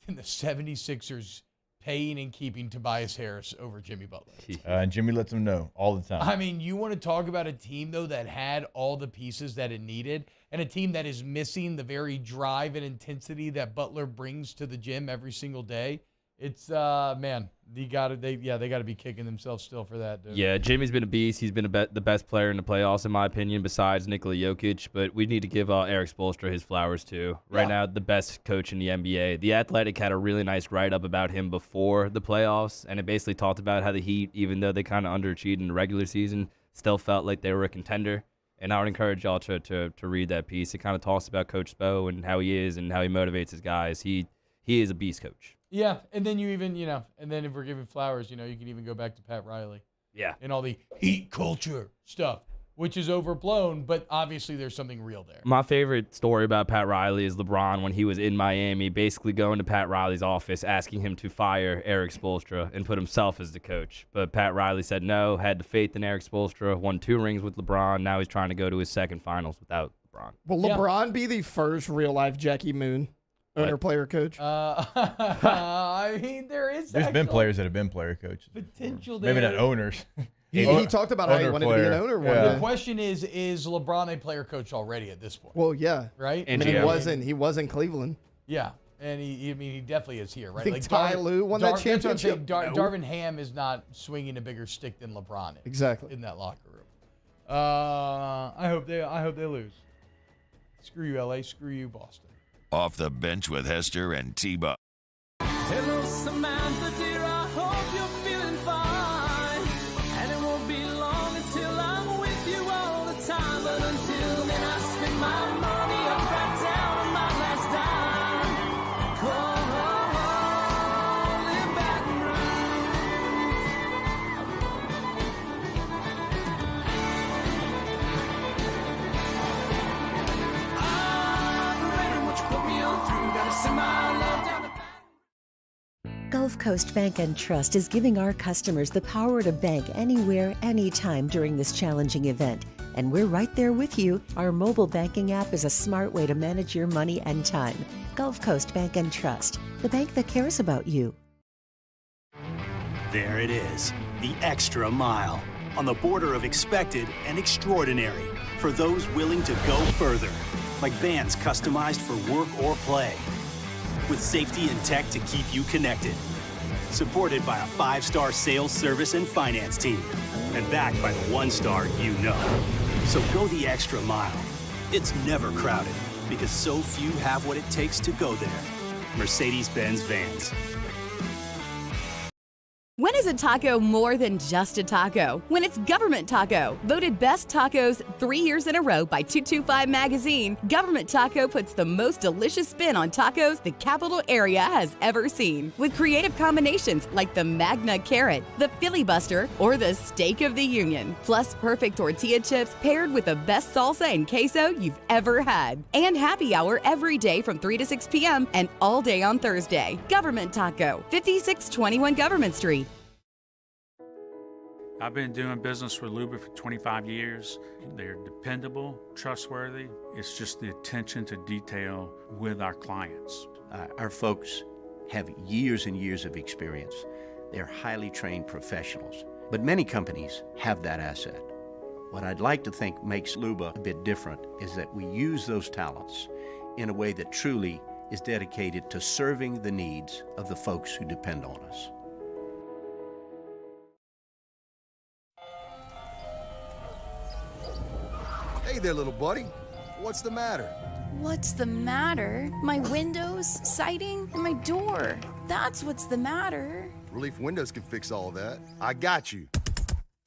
than the 76ers paying and keeping Tobias Harris over Jimmy Butler? And Jimmy lets them know all the time. I mean, you want to talk about a team, though, that had all the pieces that it needed, and a team that is missing the very drive and intensity that Butler brings to the gym every single day. It's they got to be kicking themselves still for that, dude. Yeah, Jimmy's been a beast. He's been the best player in the playoffs, in my opinion, besides Nikola Jokic. But we need to give Eric Spoelstra his flowers, too. Right now, the best coach in the NBA. The Athletic had a really nice write-up about him before the playoffs, and it basically talked about how the Heat, even though they kind of underachieved in the regular season, still felt like they were a contender. And I would encourage y'all to read that piece. It kind of talks about Coach Spo and how he is and how he motivates his guys. He is a beast coach. Yeah, and then and then if we're giving flowers, you can even go back to Pat Riley. Yeah. And all the Heat culture stuff, which is overblown, but obviously there's something real there. My favorite story about Pat Riley is LeBron when he was in Miami, basically going to Pat Riley's office, asking him to fire Eric Spoelstra and put himself as the coach. But Pat Riley said no, had the faith in Eric Spoelstra, won 2 rings with LeBron. Now he's trying to go to his second finals without LeBron. Will LeBron be the first real-life Jackie Moon? Owner, player, coach. I mean, there's been players that have been player coaches. Potential there. Maybe not owners. He talked about how he wanted to be an owner one day. The question is LeBron a player coach already at this point? Well, yeah. Right? And he was in Cleveland. Yeah. And he definitely is here, right? I think Ty Lue won that championship. Darvin Ham is not swinging a bigger stick than LeBron is. Exactly. In that locker room. I hope they lose. Screw you, LA. Screw you, Boston. Off the bench with Hester and T-Bob. Hello, Samantha, dear, I hope you're feeling fine. And it won't be long until I'm with you all the time. But until then, I spend my money up right down on my last dime. Come on, in Baton Gulf Coast Bank and Trust is giving our customers the power to bank anywhere, anytime during this challenging event. And we're right there with you. Our mobile banking app is a smart way to manage your money and time. Gulf Coast Bank and Trust, the bank that cares about you. There it is, the extra mile. On the border of expected and extraordinary. For those willing to go further. Like vans customized for work or play. With safety and tech to keep you connected. Supported by a 5-star sales, service, and finance team. And backed by the 1-star you know. So go the extra mile. It's never crowded because so few have what it takes to go there. Mercedes-Benz Vans. When is a taco more than just a taco? When it's Government Taco. Voted best tacos 3 years in a row by 225 Magazine, Government Taco puts the most delicious spin on tacos the capital area has ever seen. With creative combinations like the Magna Carrot, the Filibuster, or the Steak of the Union. Plus perfect tortilla chips paired with the best salsa and queso you've ever had. And happy hour every day from 3 to 6 p.m. and all day on Thursday. Government Taco, 5621 Government Street. I've been doing business with Luba for 25 years. They're dependable, trustworthy. It's just the attention to detail with our clients. Our folks have years and years of experience. They're highly trained professionals. But many companies have that asset. What I'd like to think makes Luba a bit different is that we use those talents in a way that truly is dedicated to serving the needs of the folks who depend on us. Hey there, little buddy. What's the matter? What's the matter? My windows, siding, and my door. That's what's the matter. Relief Windows can fix all of that. I got you.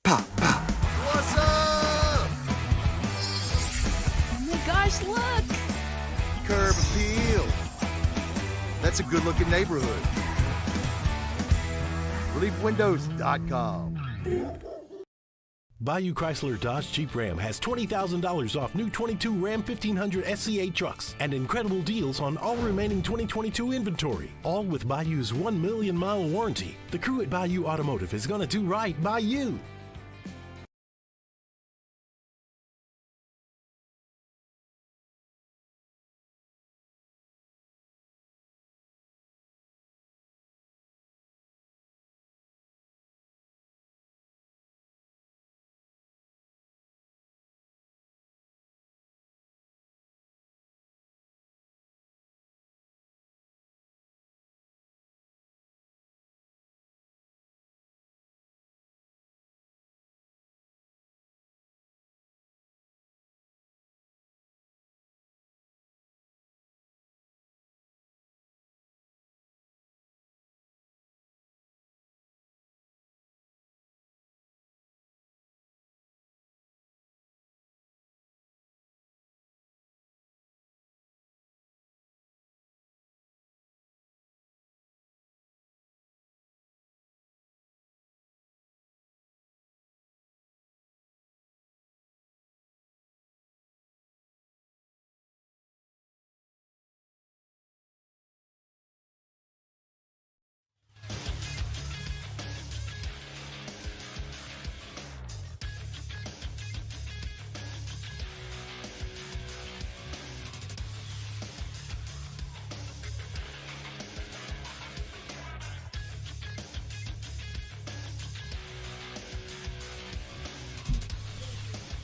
Pop, pop. What's up? Oh my gosh, look! Curb appeal. That's a good-looking neighborhood. ReliefWindows.com. Bayou Chrysler Dodge Jeep Ram has $20,000 off new 22 Ram 1500 SCA trucks and incredible deals on all remaining 2022 inventory, all with Bayou's 1 million mile warranty. The crew at Bayou Automotive is going to do right by you.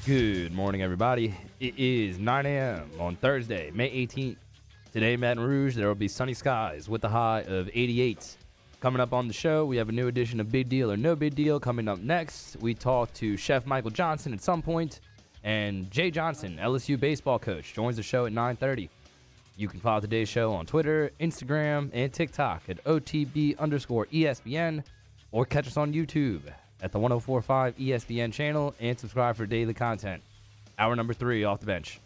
Good morning, everybody. It is 9 a.m. on Thursday, May 18th. Today in Baton Rouge, there will be sunny skies with a high of 88. Coming up on the show, we have a new edition of Big Deal or No Big Deal. Coming up next, we talk to Chef Michael Johnson at some point, and Jay Johnson, LSU baseball coach, joins the show at 9:30. You can follow today's show on Twitter, Instagram, and TikTok at OTB_ESPN, or catch us on YouTube at the 104.5 ESPN channel, and subscribe for daily content. Hour number 3, Off the Bench.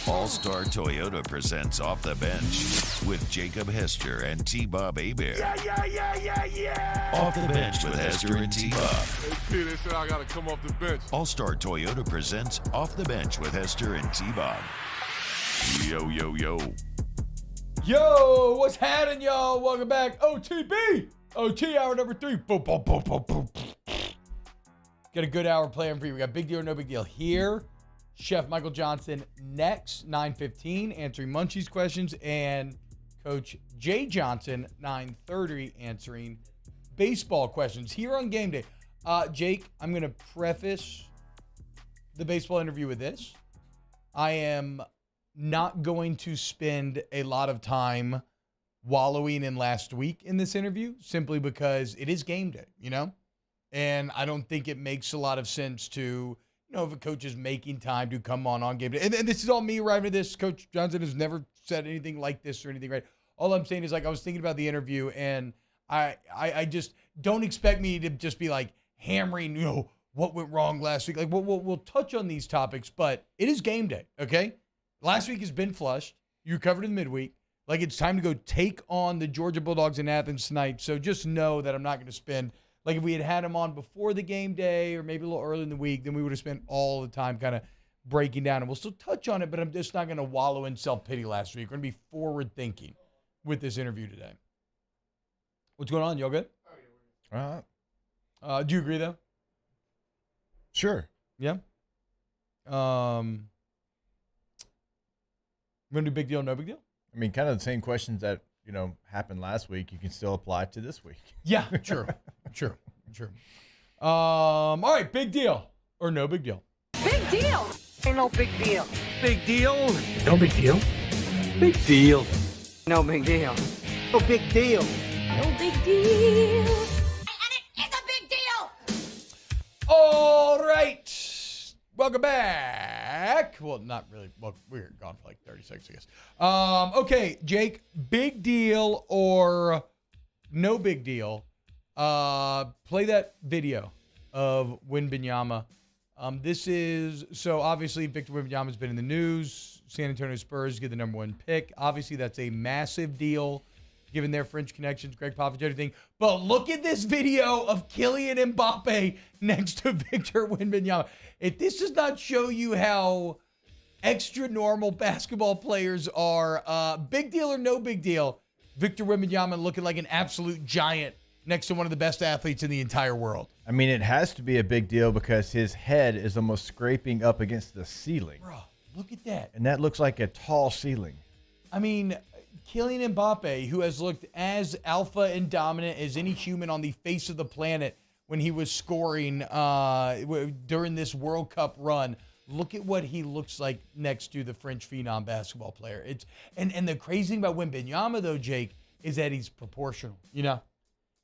All-Star Toyota presents Off the Bench with Jacob Hester and T-Bob Hebert. Yeah. Off the Bench with Hester and T-Bob. Hey, Peter said I got to come off the bench. All-Star Toyota presents Off the Bench with Hester and T-Bob. Yo, yo, yo. Yo, what's happening, y'all? Welcome back. OTB. OT hour number 3. Boom, boom, boom, boom, boom. Got a good hour playing for you. We got Big Deal or No Big Deal here. Chef Michael Johnson next, 9:15, answering Munchie's questions. And Coach Jay Johnson, 9:30, answering baseball questions here on game day. Jake, I'm going to preface the baseball interview with this. I am not going to spend a lot of time wallowing in last week in this interview, simply because it is game day, you know? And I don't think it makes a lot of sense to, if a coach is making time to come on game day. And this is all me arriving at this. Coach Johnson has never said anything like this or anything, right? All I'm saying is, I was thinking about the interview, and I just don't expect me to just be like hammering, what went wrong last week. Like, we'll touch on these topics, but it is game day, okay? Last week has been flushed. You covered in midweek. Like, it's time to go take on the Georgia Bulldogs in Athens tonight. So just know that I'm not going to spend, like, if we had him on before the game day or maybe a little early in the week, then we would have spent all the time kind of breaking down. And we'll still touch on it, but I'm just not going to wallow in self-pity last week. We're going to be forward-thinking with this interview today. What's going on? Y'all good? All right. Do you agree, though? Sure. Yeah? We're going to do Big Deal, No Big Deal? I mean, kind of the same questions that, happened last week, you can still apply to this week. Yeah, true. All right, Big Deal or No Big Deal? Big deal. Ain't no big deal. Big deal. No big deal. Big deal. No big deal. No big deal. No big deal. It's a big deal. All right. Welcome back back. Well, not really. Well, we were gone for like 30 seconds, I guess. Okay, Jake, big deal or no big deal? Play that video of Wembanyama. This is, so obviously Victor Wembanyama's been in the news. San Antonio Spurs get the number 1 pick. Obviously, that's a massive deal given their French connections, Greg Popovich, everything. But look at this video of Kylian Mbappe next to Victor Wembanyama. If this does not show you how extra normal basketball players are, big deal or no big deal, Victor Wembanyama looking like an absolute giant next to one of the best athletes in the entire world. I mean, it has to be a big deal because his head is almost scraping up against the ceiling. Bro, look at that. And that looks like a tall ceiling. I mean, Kylian Mbappe, who has looked as alpha and dominant as any human on the face of the planet when he was scoring during this World Cup run, look at what he looks like next to the French phenom basketball player. And the crazy thing about Wembanyama, though, Jake, is that he's proportional, you know?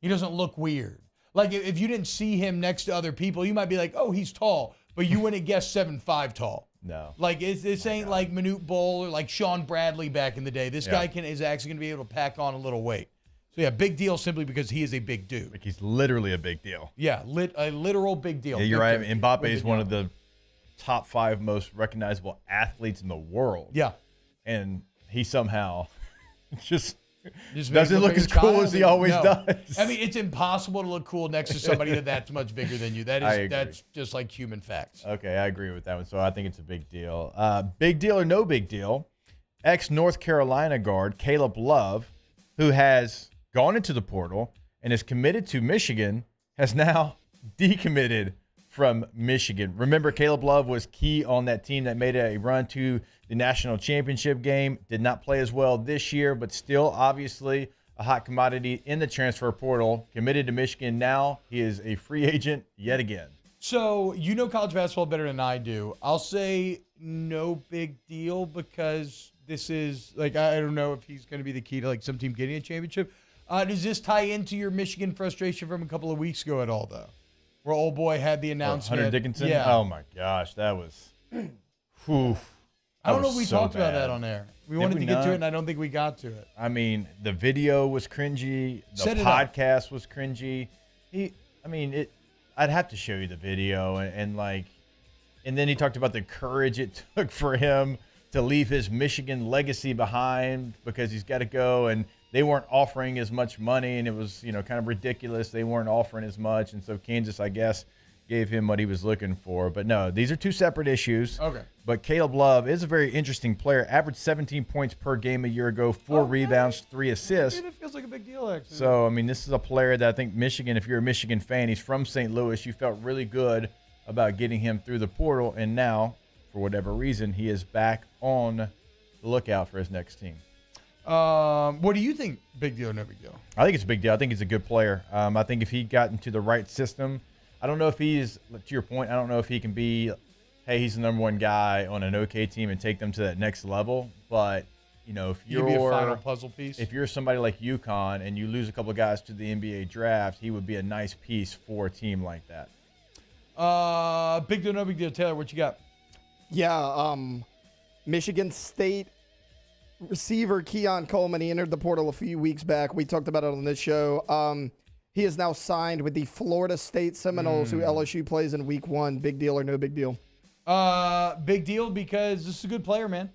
He doesn't look weird. Like, if you didn't see him next to other people, you might be like, oh, he's tall. But you wouldn't guess 7'5" tall. No. Like, this ain't like Manute Bol or like Sean Bradley back in the day. This guy is actually going to be able to pack on a little weight. So, yeah, big deal simply because he is a big dude. Like, he's literally a big deal. Yeah, a literal big deal. Yeah, you're right. Mbappe is one of the top 5 most recognizable athletes in the world. Yeah. And he somehow just doesn't look as cool as he always does. I mean, it's impossible to look cool next to somebody that's much bigger than you. That's just like human facts. Okay, I agree with that one. So I think it's a big deal. Big deal or no big deal? Ex-North Carolina guard Caleb Love, who has gone into the portal and is committed to Michigan, has now decommitted from Michigan. Remember, Caleb Love was key on that team that made a run to the national championship game. Did not play as well this year, but still obviously a hot commodity in the transfer portal. Committed to Michigan now. He is a free agent yet again. So you know college basketball better than I do. I'll say no big deal because this is, like, I don't know if he's going to be the key to like some team getting a championship. Does this tie into your Michigan frustration from a couple of weeks ago at all, though? Where old boy had the announcement. Hunter Dickinson? Yeah. Oh, my gosh. That was whew, I don't know if we talked about that on air. We wanted to get to it, and I don't think we got to it. I mean, the video was cringy. The podcast was cringy. I'd have to show you the video. And then he talked about the courage it took for him to leave his Michigan legacy behind because he's got to go. And they weren't offering as much money, and it was, kind of ridiculous. They weren't offering as much. And so Kansas, I guess, gave him what he was looking for. But no, these are two separate issues. Okay. But Caleb Love is a very interesting player. Averaged 17 points per game a year ago, 4 rebounds, 3 assists. It feels like a big deal, actually. So, I mean, this is a player that I think Michigan, if you're a Michigan fan, he's from St. Louis. You felt really good about getting him through the portal. And now, for whatever reason, he is back on the lookout for his next team. What do you think? Big deal or no big deal? I think it's a big deal. I think he's a good player. I think if he got into the right system, I don't know if he's, to your point, I don't know if he can be, hey, he's the number one guy on an okay team and take them to that next level. But, if you're be a final puzzle piece. If you're somebody like UConn and you lose a couple of guys to the NBA draft, he would be a nice piece for a team like that. Big deal, no big deal. Taylor, what you got? Yeah, Michigan State receiver Keon Coleman, he entered the portal a few weeks back. We talked about it on this show. He is now signed with the Florida State Seminoles, who LSU plays in week 1. Big deal or no big deal? Big deal because this is a good player, man.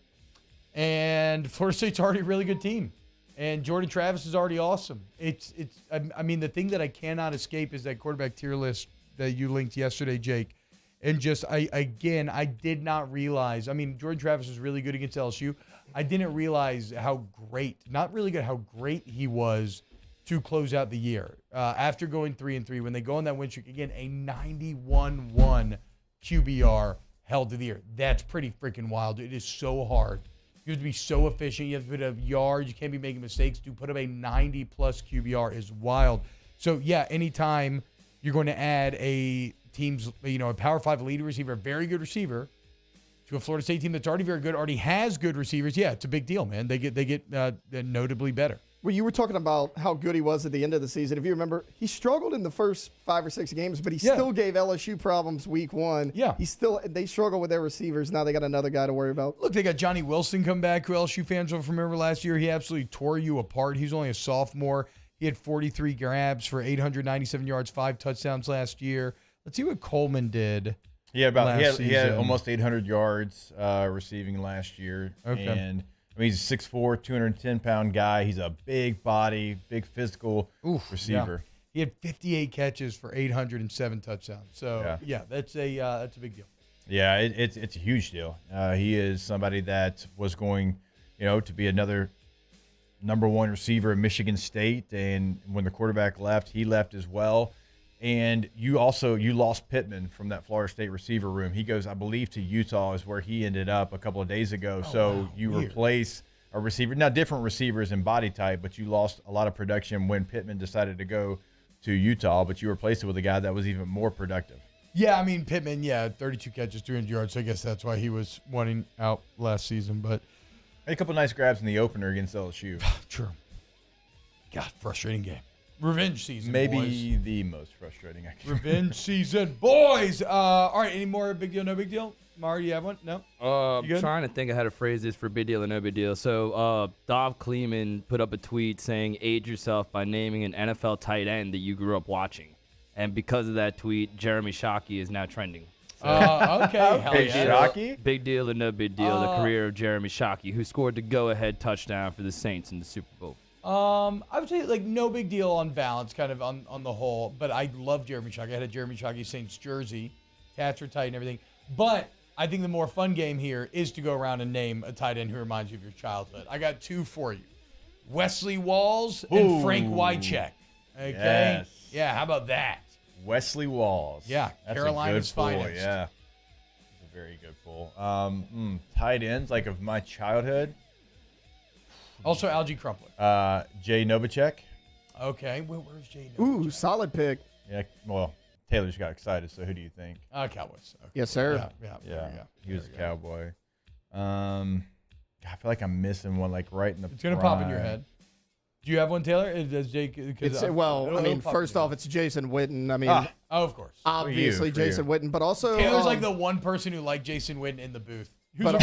And Florida State's already a really good team. And Jordan Travis is already awesome. I mean, the thing that I cannot escape is that quarterback tier list that you linked yesterday, Jake. And just, I did not realize. I mean, Jordan Travis was really good against LSU. I didn't realize how great he was to close out the year. After going 3-3, when they go on that win streak, again, a 91-1 QBR held to the year. That's pretty freaking wild. It is so hard. You have to be so efficient. You have to put up yards. You can't be making mistakes. To put up a 90-plus QBR is wild. So, yeah, anytime you're going to add a team's, a Power 5 lead receiver, a very good receiver, to a Florida State team that's already very good, already has good receivers, yeah, it's a big deal, man. They get notably better. Well, you were talking about how good he was at the end of the season. If you remember, he struggled in the first 5 or 6 games, but he still gave LSU problems week 1. Yeah. They struggle with their receivers. Now they got another guy to worry about. Look, they got Johnny Wilson come back, who LSU fans will remember last year. He absolutely tore you apart. He's only a sophomore. He had 43 grabs for 897 yards, 5 touchdowns last year. Let's see what Coleman did. Yeah, he had almost 800 yards receiving last year. Okay. And I mean, he's a 6'4", 210-pound guy. He's a big body, big physical receiver. Yeah. He had 58 catches for 807 touchdowns. So, that's a big deal. Yeah, it's a huge deal. He is somebody that was going, to be another number 1 receiver at Michigan State. And when the quarterback left, he left as well. And you lost Pittman from that Florida State receiver room. He goes, I believe, to Utah is where he ended up a couple of days ago. Replace a receiver, now different receivers in body type, but you lost a lot of production when Pittman decided to go to Utah, but you replaced it with a guy that was even more productive. Yeah, I mean, Pittman, 32 catches, 300 yards. So I guess that's why he was wanting out last season. But a couple of nice grabs in the opener against LSU. True. God, frustrating game. Revenge season, Maybe boys. The most frustrating, actually. Revenge season, boys. All right, any more big deal, no big deal? Mari, you have one? No? I'm trying to think of how to phrase this for big deal or no big deal. So, Dov Kleeman put up a tweet saying, age yourself by naming an NFL tight end that you grew up watching. And because of that tweet, Jeremy Shockey is now trending. So, okay. Hell Big yeah. Shockey? Big deal or no big deal, the career of Jeremy Shockey, who scored the go-ahead touchdown for the Saints in the Super Bowl. I would say no big deal on balance, kind of on the whole. But I love Jeremy Shockey. I had a Jeremy Shockey Saints jersey, Tats are tight and everything. But I think the more fun game here is to go around and name a tight end who reminds you of your childhood. I got 2 for you: Wesley Walls and Frank Wycheck. Okay, Yes. Yeah. How about that? Wesley Walls. Yeah, That's Carolina's a good pull, finest. Yeah, it's a very good pull. Tight ends like of my childhood. Also, Algie Crumpler. Jay Novacek. Okay, where's Jay? Ooh, solid pick. Yeah, well, Taylor just got excited. So who do you think? Cowboys. Okay. Yes, sir. Yeah. He was a Cowboy. I feel like I'm missing one, like right in the. It's gonna pop in your head. Do you have one, Taylor? Does Jake? First off, it's Jason Witten. I mean, of course, obviously Jason Witten, but also Taylor's like the one person who liked Jason Witten in the booth. He was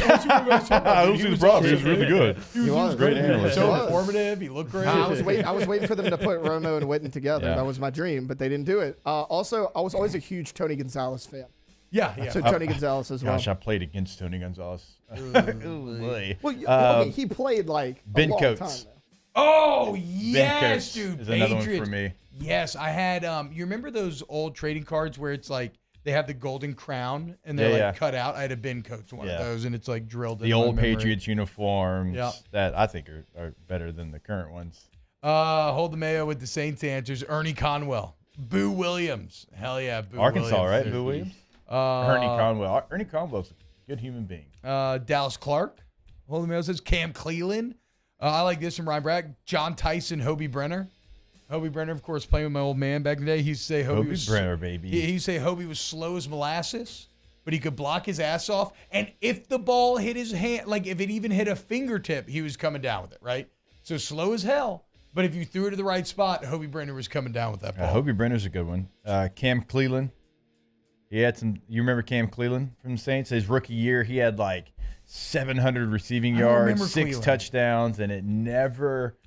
really good. He was great. So informative. He looked great. I was waiting for them to put Romo and Witten together. Yeah. That was my dream, but they didn't do it. Also, I was always a huge Tony Gonzalez fan. Yeah. So Tony Gonzalez as well. Gosh, I played against Tony Gonzalez. Well, he played like Ben a long Coates. time. Oh, Ben yes, Coates dude. is another one for me. Yes, I had, you remember those old trading cards where it's like they have the golden crown and they're cut out? I had a Ben Coates one of those, and it's like drilled in The my old memory. Patriots uniforms Yeah. that I think are better than the current ones. Hold the Mayo with the Saints answers. Ernie Conwell. Boo Williams. Hell yeah, Boo Arkansas, Williams. right? Boo Williams? Ernie Conwell. Ernie Conwell's a good human being. Dallas Clark. Hold the Mayo says Cam Cleland. I like this from Ryan Bragg. John Tyson, Hobie Brenner. Hobie Brenner, of course, playing with my old man back in the day. He used to say Hobie was Brenner, baby. He used to say Hobie was slow as molasses, but he could block his ass off. And if the ball hit his hand, like if it even hit a fingertip, he was coming down with it, right? So slow as hell. But if you threw it to the right spot, Hobie Brenner was coming down with that ball. Hobie Brenner's a good one. Cam Cleland. He had some. You remember Cam Cleland from the Saints? His rookie year, he had like 700 receiving yards, 6 Cleveland. touchdowns, and it never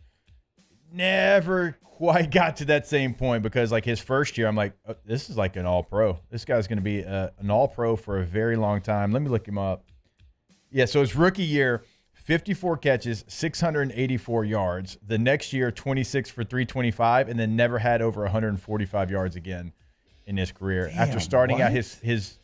quite got to that same point because like his first year, I'm like, oh, this is like an all-pro. This guy's going to be an all-pro for a very long time. Let me look him up. Yeah, so his rookie year, 54 catches, 684 yards. The next year, 26 for 325, and then never had over 145 yards again in his career. Damn, after starting out what? his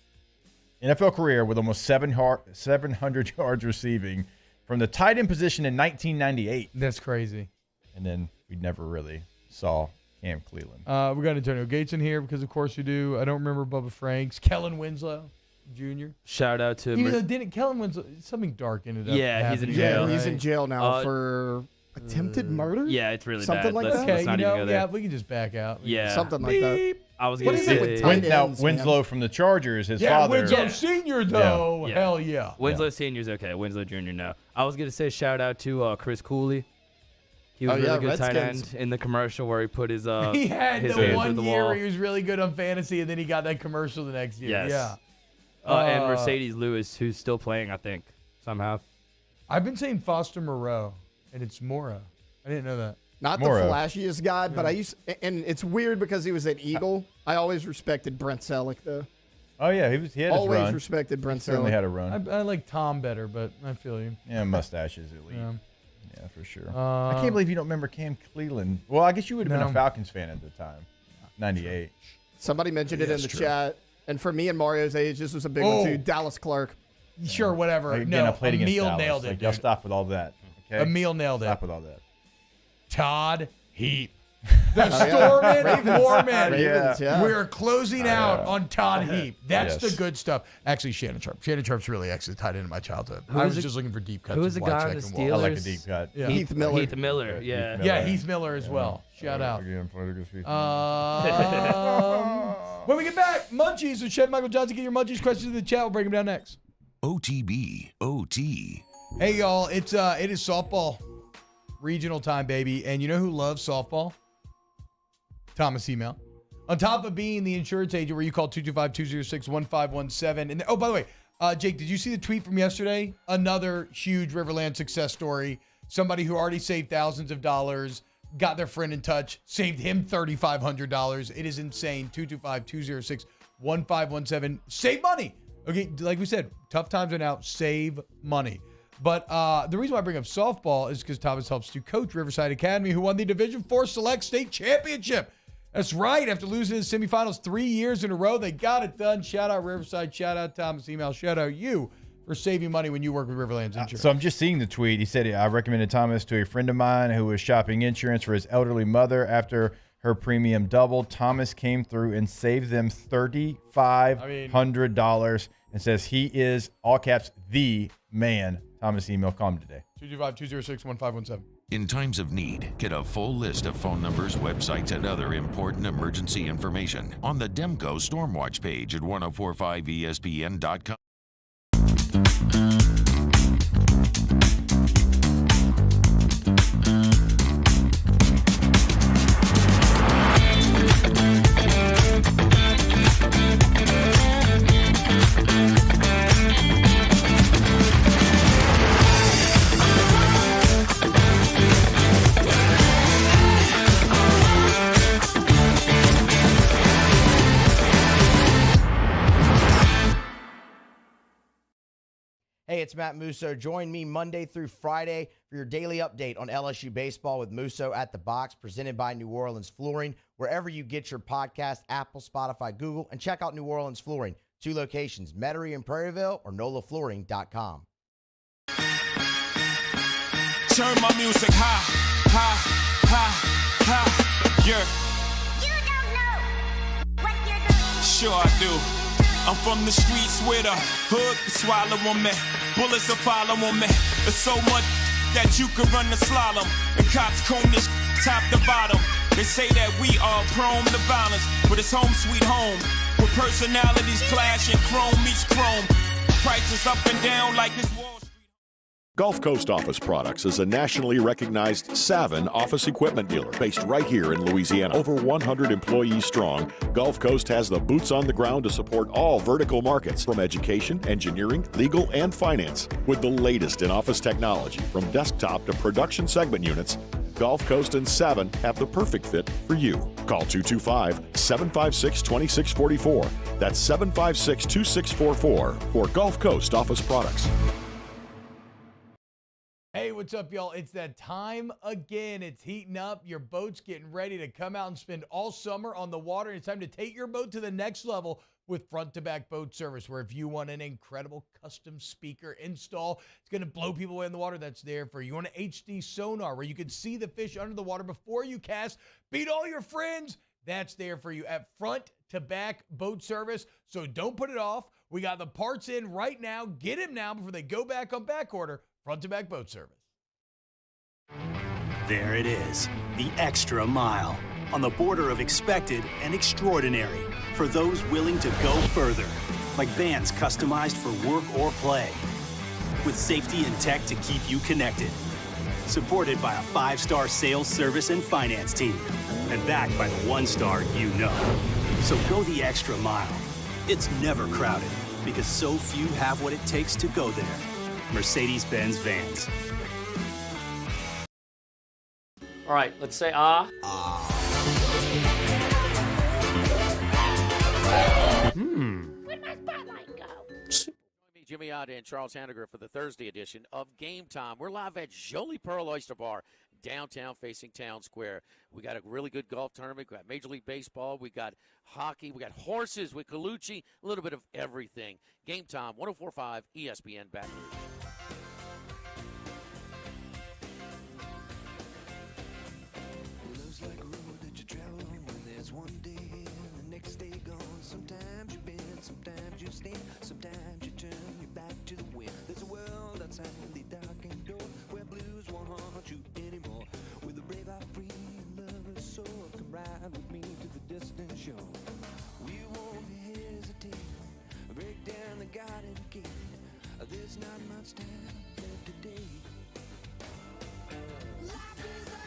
NFL career with almost 700 yards receiving from the tight end position in 1998. That's crazy. And then we never really saw Cam Cleland. We got Antonio Gates in here because, of course, you do. I don't remember Bubba Franks. Kellen Winslow Jr. Shout out to Even though didn't Kellen Winslow, something dark ended up. Yeah, he's in happening, jail. Yeah, he's right? in jail now for attempted murder. Yeah, it's really Something bad. like Let's, that? let's Okay, not you even know, go there. yeah, we can just back out. Yeah. Something like that. I was What going to is it with say tight ends, Winslow man? from the Chargers, his Yeah, father. Winslow Sr., though. Yeah. Hell yeah. Winslow Sr.'s okay. Winslow Jr. no. I was going to say shout out to Chris Cooley. He was really good tight end in the commercial where he put his he had his the hand one through the year wall. where he was really good on fantasy, and then he got that commercial the next year. Yes. Yeah. And Mercedes Lewis, who's still playing, I think, somehow. I've been saying Foster Moreau, and it's Mora. I didn't know that. Not the flashiest guy, but and it's weird because he was at Eagle. I always respected Brent Selleck, though. Oh, yeah, he had his always run. respected Brent Selleck. Certainly had a run. I like Tom better, but I feel you. Yeah, mustaches elite. Yeah. Yeah, for sure. I can't believe you don't remember Cam Cleveland. Well, I guess you would have been a Falcons fan at the time. 98. Somebody mentioned it in the chat. And for me and Mario's age, this was a big one, too. Dallas Clark. Sure, whatever. Again, I played against Emil Dallas. nailed it. Like, y'all stop with all that. Okay? Emil nailed it. Stop with all that. Todd Heap. The Stormin' of Mormon. Ravens, yeah. We're closing out on Todd Heap. That's Yes. the good stuff. Actually, Shannon Sharp. Shannon Sharp's really actually tied into my childhood. I was just looking for deep cuts. Who was the and wide guy on the check and wall. Steelers? I like a deep cut. Yeah. Heath Miller. Heath Miller, yeah. Yeah, Heath Miller as well. Shout out. Again, played against Heath When we get back, Munchies with Chef Michael Johnson. Get your Munchies questions in the chat. We'll break them down next. OTB, OT. Hey, y'all. It is softball regional time, baby. And you know who loves softball? Thomas Email. On top of being the insurance agent where you call 225-206-1517. And oh, by the way, Jake, did you see the tweet from yesterday? Another huge Riverland success story. Somebody who already saved thousands of dollars, got their friend in touch, saved him $3,500. It is insane. 225-206-1517. Save money. Okay, like we said, tough times are now. Save money. But the reason why I bring up softball is because Thomas helps to coach Riverside Academy, who won the Division IV Select State Championship. That's right. After losing in the semifinals 3 years in a row, they got it done. Shout out Riverside. Shout out Thomas Email. Shout out you for saving money when you work with Riverlands Insurance. So I'm just seeing the tweet. He said, I recommended Thomas to a friend of mine who was shopping insurance for his elderly mother after her premium doubled. Thomas came through and saved them $3,500 and says he is, all caps, the man. Thomas Email, call him today. 225-206-1517. In times of need, get a full list of phone numbers, websites, and other important emergency information on the Demco Stormwatch page at 1045ESPN.com. Hey, it's Matt Musso. Join me Monday through Friday for your daily update on LSU baseball with Musso at the Box, presented by New Orleans Flooring, wherever you get your podcast, Apple, Spotify, Google, and check out New Orleans Flooring. 2 locations, Metairie and Prairieville or NOLAFlooring.com. Turn my music high, high, high, high, yeah. You don't know what you're doing. Sure I do. I'm from the streets where the hood can swallow on me. Bullets will follow on me. There's so much that you could run the slalom. And cops comb this top to bottom. They say that we are prone to violence, but it's home sweet home. Where personalities clash and chrome meets chrome. Prices up and down like this Wall Street. Gulf Coast Office Products is a nationally recognized Savin office equipment dealer based right here in Louisiana. Over 100 employees strong, Gulf Coast has the boots on the ground to support all vertical markets from education, engineering, legal, and finance. With the latest in office technology from desktop to production segment units, Gulf Coast and Savin have the perfect fit for you. Call 225-756-2644. That's 756-2644 for Gulf Coast Office Products. Hey, what's up, y'all? It's that time again. It's heating up. Your boat's getting ready to come out and spend all summer on the water. It's time to take your boat to the next level with front-to-back boat service, where if you want an incredible custom speaker install, it's going to blow people away in the water, that's there for you. You want an HD sonar where you can see the fish under the water before you cast, beat all your friends, that's there for you at front-to-back boat service. So don't put it off. We got the parts in right now. Get them now before they go back on back order. Front-to-back boat service. There it is, the extra mile, on the border of expected and extraordinary, for those willing to go further, like vans customized for work or play, with safety and tech to keep you connected. supported by a 5-star sales, service, and finance team, and backed by the 1-star you know. So go the extra mile. It's never crowded because so few have what it takes to go there. Mercedes-Benz Vans. All right, let's say ah. Where'd my spotlight go? Join me, Jimmy Otta and Charles Hanniger for the Thursday edition of Game Time. We're live at Jolie Pearl Oyster Bar, downtown facing Town Square. We got a really good golf tournament. We got Major League Baseball. We got hockey. We got horses with Colucci. A little bit of everything. Game Time, 104.5 ESPN Baton Rouge. Like a road that you travel on when there's one day here and the next day gone. Sometimes you bend, sometimes you stand, sometimes you turn your back to the wind. There's a world outside the darkened door where blues won't haunt you anymore. With a brave heart free and lover's soul, come ride with me to the distant shore. We won't hesitate, break down the garden gate. There's not much time left today. Life is a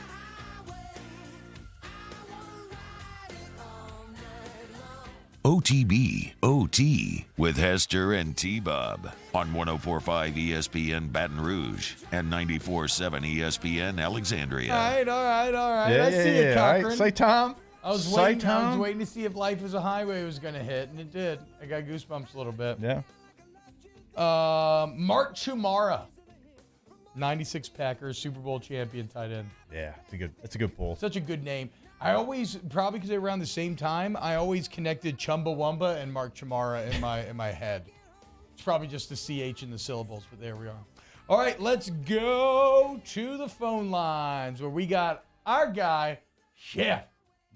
OTB OT with Hester and T-Bob on 104.5 ESPN Baton Rouge and 94.7 ESPN Alexandria. All right. Yeah, I see it, all Cochran. right. Say Tom. I was waiting to see if Life is a Highway was going to hit, and it did. I got goosebumps a little bit. Yeah. Mark Chumara, 96 Packers, Super Bowl champion tight end. Yeah, it's a good pull. Such a good name. I always, probably because they were around the same time, I always connected Chumbawamba and Mark Chumara in my head. It's probably just the CH in the syllables, but there we are. All right, let's go to the phone lines where we got our guy, Chef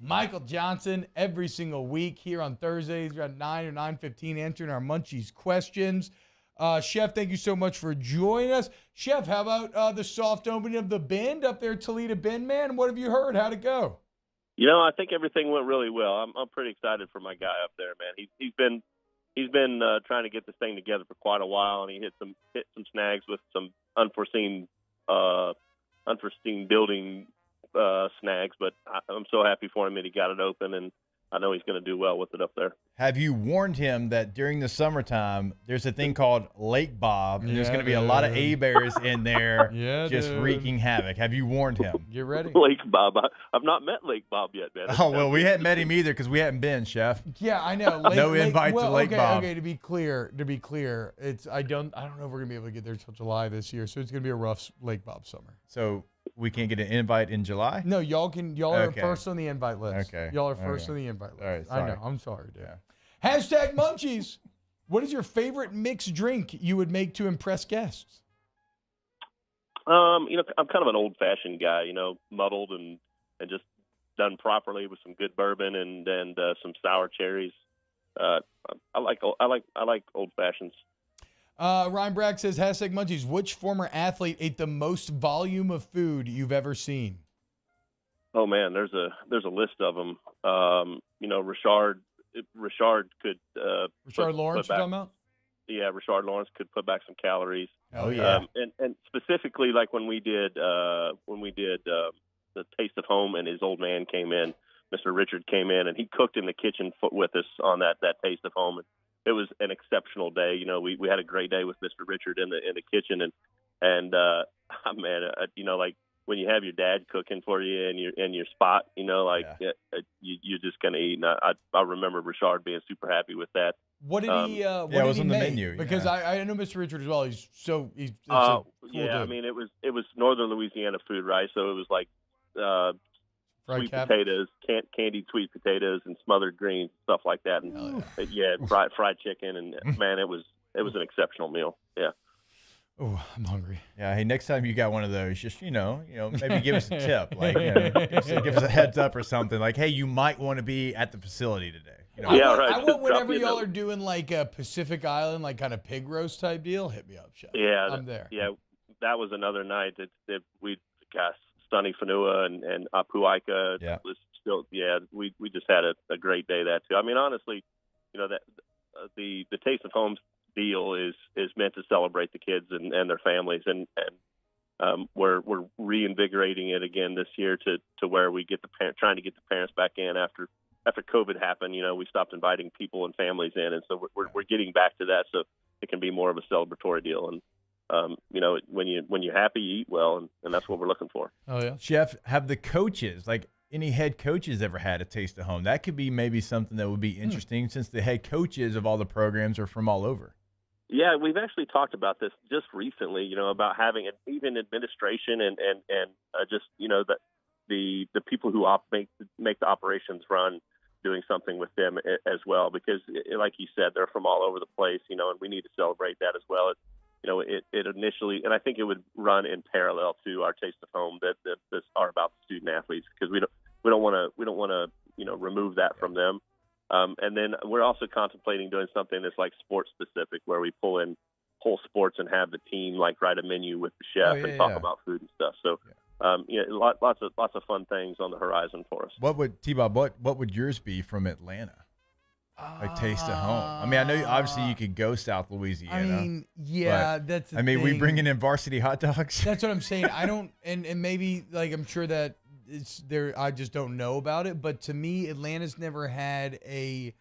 Michael Johnson, every single week here on Thursdays around 9 or 9:15 answering our Munchies questions. Chef, thank you so much for joining us. Chef, how about the soft opening of the Bend up there, Toledo Bend, man? What have you heard? How'd it go? You know, I think everything went really well. I'm pretty excited for my guy up there, man. He's been trying to get this thing together for quite a while, and he hit some snags with some unforeseen building snags. But I'm so happy for him that he got it open, and I know he's going to do well with it up there. Have you warned him that during the summertime there's a thing called Lake Bob, and there's going to be a lot of A-bears in there wreaking havoc? Have you warned him? Get ready. Lake Bob. I've not met Lake Bob yet, man. Oh, well, we hadn't met him either because we hadn't been, Chef. Yeah, I know. No invite to Lake Bob. Okay, to be clear, I don't know if we're going to be able to get there till July this year, so it's going to be a rough Lake Bob summer. So we can't get an invite in July? No, y'all are first on the invite list. Okay. Y'all are first on the invite list. All right, I sorry. know. I'm sorry, dude. Yeah. Hashtag Munchies. What is your favorite mixed drink you would make to impress guests? I'm kind of an old-fashioned guy, muddled and just done properly with some good bourbon and some sour cherries. I like old fashions. Ryan Bragg says, hashtag Munchies, which former athlete ate the most volume of food you've ever seen? Oh man, there's a list of them. Richard could. Richard Lawrence, you're talking about? Yeah, Richard Lawrence could put back some calories. Oh yeah. And specifically, like when we did the Taste of Home, and his old man came in, Mr. Richard came in, and he cooked in the kitchen with us on that Taste of Home. And it was an exceptional day. We had a great day with Mr. Richard in the kitchen, and man, like when you have your dad cooking for you in your spot, you're just gonna eat. And I remember Richard being super happy with that. What did he? What did it was he on the make? menu. Because I know Mr. Richard as well. He's cool yeah, dude. I mean it was Northern Louisiana food, right? So it was like Fried sweet cabbage? potatoes, candied sweet potatoes, and smothered greens, stuff like that. And fried chicken, and man, it was an exceptional meal. Yeah. Oh, I'm hungry. Yeah. Hey, next time you got one of those, just maybe give us a tip, like give us a heads up or something. Like, hey, you might want to be at the facility today. Right. I want whenever y'all are doing like a Pacific Island, like kind of pig roast type deal, hit me up, Chef. Yeah, I'm there. Yeah, that was another night that we got Sonny Fanua and Apuaika. Yeah. Was still, we just had a great day that too. I mean, honestly, that the Taste of Home's deal is meant to celebrate the kids and their families, and we're reinvigorating it again this year to where we get trying to get the parents back in after COVID happened. We stopped inviting people and families in, and so we're getting back to that, so it can be more of a celebratory deal. And when you're happy, you eat well, and that's what we're looking for. Oh yeah, Chef, have the coaches, like any head coaches, ever had a taste of home? That could be maybe something that would be interesting, since the head coaches of all the programs are from all over. Yeah, we've actually talked about this just recently, about having even administration and just, the people who make the operations run, doing something with them as well, because like you said, they're from all over the place, and we need to celebrate that as well. It initially, and I think it would run in parallel to our Taste of Home that are about the student athletes, because we don't want to remove that from them. And then we're also contemplating doing something that's like sports specific, where we pull in whole sports and have the team like write a menu with the chef and talk about food and stuff. So, lots of fun things on the horizon for us. What would T-Bob? What would yours be from Atlanta? Like Taste of Home. I mean, I know obviously you could go South Louisiana. I mean, yeah, that's. I mean, we bringing in varsity hot dogs. That's what I'm saying. I don't, and maybe like I'm sure that it's there. I just don't know about it. But to me, Atlanta's never had a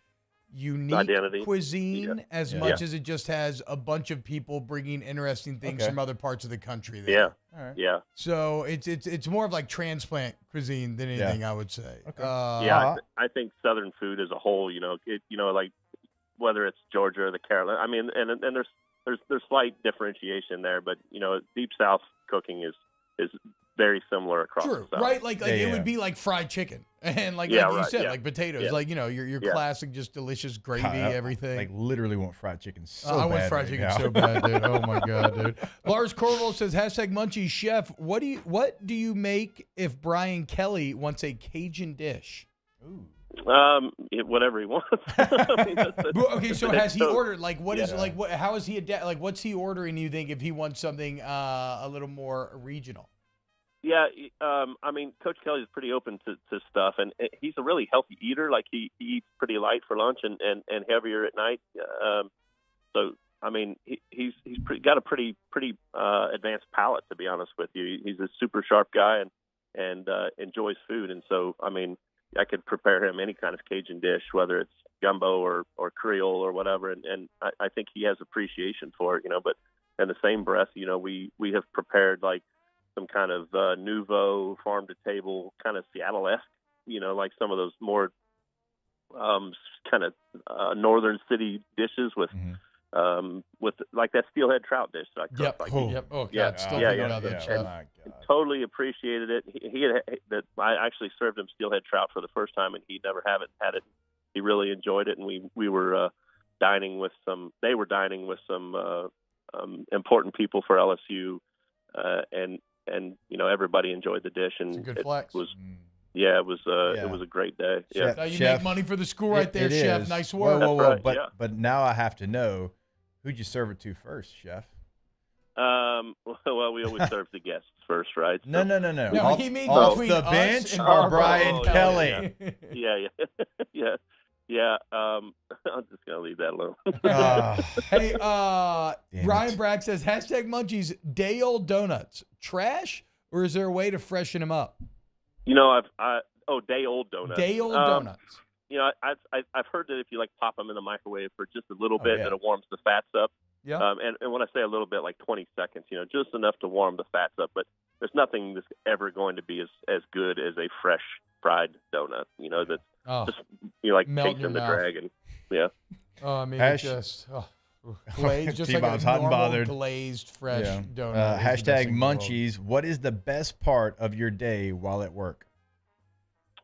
unique identity cuisine as much as it just has a bunch of people bringing interesting things from other parts of the country there. Yeah. All right. Yeah. So it's more of like transplant cuisine than anything, I would say. Okay. I think Southern food as a whole, like whether it's Georgia or the Carolinas, I mean, and there's slight differentiation there, but Deep South cooking is very similar across the South. Right? Like it would be like fried chicken and like you said, like potatoes, like your classic, just delicious gravy, everything. Like literally want fried chicken so I bad. want fried chicken so bad, dude. Oh my god, dude. Lars Corville says #Munchies Chef. What do you make if Brian Kelly wants a Cajun dish? Ooh. Whatever he wants. Okay, so has he ordered? Like, what is like? What? How is he like? What's he ordering? You think if he wants something a little more regional? Yeah, I mean, Coach Kelly's pretty open to stuff, and he's a really healthy eater. Like he eats pretty light for lunch and heavier at night. So I mean, he's got a pretty advanced palate, to be honest with you. He's a super sharp guy and enjoys food, and so I mean, I could prepare him any kind of Cajun dish, whether it's gumbo or Creole or whatever, and I think he has appreciation for it, But in the same breath, we have prepared like some kind of nouveau farm to table kind of Seattle-esque, like some of those more kind of northern city dishes with like that steelhead trout dish that I cooked. Oh God, still thinking about that, Chef. Totally appreciated it. I actually served him steelhead trout for the first time, and he never had it. He really enjoyed it, and we were dining with some. They were dining with some important people for LSU, and everybody enjoyed the dish, and it's a good flex. It was a great day. Chef, now you make money for the school right there, Chef. Is. Nice work. Whoa. But now I have to know, who'd you serve it to first, Chef? Well, we always serve the guests first, right? No. No, he means off between the us bench and or Brian Kelly. Yeah. I'm just gonna leave that alone. Hey, Ryan Bragg says #Munchies day-old donuts trash, or is there a way to freshen them up? Day-old donuts. Day-old donuts. I've heard that if you like pop them in the microwave for just a little bit, that it warms the fats up. Yeah. And when I say a little bit, like 20 seconds, just enough to warm the fats up. But there's nothing that's ever going to be as good as a fresh fried donut. That's just like tasting the dragon. Yeah. Oh, I mean, just glazed, just like a normal glazed fresh donut. #Munchies. What is the best part of your day while at work?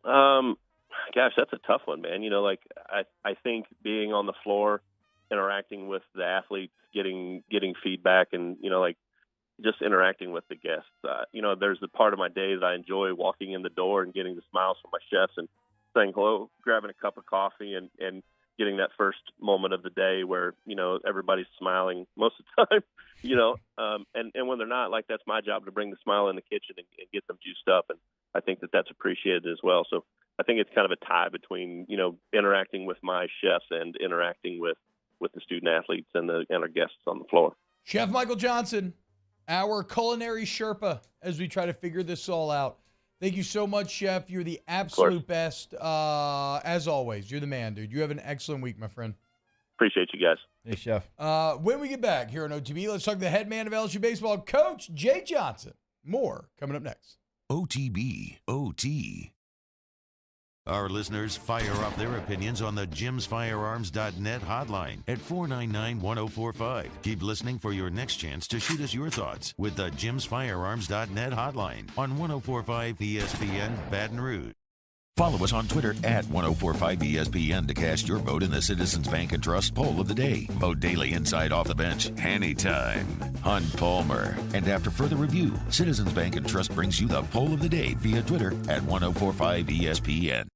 Gosh, that's a tough one, man. I think being on the floor, interacting with the athletes, getting feedback, and just interacting with the guests. There's a part of my day that I enjoy walking in the door and getting the smiles from my chefs and saying hello, grabbing a cup of coffee, and getting that first moment of the day where everybody's smiling most of the time. And when they're not, like, that's my job to bring the smile in the kitchen and get them juiced up, and I think that's appreciated as well. So I think it's kind of a tie between interacting with my chefs and interacting with the student athletes and our guests on the floor. Chef Michael Johnson, our culinary Sherpa as we try to figure this all out. Thank you so much, Chef. You're the absolute best. As always, you're the man, dude. You have an excellent week, my friend. Appreciate you guys. Hey, Chef. When we get back here on OTB, let's talk to the head man of LSU baseball, Coach Jay Johnson. More coming up next. OTB, OT. Our listeners fire off their opinions on the jimsfirearms.net hotline at 499-1045. Keep listening for your next chance to shoot us your thoughts with the jimsfirearms.net hotline on 1045 ESPN Baton Rouge. Follow us on Twitter at 1045ESPN to cast your vote in the Citizens Bank and Trust Poll of the Day. Vote daily inside Off the Bench, anytime. Hunt Palmer. And after further review, Citizens Bank and Trust brings you the Poll of the Day via Twitter at 1045ESPN.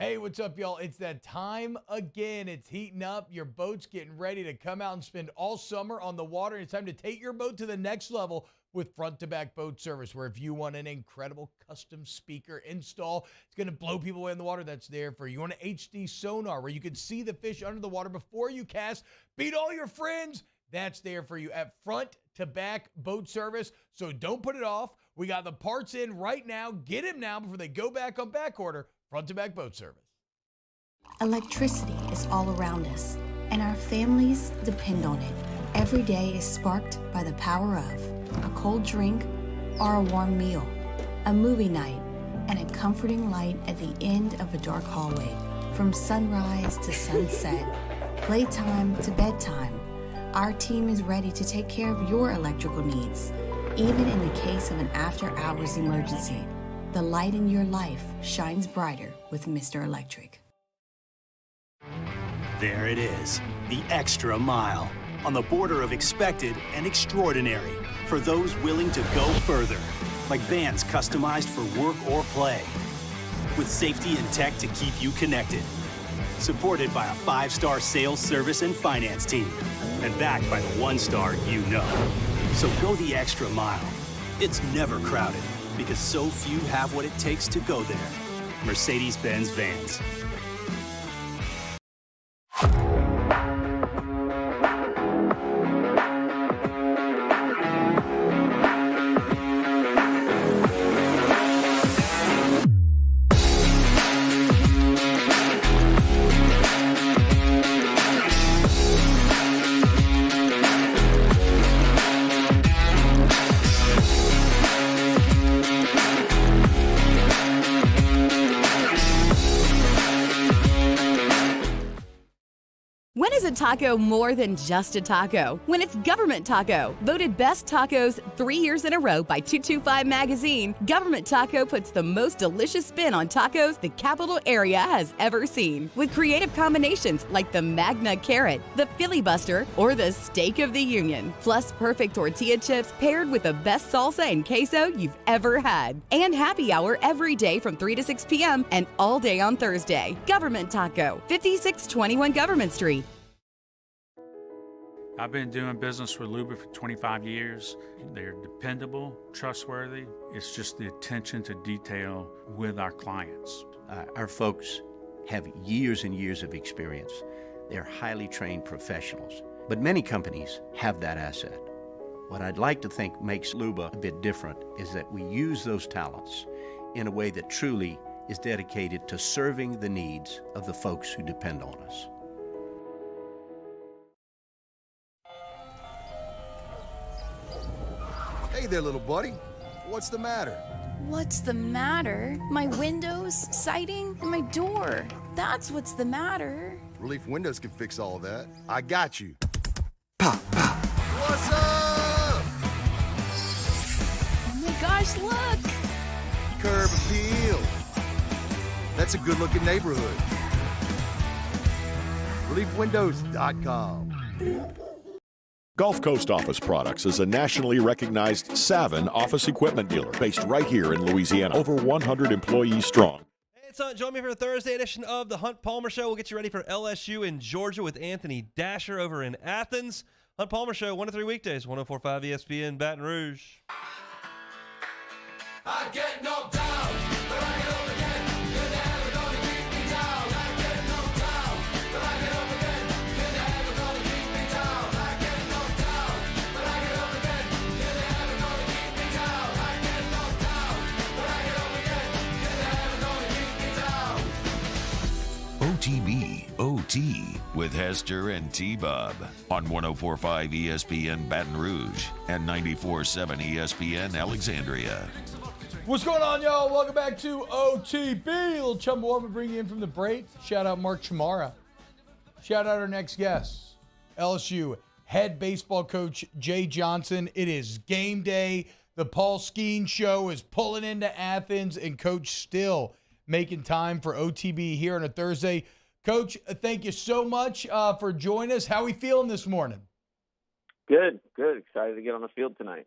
Hey, what's up, y'all? It's that time again. It's heating up. Your boat's getting ready to come out and spend all summer on the water. It's time to take your boat to the next level with front-to-back boat service, where if you want an incredible custom speaker install, it's going to blow people away in the water, that's there for you. You want an HD sonar where you can see the fish under the water before you cast, beat all your friends, that's there for you at front-to-back boat service. So don't put it off. We got the parts in right now. Get them now before they go back on back order. Front-to-back boat service. Electricity is all around us, and our families depend on it. Every day is sparked by the power of a cold drink or a warm meal, a movie night, and a comforting light at the end of a dark hallway. From sunrise to sunset, playtime to bedtime, our team is ready to take care of your electrical needs. Even in the case of an after-hours emergency, the light in your life shines brighter with Mr. Electric. There it is, the extra mile, on the border of expected and extraordinary, for those willing to go further, like vans customized for work or play, with safety and tech to keep you connected, supported by a 5-star sales, service, and finance team, and backed by the 1-star you know. So go the extra mile. It's never crowded, because so few have what it takes to go there. Mercedes-Benz Vans. When is a taco more than just a taco? When it's Government Taco. Voted best tacos 3 years in a row by 225 Magazine, Government Taco puts the most delicious spin on tacos the capital area has ever seen. With creative combinations like the Magna Carrot, the Filibuster, or the Steak of the Union. Plus perfect tortilla chips paired with the best salsa and queso you've ever had. And happy hour every day from 3 to 6 p.m. and all day on Thursday. Government Taco, 5621 Government Street. I've been doing business with Luba for 25 years. They're dependable, trustworthy. It's just the attention to detail with our clients. Our folks have years and years of experience. They're highly trained professionals. But many companies have that asset. What I'd like to think makes Luba a bit different is that we use those talents in a way that truly is dedicated to serving the needs of the folks who depend on us. Hey there, little buddy. What's the matter? What's the matter? My windows, siding, and my door. That's what's the matter. Relief Windows can fix all that. I got you. Pop, pop. What's up? Oh my gosh, look! Curb appeal. That's a good-looking neighborhood. ReliefWindows.com. Gulf Coast Office Products is a nationally recognized Savin office equipment dealer based right here in Louisiana. Over 100 employees strong. Hey, it's Join me for the Thursday edition of the Hunt Palmer Show. We'll get you ready for LSU in Georgia with Anthony Dasher over in Athens. Hunt Palmer Show, 1 to 3 weekdays, 104.5 ESPN Baton Rouge. I get knocked down, but I get up again. You're never gonna keep me down. I get knocked down, but I get up again. You're never gonna keep me down. I get knocked down, but I get up again. You're never Tea with Hester and T-Bob on 104.5 ESPN Baton Rouge and 94.7 ESPN Alexandria. What's going on, y'all? Welcome back to OTB. Little Chumbawamba to bring you in from the break. Shout out Mark Chamara. Shout out our next guest, LSU head baseball coach Jay Johnson. It is game day. The Paul Skeen Show is pulling into Athens, and Coach still making time for OTB here on a Thursday. Coach, thank you so much for joining us. How are we feeling this morning? Good. Excited to get on the field tonight.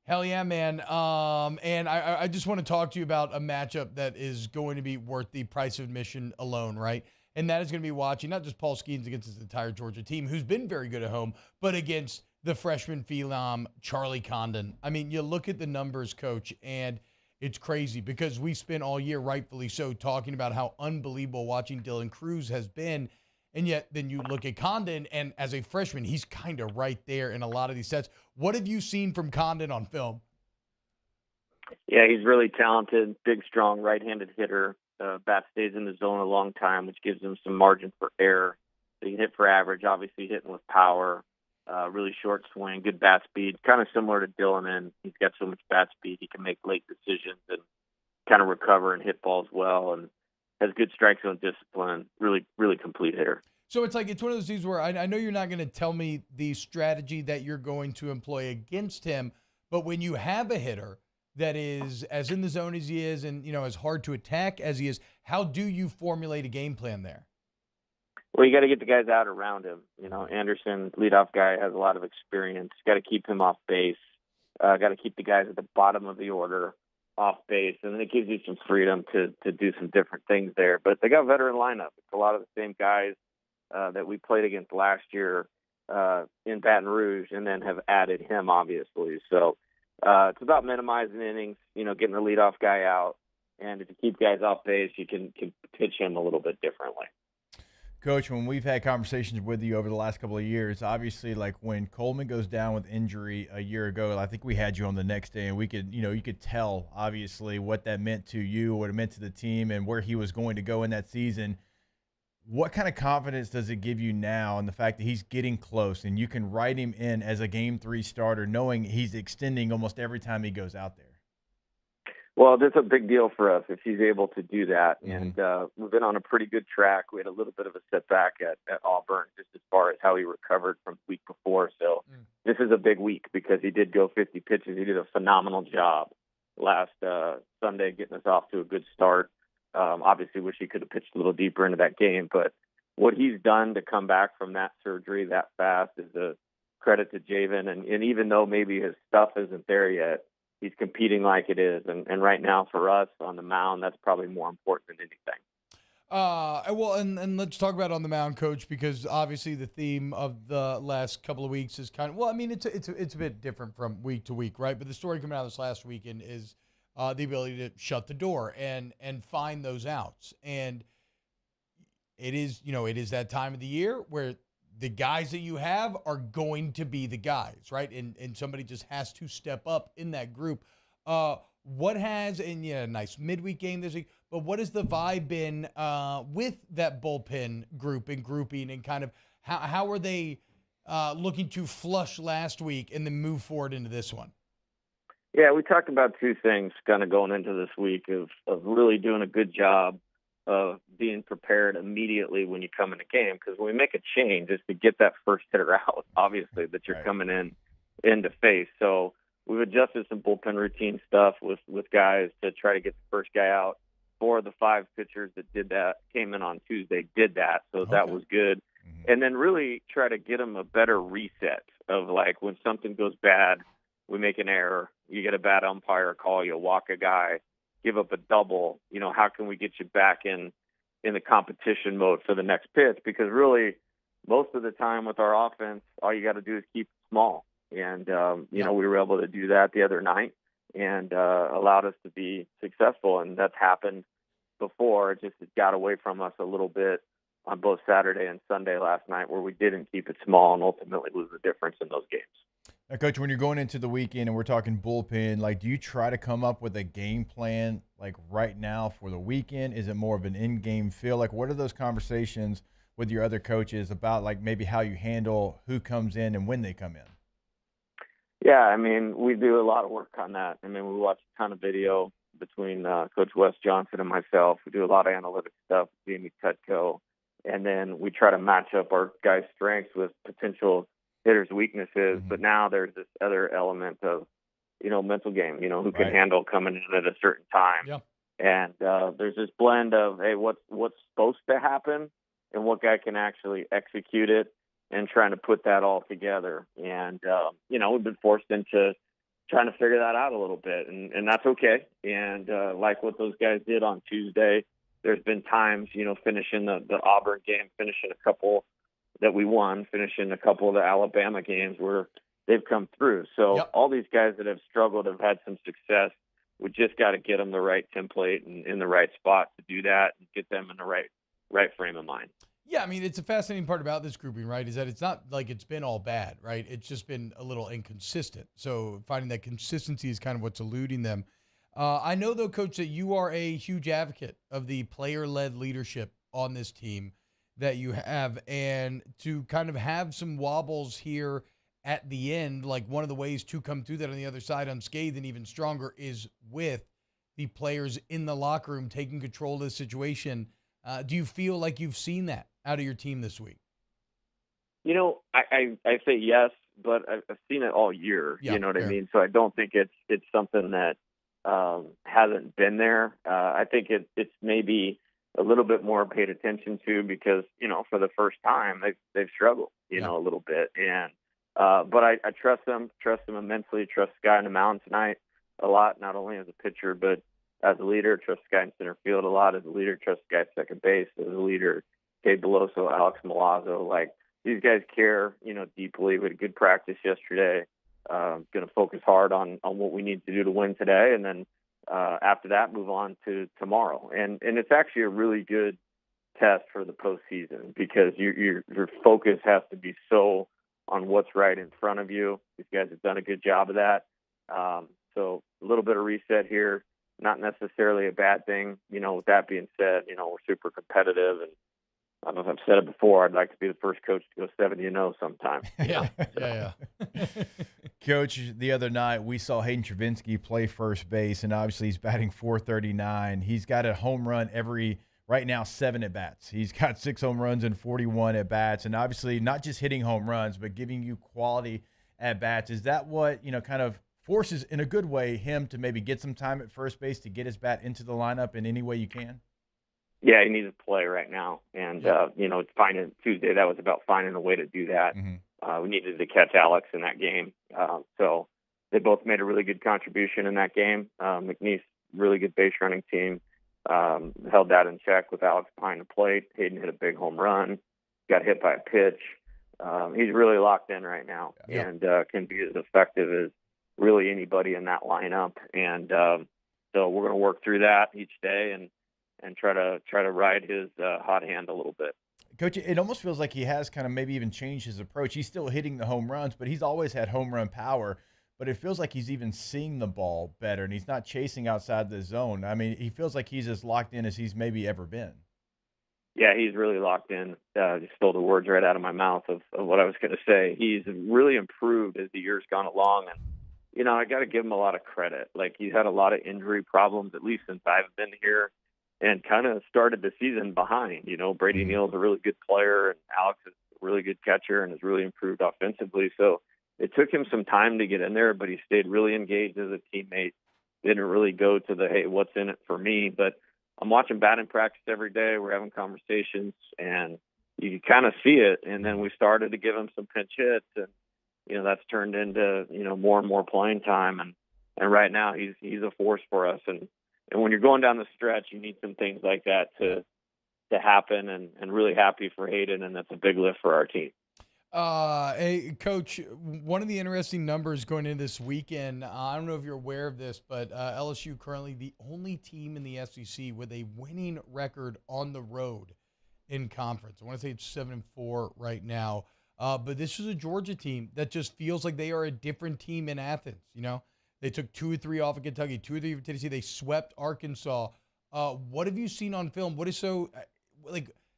Hell yeah, man. And I just want to talk to you about a matchup that is going to be worth the price of admission alone, right? And that is going to be watching not just Paul Skeens against his entire Georgia team, who's been very good at home, but against the freshman phenom, Charlie Condon. I mean, you look at the numbers, Coach, and it's crazy because we spent all year, rightfully so, talking about how unbelievable watching Dylan Cruz has been. And yet then you look at Condon, and as a freshman, he's kind of right there in a lot of these sets. What have you seen from Condon on film? Yeah, he's really talented, big, strong, right-handed hitter. Bat stays in the zone a long time, which gives him some margin for error. So he can hit for average, obviously hitting with power, really short swing, good bat speed, kind of similar to Dylan, and he's got so much bat speed he can make late decisions and kind of recover and hit balls well, and has good strike zone discipline, really, really complete hitter. So it's like, it's one of those things where I know you're not going to tell me the strategy that you're going to employ against him, but when you have a hitter that is as in the zone as he is and, you know, as hard to attack as he is, how do you formulate a game plan there? Well, you got to get the guys out around him. You know, Anderson, leadoff guy, has a lot of experience. Got to keep him off base. Got to keep the guys at the bottom of the order off base, and then it gives you some freedom to do some different things there. But they got veteran lineup. It's a lot of the same guys that we played against last year in Baton Rouge, and then have added him, obviously. So it's about minimizing innings, you know, getting the leadoff guy out, and if you keep guys off base, you can pitch him a little bit differently. Coach, when we've had conversations with you over the last couple of years, obviously, like when Coleman goes down with injury a year ago, I think we had you on the next day, and we could, you know, you could tell obviously what that meant to you, what it meant to the team, and where he was going to go in that season. What kind of confidence does it give you now in the fact that he's getting close and you can write him in as a Game 3 starter, knowing he's extending almost every time he goes out there? Well, that's a big deal for us if he's able to do that. And we've been on a pretty good track. We had a little bit of a setback at Auburn just as far as how he recovered from the week before. So this is a big week because he did go 50 pitches. He did a phenomenal job last Sunday getting us off to a good start. Obviously wish he could have pitched a little deeper into that game. But what he's done to come back from that surgery that fast is a credit to Javen. And even though maybe his stuff isn't there yet, he's competing like it is. And right now for us on the mound, that's probably more important than anything. Well, and let's talk about on the mound, Coach, because obviously the theme of the last couple of weeks is kind of, well, I mean, it's a bit different from week to week, right? But the story coming out of this last weekend is the ability to shut the door and find those outs. And it is, you know, it is that time of the year where the guys that you have are going to be the guys, right? And somebody just has to step up in that group. What has, and yeah, nice midweek game this week, but what has the vibe been with that bullpen group and grouping, and kind of how are they looking to flush last week and then move forward into this one? Yeah, we talked about two things kind of going into this week of really doing a good job of being prepared immediately when you come in a game, because when we make a change, it's to get that first hitter out, obviously, that you're coming in to face. So we've adjusted some bullpen routine stuff with guys to try to get the first guy out. 4 of the 5 pitchers that did that came in on Tuesday did that, so that was good. And then really try to get them a better reset of, like, when something goes bad, we make an error, you get a bad umpire call, you walk a guy, give up a double, you know, how can we get you back in the competition mode for the next pitch? Because really, most of the time with our offense, all you got to do is keep it small. And, you know, we were able to do that the other night and allowed us to be successful. And that's happened before. It just got away from us a little bit on both Saturday and Sunday last night, where we didn't keep it small and ultimately lose the difference in those games. Now, Coach, when you're going into the weekend and we're talking bullpen, like, do you try to come up with a game plan, like, right now for the weekend? Is it more of an in-game feel? Like, what are those conversations with your other coaches about like maybe how you handle who comes in and when they come in? Yeah, I mean, we do a lot of work on that. I mean, we watch a ton of video between Coach Wes Johnson and myself. We do a lot of analytic stuff, Jamie Tutko, and then we try to match up our guys' strengths with potential hitters' weaknesses. But now there's this other element of, mental game, who can handle coming in at a certain time. Yeah. And there's this blend of, hey, what's supposed to happen and what guy can actually execute it, and trying to put that all together. And, we've been forced into trying to figure that out a little bit, and that's okay. And like what those guys did on Tuesday, there's been times, finishing the Auburn game, finishing a couple that we won, finishing a couple of the Alabama games where they've come through. So all these guys that have struggled have had some success. We just got to get them the right template and in the right spot to do that and get them in the right frame of mind. Yeah, I mean, it's a fascinating part about this grouping, right, is that it's not like it's been all bad, right? It's just been a little inconsistent. So finding that consistency is kind of what's eluding them. I know, though, Coach, that you are a huge advocate of the player-led leadership on this team that you have, and to kind of have some wobbles here at the end, like one of the ways to come through that on the other side unscathed and even stronger is with the players in the locker room taking control of the situation. Do you feel like you've seen that out of your team this week? I say yes, but I've seen it all year. Yeah, you know what fair. I mean? So I don't think it's something that hasn't been there. I think it's maybe a little bit more paid attention to because, for the first time they've struggled, a little bit. And but I trust them immensely, trust Sky in the mound tonight a lot, not only as a pitcher, but as a leader, trust Sky in center field a lot as a leader, trust Sky at second base as a leader, Gabe Beloso, Alex Milazzo. Like, these guys care, deeply. We had a good practice yesterday. Going to focus hard on what we need to do to win today. And then after that, move on to tomorrow. And it's actually a really good test for the postseason because your focus has to be so on what's right in front of you. These guys have done a good job of that. So a little bit of reset here, not necessarily a bad thing. With that being said, we're super competitive, and I don't know if I've said it before, I'd like to be the first coach to go 70-0 sometime. Yeah. Coach, the other night we saw Hayden Travinski play first base, and obviously he's batting .439. He's got a home run right now, 7 at-bats. He's got 6 home runs and 41 at-bats, and obviously not just hitting home runs, but giving you quality at-bats. Is that what, kind of forces, in a good way, him to maybe get some time at first base to get his bat into the lineup in any way you can? Yeah, he needs to play right now. And, finding Tuesday, that was about finding a way to do that. We needed to catch Alex in that game. So they both made a really good contribution in that game. McNeese, really good base running team, held that in check with Alex behind the plate. Hayden hit a big home run, got hit by a pitch. He's really locked in right now and can be as effective as really anybody in that lineup. And so we're going to work through that each day and try to ride his hot hand a little bit. Coach, it almost feels like he has kind of maybe even changed his approach. He's still hitting the home runs, but he's always had home run power. But it feels like he's even seeing the ball better, and he's not chasing outside the zone. I mean, he feels like he's as locked in as he's maybe ever been. Yeah, he's really locked in. Just stole the words right out of my mouth of what I was going to say. He's really improved as the year's gone along. And, I got to give him a lot of credit. Like, he's had a lot of injury problems, at least since I've been here, and kind of started the season behind. Brady Neal's a really good player, and Alex is a really good catcher and has really improved offensively. So it took him some time to get in there, but he stayed really engaged as a teammate. Didn't really go to the, hey, what's in it for me? But I'm watching batting practice every day. We're having conversations, and you kind of see it. And then we started to give him some pinch hits, and that's turned into more and more playing time. And right now he's a force for us. And when you're going down the stretch, you need some things like that to happen. And really happy for Hayden, and that's a big lift for our team. Hey, Coach, one of the interesting numbers going into this weekend, I don't know if you're aware of this, but LSU currently the only team in the SEC with a winning record on the road in conference. I want to say it's 7-4 right now. But this is a Georgia team that just feels like they are a different team in Athens. They took 2 or 3 off of Kentucky, 2 or 3 of Tennessee. They swept Arkansas. What have you seen on film? What is so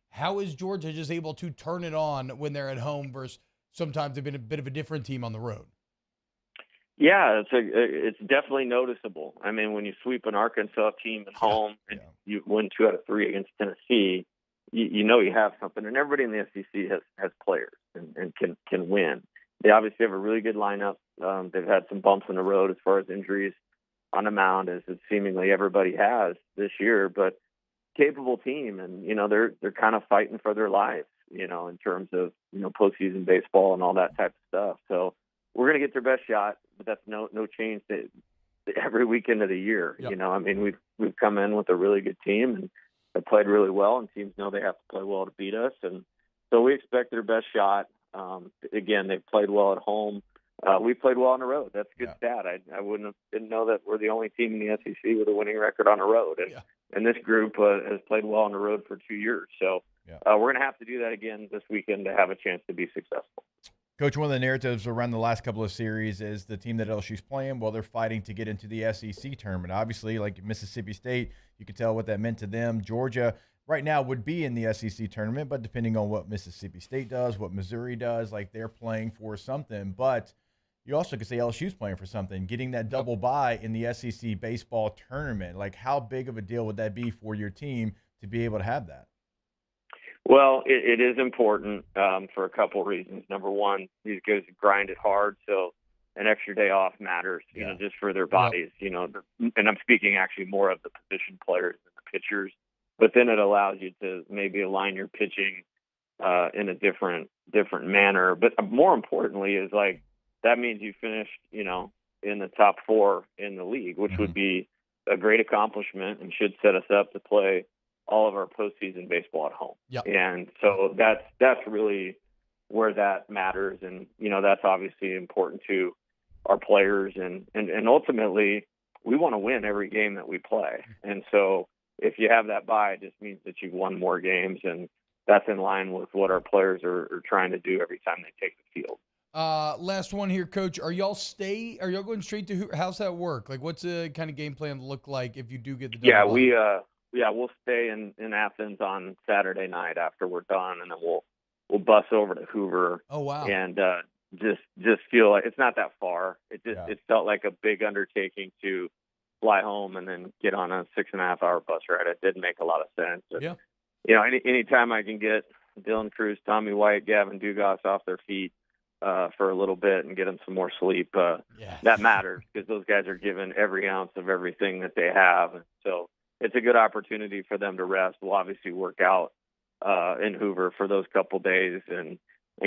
How is Georgia just able to turn it on when they're at home versus sometimes they've been a bit of a different team on the road? Yeah, it's definitely noticeable. I mean, when you sweep an Arkansas team at home and you win 2 out of 3 against Tennessee, you know you have something. And everybody in the SEC has players and can win. They obviously have a really good lineup. They've had some bumps in the road as far as injuries on the mound, as it seemingly everybody has this year. But capable team, and they're kind of fighting for their lives, in terms of postseason baseball and all that type of stuff. So we're going to get their best shot, but that's no change to every weekend of the year. Yep. I mean, we've come in with a really good team and have played really well, and teams know they have to play well to beat us, and so we expect their best shot. Again, they've played well at home. We played well on the road. That's a good stat. I didn't know that we're the only team in the SEC with a winning record on the road, and this group has played well on the road for 2 years. So we're going to have to do that again this weekend to have a chance to be successful. Coach, one of the narratives around the last couple of series is the team that LSU's playing, well, they're fighting to get into the SEC tournament. Obviously, like Mississippi State, you could tell what that meant to them. Georgia right now would be in the SEC tournament, but depending on what Mississippi State does, what Missouri does, like they're playing for something. But you also could say LSU's playing for something, getting that double bye in the SEC baseball tournament. Like, how big of a deal would that be for your team to be able to have that? Well, it is important for a couple reasons. Number one, these guys grinded hard, so an extra day off matters, just for their bodies, and I'm speaking actually more of the position players than the pitchers, but then it allows you to maybe align your pitching in a different manner. But more importantly is like, that means you finished, in the top 4 in the league, which would be a great accomplishment and should set us up to play all of our postseason baseball at home. Yep. And so that's really where that matters. And, that's obviously important to our players. And ultimately, we want to win every game that we play. And so if you have that bye, it just means that you've won more games. And that's in line with what our players are trying to do every time they take the field. Last one here, Coach. Are y'all going straight to Hoover? How's that work? Like, what's the kind of game plan look like if you do get the double bye? We'll stay in Athens on Saturday night after we're done, and then we'll bus over to Hoover. Oh wow! And just feel like it's not that far. It felt like a big undertaking to fly home and then get on a 6.5-hour bus ride. It didn't make a lot of sense. Anytime I can get Dylan Cruz, Tommy White, Gavin Dugas off their feet for a little bit and get them some more sleep, that matters, because those guys are given every ounce of everything that they have. And so it's a good opportunity for them to rest. We'll obviously work out in Hoover for those couple days and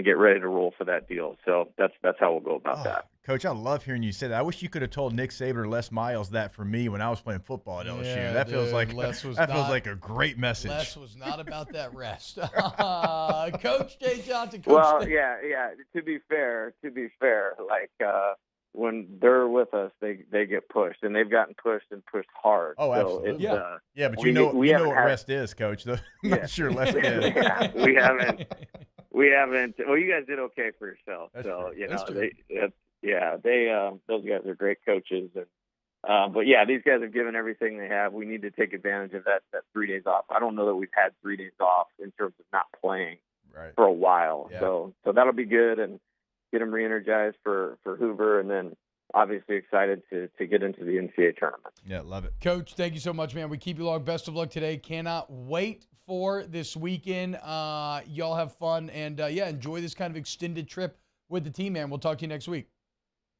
get ready to roll for that deal. So that's how we'll go about that. Coach, I love hearing you say that. I wish you could have told Nick Saban or Les Miles that for me when I was playing football at LSU. Yeah, that feels like feels like a great message. Les was not about that rest. Coach Jay Johnson. To be fair, like when they're with us, they get pushed, and they've gotten pushed hard. Oh, so absolutely. But we you know what had, rest is, Coach. I'm not sure Les did. We haven't. Well, you guys did okay for yourself. That's so true. Those guys are great coaches, and these guys have given everything they have. We need to take advantage of that 3 days off. I don't know that we've had 3 days off in terms of not playing for a while. Yeah. So that'll be good, and get them re-energized for Hoover, and then obviously excited to get into the NCAA tournament. Yeah, love it. Coach, thank you so much, man. We keep you along. Best of luck today. Cannot wait for this weekend. Y'all have fun, and enjoy this kind of extended trip with the team, man. We'll talk to you next week.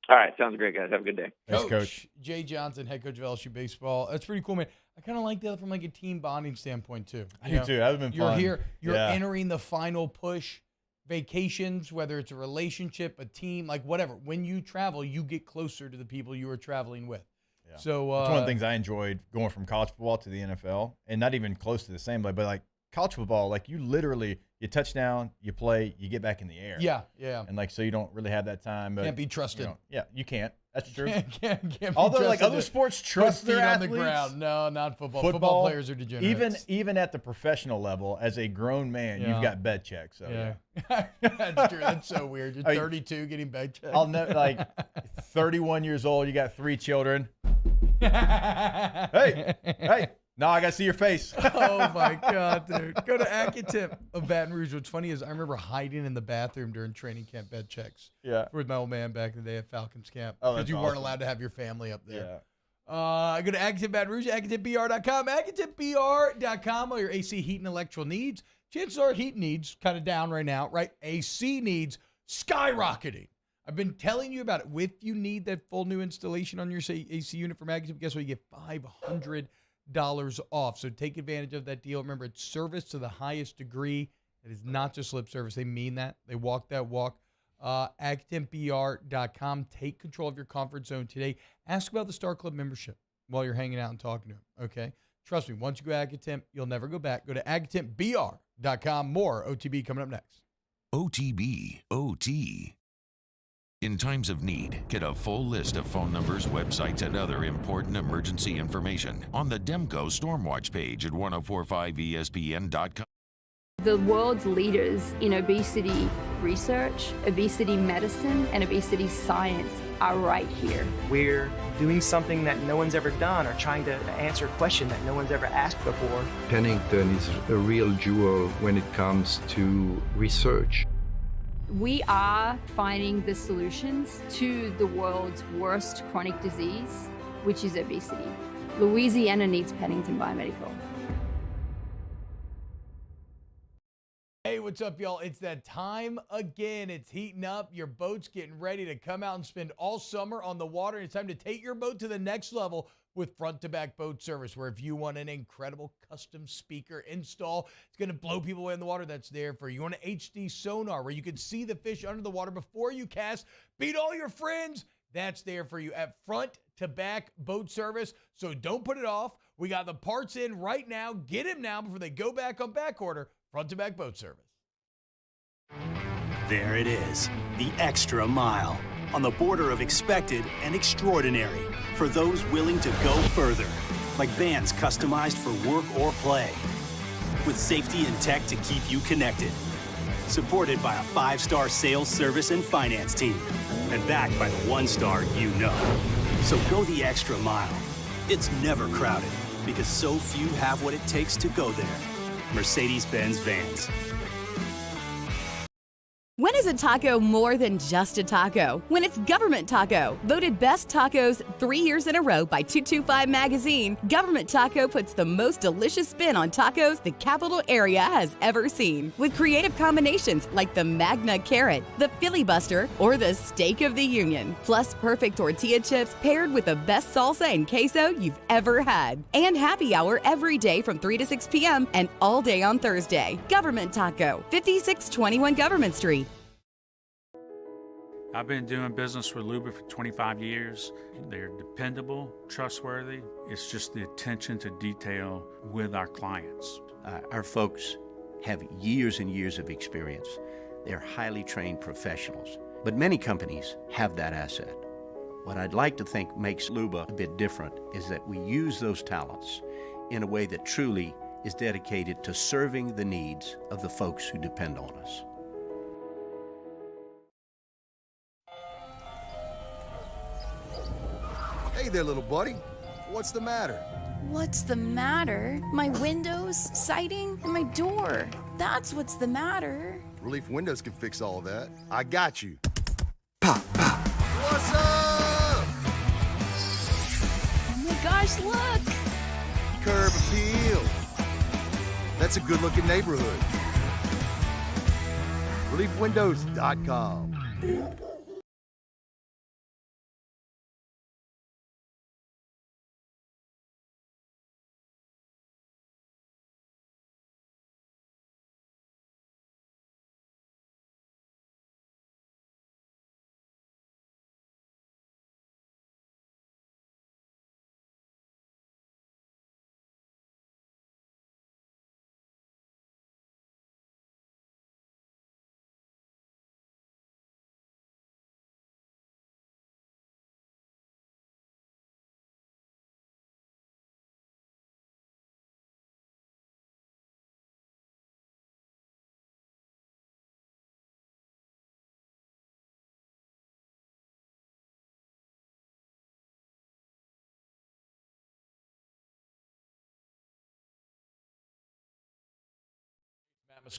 All right, sounds great, guys. Have a good day. Thanks, Coach. Jay Johnson, head coach of LSU baseball. That's pretty cool, man. I kind of like that from like a team bonding standpoint too. I do too. That would have been fun. You're entering the final push. Vacations, whether it's a relationship, a team, like whatever. When you travel, you get closer to the people you are traveling with. Yeah. So it's one of the things I enjoyed going from college football to the NFL, and not even close to the same, but like college football, like you touch down, you play, you get back in the air. Yeah. And like, so you don't really have that time. But, can't be trusted. You can't. That's true. Can't be Although, like trusted other sports, trust their athletes on the ground. No, not football. Football players are degenerates. Even at the professional level, as a grown man, you've got bed checks. So That's true. That's so weird. You're 32 getting bed checks. I'll know, like 31 years old, you got 3 children. Hey, No, I got to see your face. Oh, my God, dude. Go to Accutip of Baton Rouge. What's funny is I remember hiding in the bathroom during training camp bed checks. Yeah. With my old man back in the day at Falcons camp. Oh, Because that's you weren't awesome. allowed to have your family up there. Yeah. Go to Accutip Baton Rouge, AccutipBR.com. AccutipBR.com. All your AC, heat, and electrical needs. Chances are heat needs kind of down right now, right? AC needs skyrocketing. I've been telling you about it. If you need that full new installation on your AC unit from Accutip, guess what? You get $500 off. So take advantage of that deal. Remember, it's service to the highest degree. It is not just lip service. They mean that. They walk that walk. AccutipBR.com. Take control of your comfort zone today. Ask about the Star Club membership while you're hanging out and talking to them, okay? Trust me, once you go Accutip, you'll never go back. Go to AccutipBR.com. More OTB coming up next. OTB, OT. In times of need, get a full list of phone numbers, websites, and other important emergency information on the Demco Stormwatch page at 1045ESPN.com. The world's leaders in obesity research, obesity medicine, and obesity science are right here. We're doing something that no one's ever done or trying to answer a question that no one's ever asked before. Pennington is a real jewel when it comes to research. We are finding the solutions to the world's worst chronic disease, which is obesity. Louisiana needs Pennington Biomedical. Hey, what's up, y'all? It's that time again. It's heating up. Your boat's getting ready to come out and spend all summer on the water. It's time to take your boat to the next level with front-to-back boat service, where if you want an incredible custom speaker install, it's going to blow people away in the water, that's there for you. You want an HD sonar where you can see the fish under the water before you cast, beat all your friends, that's there for you at front-to-back boat service. So don't put it off. We got the parts in right now. Get them now before they go back on back order. Front-to-back boat service. There it is, the extra mile, on the border of expected and extraordinary for those willing to go further, like vans customized for work or play, with safety and tech to keep you connected, supported by a 5-star sales, service, and finance team, and backed by the 1-star you know. So go the extra mile. It's never crowded because so few have what it takes to go there. Mercedes-Benz Vans. When is a taco more than just a taco? When it's Government Taco. Voted best tacos 3 years in a row by 225 Magazine, Government Taco puts the most delicious spin on tacos the capital area has ever seen. With creative combinations like the Magna Carrot, the Filibuster, or the Steak of the Union. Plus perfect tortilla chips paired with the best salsa and queso you've ever had. And happy hour every day from 3 to 6 p.m. and all day on Thursday. Government Taco, 5621 Government Street. I've been doing business with Luba for 25 years. They're dependable, trustworthy. It's just the attention to detail with our clients. Our folks have years and years of experience. They're highly trained professionals. But many companies have that asset. What I'd like to think makes Luba a bit different is that we use those talents in a way that truly is dedicated to serving the needs of the folks who depend on us. Hey there, little buddy. What's the matter? What's the matter? My windows, siding, and my door. That's what's the matter. Relief Windows can fix all of that. I got you. Pop, pop. What's up? Oh my gosh, look! Curb appeal. That's a good-looking neighborhood. ReliefWindows.com.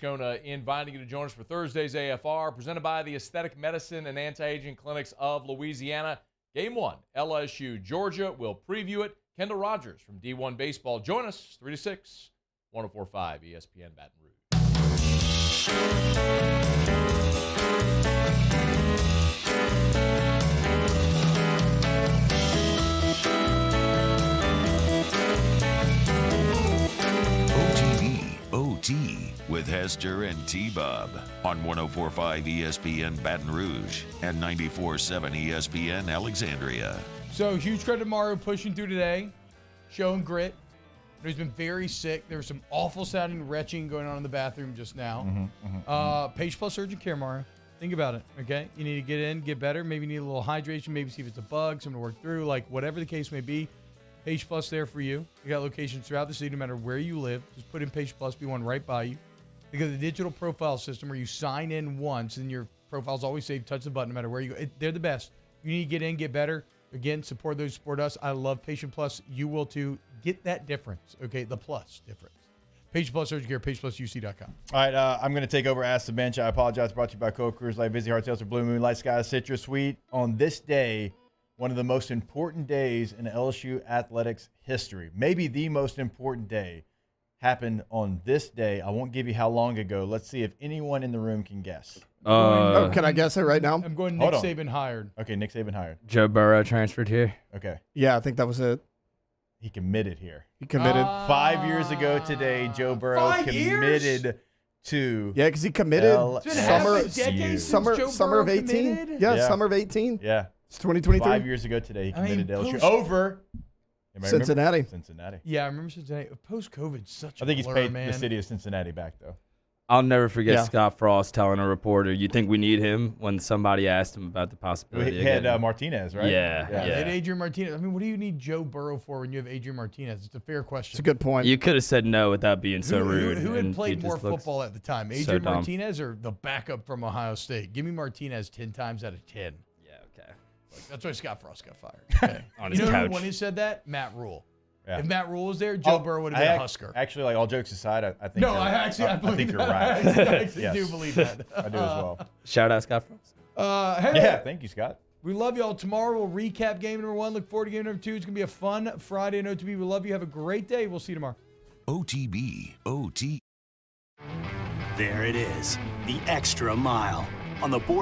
Moscona inviting you to join us for Thursday's AFR, presented by the Aesthetic Medicine and Anti-Aging Clinics of Louisiana. Game 1, LSU-Georgia. We'll preview it. Kendall Rogers from D1 Baseball. Join us 3 to 6, 104.5 ESPN Baton Rouge. OT with Hester and T-Bob on 104.5 ESPN Baton Rouge and 94.7 ESPN Alexandria. So huge credit to Mario pushing through today, showing grit. He's been very sick. There was some awful sounding retching going on in the bathroom just now. Page Plus Urgent Care, Mario. Think about it, okay? You need to get in, get better. Maybe you need a little hydration. Maybe see if it's a bug, something to work through. Like, whatever the case may be, Page Plus there for you. We got locations throughout the city, no matter where you live. Just put in Page Plus, be one right by you. They got the digital profile system where you sign in once and your profile's always saved. Touch the button no matter where you go. They're the best. You need to get in, get better. Again, support those who support us. I love Patient Plus. You will too. Get that difference, okay? The plus difference. Page Plus Urgent Care, PagePlusUC.com. All right, I'm going to take over Ask the Bench. I apologize. Brought to you by Coke Cruise Light, Busy Heart Seltzer, Blue Moon, Light Sky, Citrus Sweet. On this day, one of the most important days in LSU athletics history, maybe the most important day, happened on this day. I won't give you how long ago. Let's see if anyone in the room can guess. Can I guess it right now? I'm going Nick Saban hired. Okay, Nick Saban hired. Joe Burrow transferred here. Okay. Yeah, I think that was it. He committed here. He committed. 5 years ago today, Joe Burrow committed to Yeah, because he committed LSU. summer of 18. Yeah, summer of 18. Yeah. It's 2023. 5 years ago today, he committed to LSU over Cincinnati. Cincinnati. Yeah, I remember Cincinnati. Post-COVID, such a I think he's blur, paid man. the city of Cincinnati back, though. I'll never forget Yeah. Scott Frost telling a reporter, "You think we need him?" when somebody asked him about the possibility. He had of getting- Martinez, right? Yeah. They had Adrian Martinez. I mean, what do you need Joe Burrow for when you have Adrian Martinez? It's a fair question. It's a good point. You could have said no without being so rude. Who had and played he more just looks football at the time, so Adrian dumb. Martinez or the backup from Ohio State? Give me Martinez 10 times out of 10. Yeah, okay. That's why Scott Frost got fired. Okay. On you his know couch. who when he said that? Matt Rule. Yeah. If Matt Rule was there, Joe Burrow would have been a Husker. Actually, like all jokes aside, I think. No, you're- I think you're that. right. I actually Yes. do believe that. I do as well. Shout out Scott Frost. Hey, Yeah, thank you, Scott. we love you all. Tomorrow we'll recap game number 1. Look forward to game number 2. It's going to be a fun Friday in OTB. We love you. Have a great day. We'll see you tomorrow. OTB, OT. There it is, the extra mile on the border.